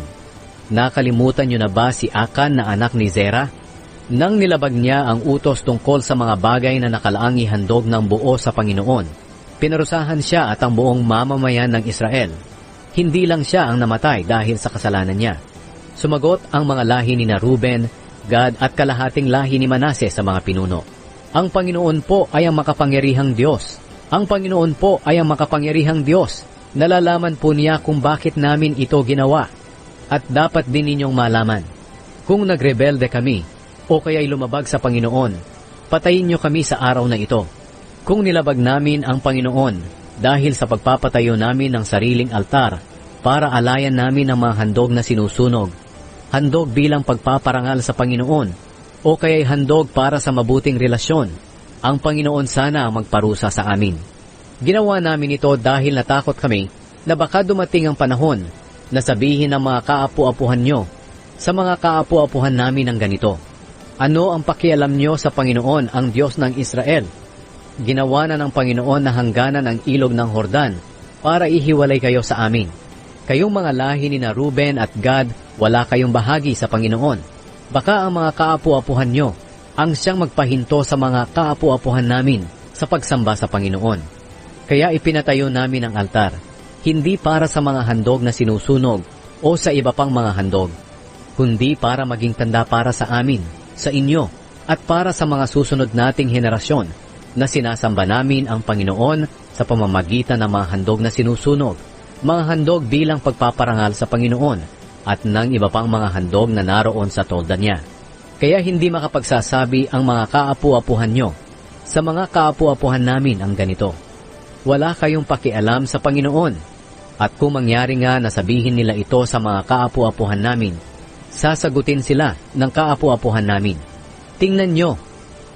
Nakalimutan nyo na ba si Akan na anak ni Zerah? Nang nilabag niya ang utos tungkol sa mga bagay na nakalaang ihandog ng buo sa Panginoon, pinarusahan siya at ang buong mamamayan ng Israel. Hindi lang siya ang namatay dahil sa kasalanan niya. Sumagot ang mga lahi ni Ruben, Gad at kalahating lahi ni Manase sa mga pinuno, "Ang Panginoon po ay ang makapangyarihang Diyos. Ang Panginoon po ay ang makapangyarihang Diyos. Nalalaman po niya kung bakit namin ito ginawa. At dapat din ninyong malaman, kung nagrebelde kami, o kaya'y lumabag sa Panginoon, patayin niyo kami sa araw na ito. Kung nilabag namin ang Panginoon dahil sa pagpapatayo namin ng sariling altar para alayan namin ang mga handog na sinusunog, handog bilang pagpaparangal sa Panginoon, o kaya'y handog para sa mabuting relasyon, ang Panginoon sana ang magparusa sa amin. Ginawa namin ito dahil natakot kami na baka dumating ang panahon na sabihin ng mga kaapu-apuhan nyo sa mga kaapu-apuhan namin ng ganito, 'Ano ang pakialam nyo sa Panginoon, ang Diyos ng Israel? Ginawa na ng Panginoon na hangganan ang ilog ng Hordan para ihiwalay kayo sa amin. Kayong mga lahi ni Ruben at Gad, wala kayong bahagi sa Panginoon. Baka ang mga kaapu-apuhan nyo ang siyang magpahinto sa mga kaapu-apuhan namin sa pagsamba sa Panginoon. Kaya ipinatayo namin ang altar, hindi para sa mga handog na sinusunog o sa iba pang mga handog, kundi para maging tanda para sa amin, sa inyo, at para sa mga susunod nating henerasyon na sinasamba namin ang Panginoon sa pamamagitan ng mga handog na sinusunog, mga handog bilang pagpaparangal sa Panginoon, at ng iba pang mga handog na naroon sa tolda niya. Kaya hindi makapagsasabi ang mga kaapu-apuhan nyo sa mga kaapu-apuhan namin ang ganito, 'Wala kayong pakialam sa Panginoon.' At kung mangyari nga na sabihin nila ito sa mga kaapu-apuhan namin, sasagutin sila ng kaapu-apuhan namin, 'Tingnan nyo,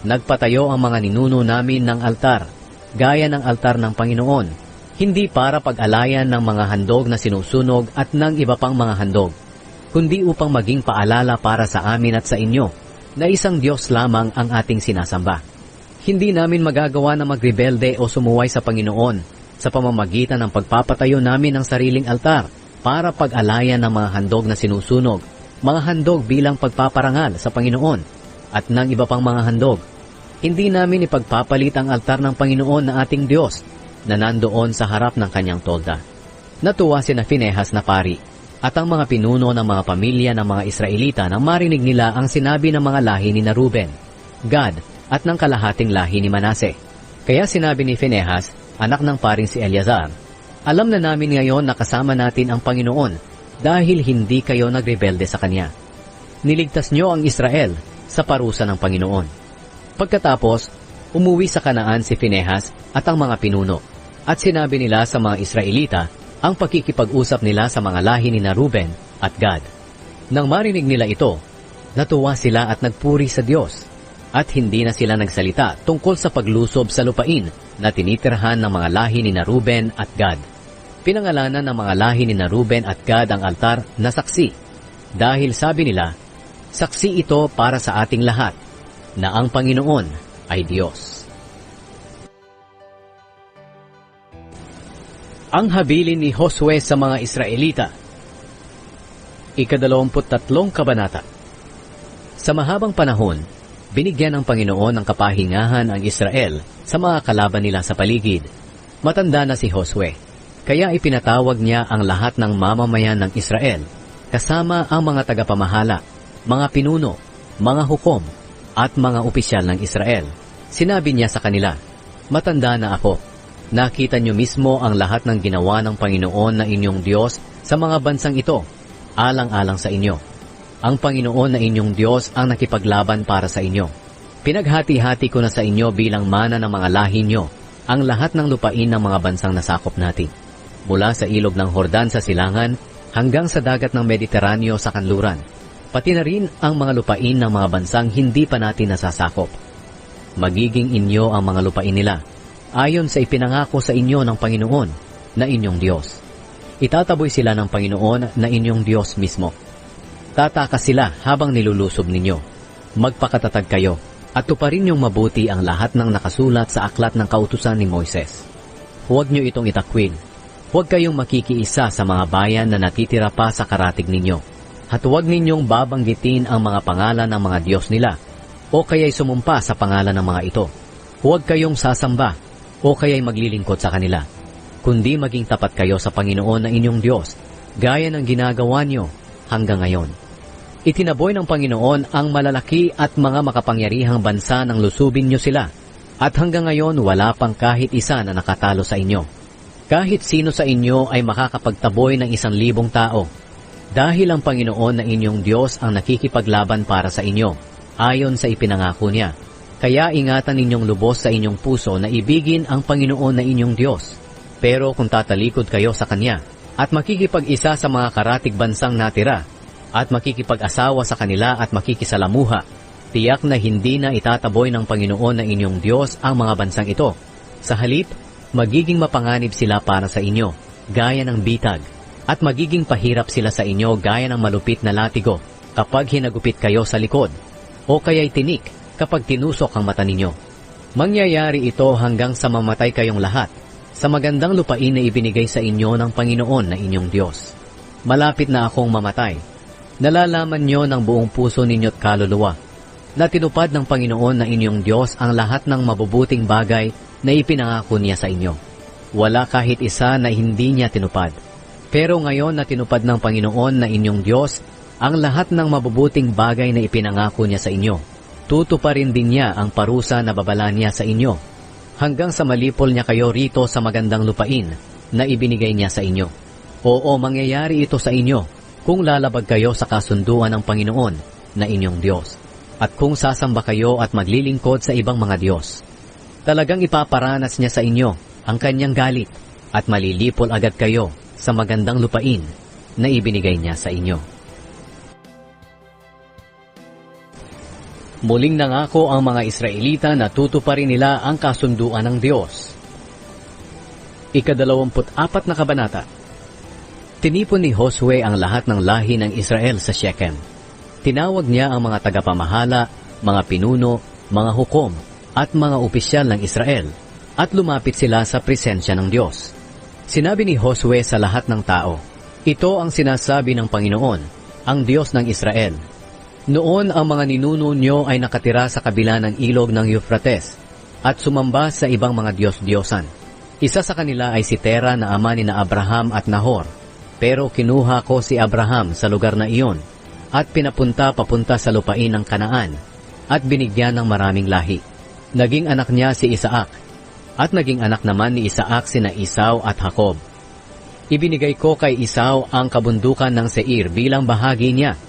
Nagpatayo ang mga ninuno namin ng altar, gaya ng altar ng Panginoon, hindi para pag-alayan ng mga handog na sinusunog at ng iba pang mga handog, kundi upang maging paalala para sa amin at sa inyo na isang Diyos lamang ang ating sinasamba. Hindi namin magagawa na magrebelde o sumuway sa Panginoon sa pamamagitan ng pagpapatayo namin ng sariling altar para pag-alayan ng mga handog na sinusunog, mga handog bilang pagpaparangal sa Panginoon at ng iba pang mga handog. Hindi namin ipagpapalit ang altar ng Panginoon na ating Diyos na nandoon sa harap ng kanyang tolda. Natuwa sina Finehas na pari at ang mga pinuno ng mga pamilya ng mga Israelita nang marinig nila ang sinabi ng mga lahi ni Ruben, Gad at ng kalahating lahi ni Manase. Kaya sinabi ni Finehas, anak ng paring si Eleazar, alam na namin ngayon na kasama natin ang Panginoon dahil hindi kayo nagrebelde sa Kanya. Niligtas niyo ang Israel sa parusa ng Panginoon. Pagkatapos, umuwi sa Kanaan si Finehas at ang mga pinuno, at sinabi nila sa mga Israelita ang pakikipag-usap nila sa mga lahi ni Ruben at Gad. Nang marinig nila ito, natuwa sila at nagpuri sa Diyos, at hindi na sila nagsalita tungkol sa paglusob sa lupain na tinitirhan ng mga lahi ni Ruben at Gad. Pinangalanan ng mga lahi ni Ruben at Gad ang altar na saksi, dahil sabi nila, saksi ito para sa ating lahat, na ang Panginoon ay Diyos. Ang habilin ni Josue sa mga Israelita. Ika-23 kabanata. Sa mahabang panahon, binigyan ng Panginoon ng kapahingahan ang Israel sa mga kalaban nila sa paligid. Matanda na si Josue, kaya ipinatawag niya ang lahat ng mamamayan ng Israel, kasama ang mga tagapamahala, mga pinuno, mga hukom, at mga opisyal ng Israel. Sinabi niya sa kanila, matanda na ako. Nakita niyo mismo ang lahat ng ginawa ng Panginoon na inyong Diyos sa mga bansang ito, alang-alang sa inyo. Ang Panginoon na inyong Diyos ang nakipaglaban para sa inyo. Pinaghati-hati ko na sa inyo bilang mana ng mga lahi niyo ang lahat ng lupain ng mga bansang nasakop natin, mula sa ilog ng Hordan sa silangan hanggang sa dagat ng Mediteraneo sa kanluran, pati na rin ang mga lupain ng mga bansang hindi pa natin nasasakop. Magiging inyo ang mga lupain nila, ayon sa ipinangako sa inyo ng Panginoon na inyong Diyos. Itataboy sila ng Panginoon na inyong Diyos mismo. Tatakas sila habang nilulusob ninyo. Magpakatatag kayo at tuparin niyong mabuti ang lahat ng nakasulat sa aklat ng kautusan ni Moises. Huwag niyo itong itakwil. Huwag kayong makikiisa sa mga bayan na natitira pa sa karatig ninyo. At huwag ninyong babanggitin ang mga pangalan ng mga Diyos nila o kaya'y sumumpa sa pangalan ng mga ito. Huwag kayong sasamba o kaya'y maglilingkod sa kanila, kundi maging tapat kayo sa Panginoon na inyong Diyos, gaya ng ginagawa niyo hanggang ngayon. Itinaboy ng Panginoon ang malalaki at mga makapangyarihang bansa nang lusubin niyo sila, at hanggang ngayon wala pang kahit isa na nakatalo sa inyo. Kahit sino sa inyo ay makakapagtaboy ng 1,000 tao, dahil ang Panginoon na inyong Diyos ang nakikipaglaban para sa inyo, ayon sa ipinangako niya. Kaya ingatan ninyong lubos sa inyong puso na ibigin ang Panginoon na inyong Diyos. Pero kung tatalikod kayo sa Kanya, at makikipag-isa sa mga karatig bansang natira, at makikipag-asawa sa kanila at makikisalamuha, tiyak na hindi na itataboy ng Panginoon na inyong Diyos ang mga bansang ito. Sa halip, magiging mapanganib sila para sa inyo, gaya ng bitag, at magiging pahirap sila sa inyo gaya ng malupit na latigo kapag hinagupit kayo sa likod, o kaya'y tinik kapag tinusok ang mata ninyo. Mangyayari ito hanggang sa mamatay kayong lahat sa magandang lupain na ibinigay sa inyo ng Panginoon na inyong Diyos. Malapit na akong mamatay. Nalalaman nyo ng buong puso ninyo't kaluluwa na tinupad ng Panginoon na inyong Diyos ang lahat ng mabubuting bagay na ipinangako niya sa inyo. Wala kahit isa na hindi niya tinupad. Pero ngayon na tinupad ng Panginoon na inyong Diyos ang lahat ng mabubuting bagay na ipinangako niya sa inyo, tutuparin din niya ang parusa na babala niya sa inyo, hanggang sa malipol niya kayo rito sa magandang lupain na ibinigay niya sa inyo. Oo, mangyayari ito sa inyo kung lalabag kayo sa kasunduan ng Panginoon na inyong Diyos, at kung sasamba kayo at maglilingkod sa ibang mga Diyos. Talagang ipaparanas niya sa inyo ang kanyang galit, at malilipol agad kayo sa magandang lupain na ibinigay niya sa inyo. Muling nangako ang mga Israelita na tutuparin nila ang kasunduan ng Diyos. Ika-24 na kabanata. Tinipon ni Josue ang lahat ng lahi ng Israel sa Shechem. Tinawag niya ang mga tagapamahala, mga pinuno, mga hukom, at mga opisyal ng Israel, at lumapit sila sa presensya ng Diyos. Sinabi ni Josue sa lahat ng tao, "Ito ang sinasabi ng Panginoon, ang Diyos ng Israel. Noon ang mga ninuno nyo ay nakatira sa kabila ng ilog ng Euphrates at sumamba sa ibang mga Diyos-Diyosan. Isa sa kanila ay si Tera na ama ni na Abraham at Nahor. Pero kinuha ko si Abraham sa lugar na iyon at pinapunta papunta sa lupain ng Kanaan at binigyan ng maraming lahi. Naging anak niya si Isaac at naging anak naman ni Isaac sina Esau at Jacob. Ibinigay ko kay Esau ang kabundukan ng Seir bilang bahagi niya.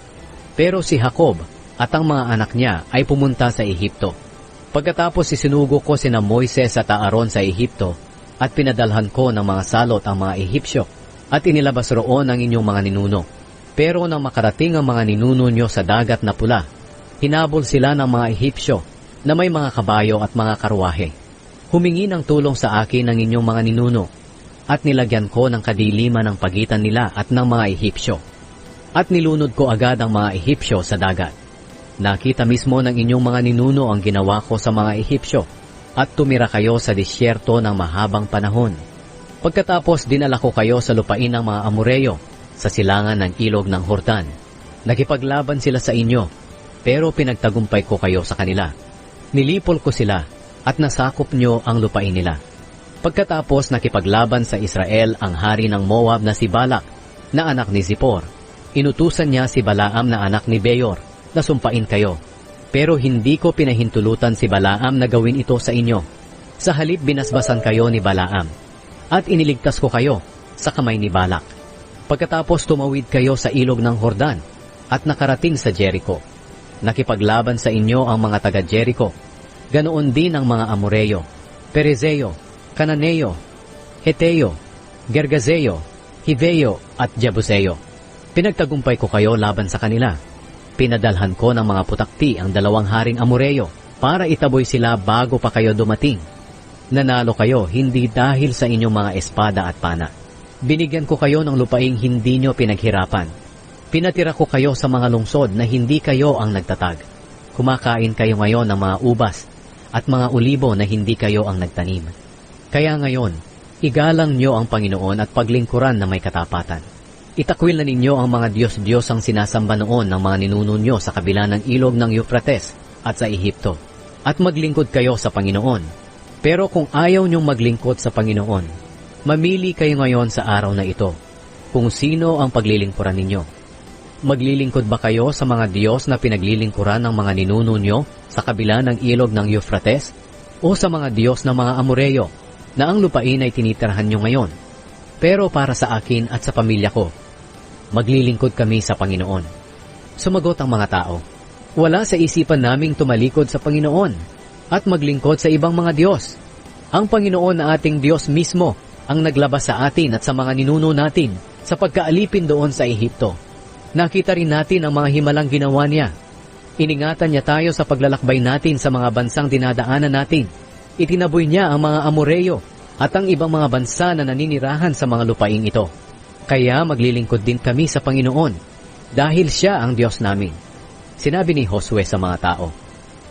Pero si Jacob at ang mga anak niya ay pumunta sa Ehipto. Pagkatapos isinugo ko sina Moises at Aaron sa Ehipto at pinadalhan ko ng mga salot ang mga Ehipsyo at inilabas roon ang inyong mga ninuno. Pero nang makarating ang mga ninuno nyo sa dagat na pula, hinabol sila ng mga Ehipsyo na may mga kabayo at mga karwahe. Humingi ng tulong sa akin ng inyong mga ninuno at nilagyan ko ng kadiliman ng pagitan nila at ng mga Ehipsyo. At nilunod ko agad ang mga Ehipsyo sa dagat. Nakita mismo ng inyong mga ninuno ang ginawa ko sa mga Ehipsyo at tumira kayo sa disyerto ng mahabang panahon. Pagkatapos dinala ko kayo sa lupain ng mga Amoreyo sa silangan ng ilog ng Jordan. Nakipaglaban sila sa inyo, pero pinagtagumpay ko kayo sa kanila. Nilipol ko sila at nasakop nyo ang lupain nila. Pagkatapos nakipaglaban sa Israel ang hari ng Moab na si Balak na anak ni Zippor. Inutusan niya si Balaam na anak ni Beor na sumpain kayo. Pero hindi ko pinahintulutan si Balaam na gawin ito sa inyo. Sa halip binasbasan kayo ni Balaam at iniligtas ko kayo sa kamay ni Balak. Pagkatapos tumawid kayo sa ilog ng Jordan at nakarating sa Jericho. Nakipaglaban sa inyo ang mga taga-Jericho. Ganoon din ang mga Amoreyo, Perezeo, Cananeo, Heteo, Gergazeo, Hiveo at Jebuseo. Pinagtagumpay ko kayo laban sa kanila. Pinadalhan ko ng mga putakti ang 2 haring Amoreyo para itaboy sila bago pa kayo dumating. Nanalo kayo hindi dahil sa inyong mga espada at pana. Binigyan ko kayo ng lupaing hindi nyo pinaghirapan. Pinatira ko kayo sa mga lungsod na hindi kayo ang nagtatag. Kumakain kayo ngayon ng mga ubas at mga ulibo na hindi kayo ang nagtanim. Kaya ngayon, igalang nyo ang Panginoon at paglingkuran na may katapatan. Itakwil na ninyo ang mga Diyos-Diyos ang sinasamba noon ng mga ninuno nyo sa kabila ng ilog ng Euphrates at sa Ehipto, at maglingkod kayo sa Panginoon. Pero kung ayaw nyong maglingkod sa Panginoon, mamili kayo ngayon sa araw na ito kung sino ang paglilingkuran ninyo. Maglilingkod ba kayo sa mga Diyos na pinaglilingkuran ng mga ninuno nyo sa kabila ng ilog ng Euphrates, o sa mga Diyos ng mga Amoreyo na ang lupain ay tinitirhan nyo ngayon? Pero para sa akin at sa pamilya ko, maglilingkod kami sa Panginoon. Sumagot ang mga tao, "Wala sa isipan naming tumalikod sa Panginoon at maglingkod sa ibang mga Diyos. Ang Panginoon na ating Diyos mismo ang naglabas sa atin at sa mga ninuno natin sa pagkaalipin doon sa Ehipto. Nakita rin natin ang mga himalang ginawa niya. Iningatan niya tayo sa paglalakbay natin sa mga bansang dinadaanan natin. Itinaboy niya ang mga Amoreyo at ang ibang mga bansa na naninirahan sa mga lupaing ito. Kaya maglilingkod din kami sa Panginoon dahil siya ang Diyos namin." Sinabi ni Josue sa mga tao,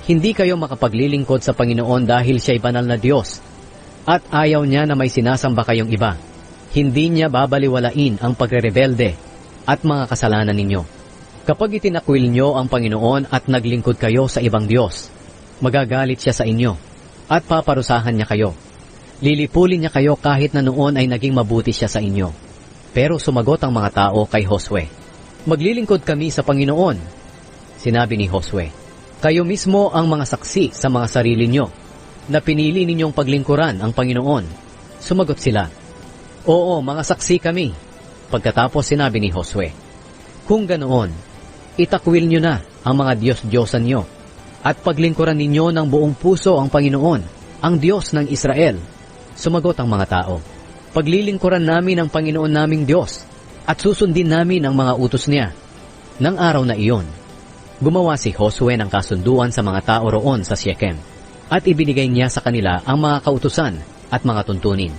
"Hindi kayo makapaglilingkod sa Panginoon dahil siya'y banal na Diyos at ayaw niya na may sinasamba kayong iba. Hindi niya babaliwalain ang pagrerebelde at mga kasalanan ninyo. Kapag itinakwil nyo ang Panginoon at naglingkod kayo sa ibang Diyos, magagalit siya sa inyo at paparusahan niya kayo. Lilipulin niya kayo kahit na noon ay naging mabuti siya sa inyo." Pero sumagot ang mga tao kay Josue, "Maglilingkod kami sa Panginoon." Sinabi ni Josue, "Kayo mismo ang mga saksi sa mga sarili nyo na pinili ninyong paglingkuran ang Panginoon." Sumagot sila, "Oo, mga saksi kami." Pagkatapos sinabi ni Josue, "Kung ganoon, itakwil nyo na ang mga Diyos-Diyosan nyo at paglingkuran ninyo ng buong puso ang Panginoon, ang Diyos ng Israel." Sumagot ang mga tao, "Paglilingkuran namin ang Panginoon naming Diyos at susundin namin ang mga utos niya." Nang araw na iyon, Gumawa si Josue ng kasunduan sa mga tao roon sa Shechem at ibinigay niya sa kanila ang mga kautusan at mga tuntunin.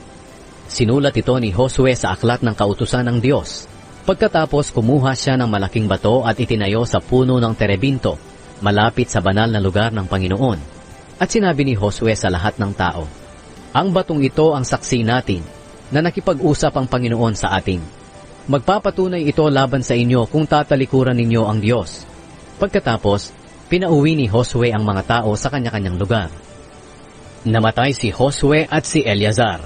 Sinulat ito ni Josue sa aklat ng kautusan ng Diyos. Pagkatapos kumuha siya ng malaking bato at itinayo sa puno ng terebinto, malapit sa banal na lugar ng Panginoon. At sinabi ni Josue sa lahat ng tao, "Ang batong ito ang saksi natin na nakipag-usap ang Panginoon sa atin. Magpapatunay ito laban sa inyo kung tatalikuran ninyo ang Diyos." Pagkatapos, pinauwi ni Josue ang mga tao sa kanya-kanyang lugar. Namatay si Josue at si Eleazar.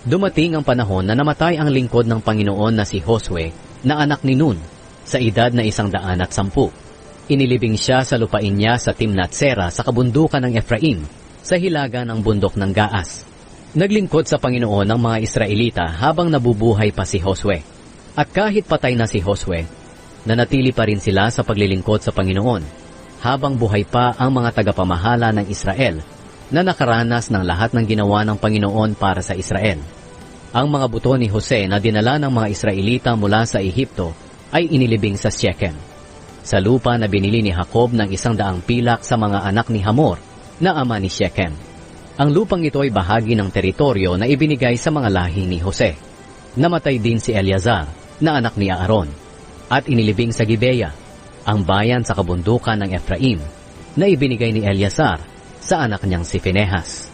Dumating ang panahon na namatay ang lingkod ng Panginoon na si Josue na anak ni Nun sa edad na 110. Inilibing siya sa lupain niya sa Timnath-Sera sa kabundukan ng Ephraim sa hilaga ng bundok ng Gaas. Naglingkod sa Panginoon ang mga Israelita habang nabubuhay pa si Josue. At kahit patay na si Josue, nanatili pa rin sila sa paglilingkod sa Panginoon habang buhay pa ang mga tagapamahala ng Israel na nakaranas ng lahat ng ginawa ng Panginoon para sa Israel. Ang mga buto ni Jose na dinala ng mga Israelita mula sa Ehipto ay inilibing sa Shechem, sa lupa na binili ni Jacob ng 100 pilak sa mga anak ni Hamor na ama ni Shechem. Ang lupang ito ay bahagi ng teritoryo na ibinigay sa mga lahi ni Jose. Namatay din si Eleazar na anak ni Aaron at inilibing sa Gibeah, ang bayan sa kabundukan ng Ephraim, na ibinigay ni Eleazar sa anak niyang si Phinehas.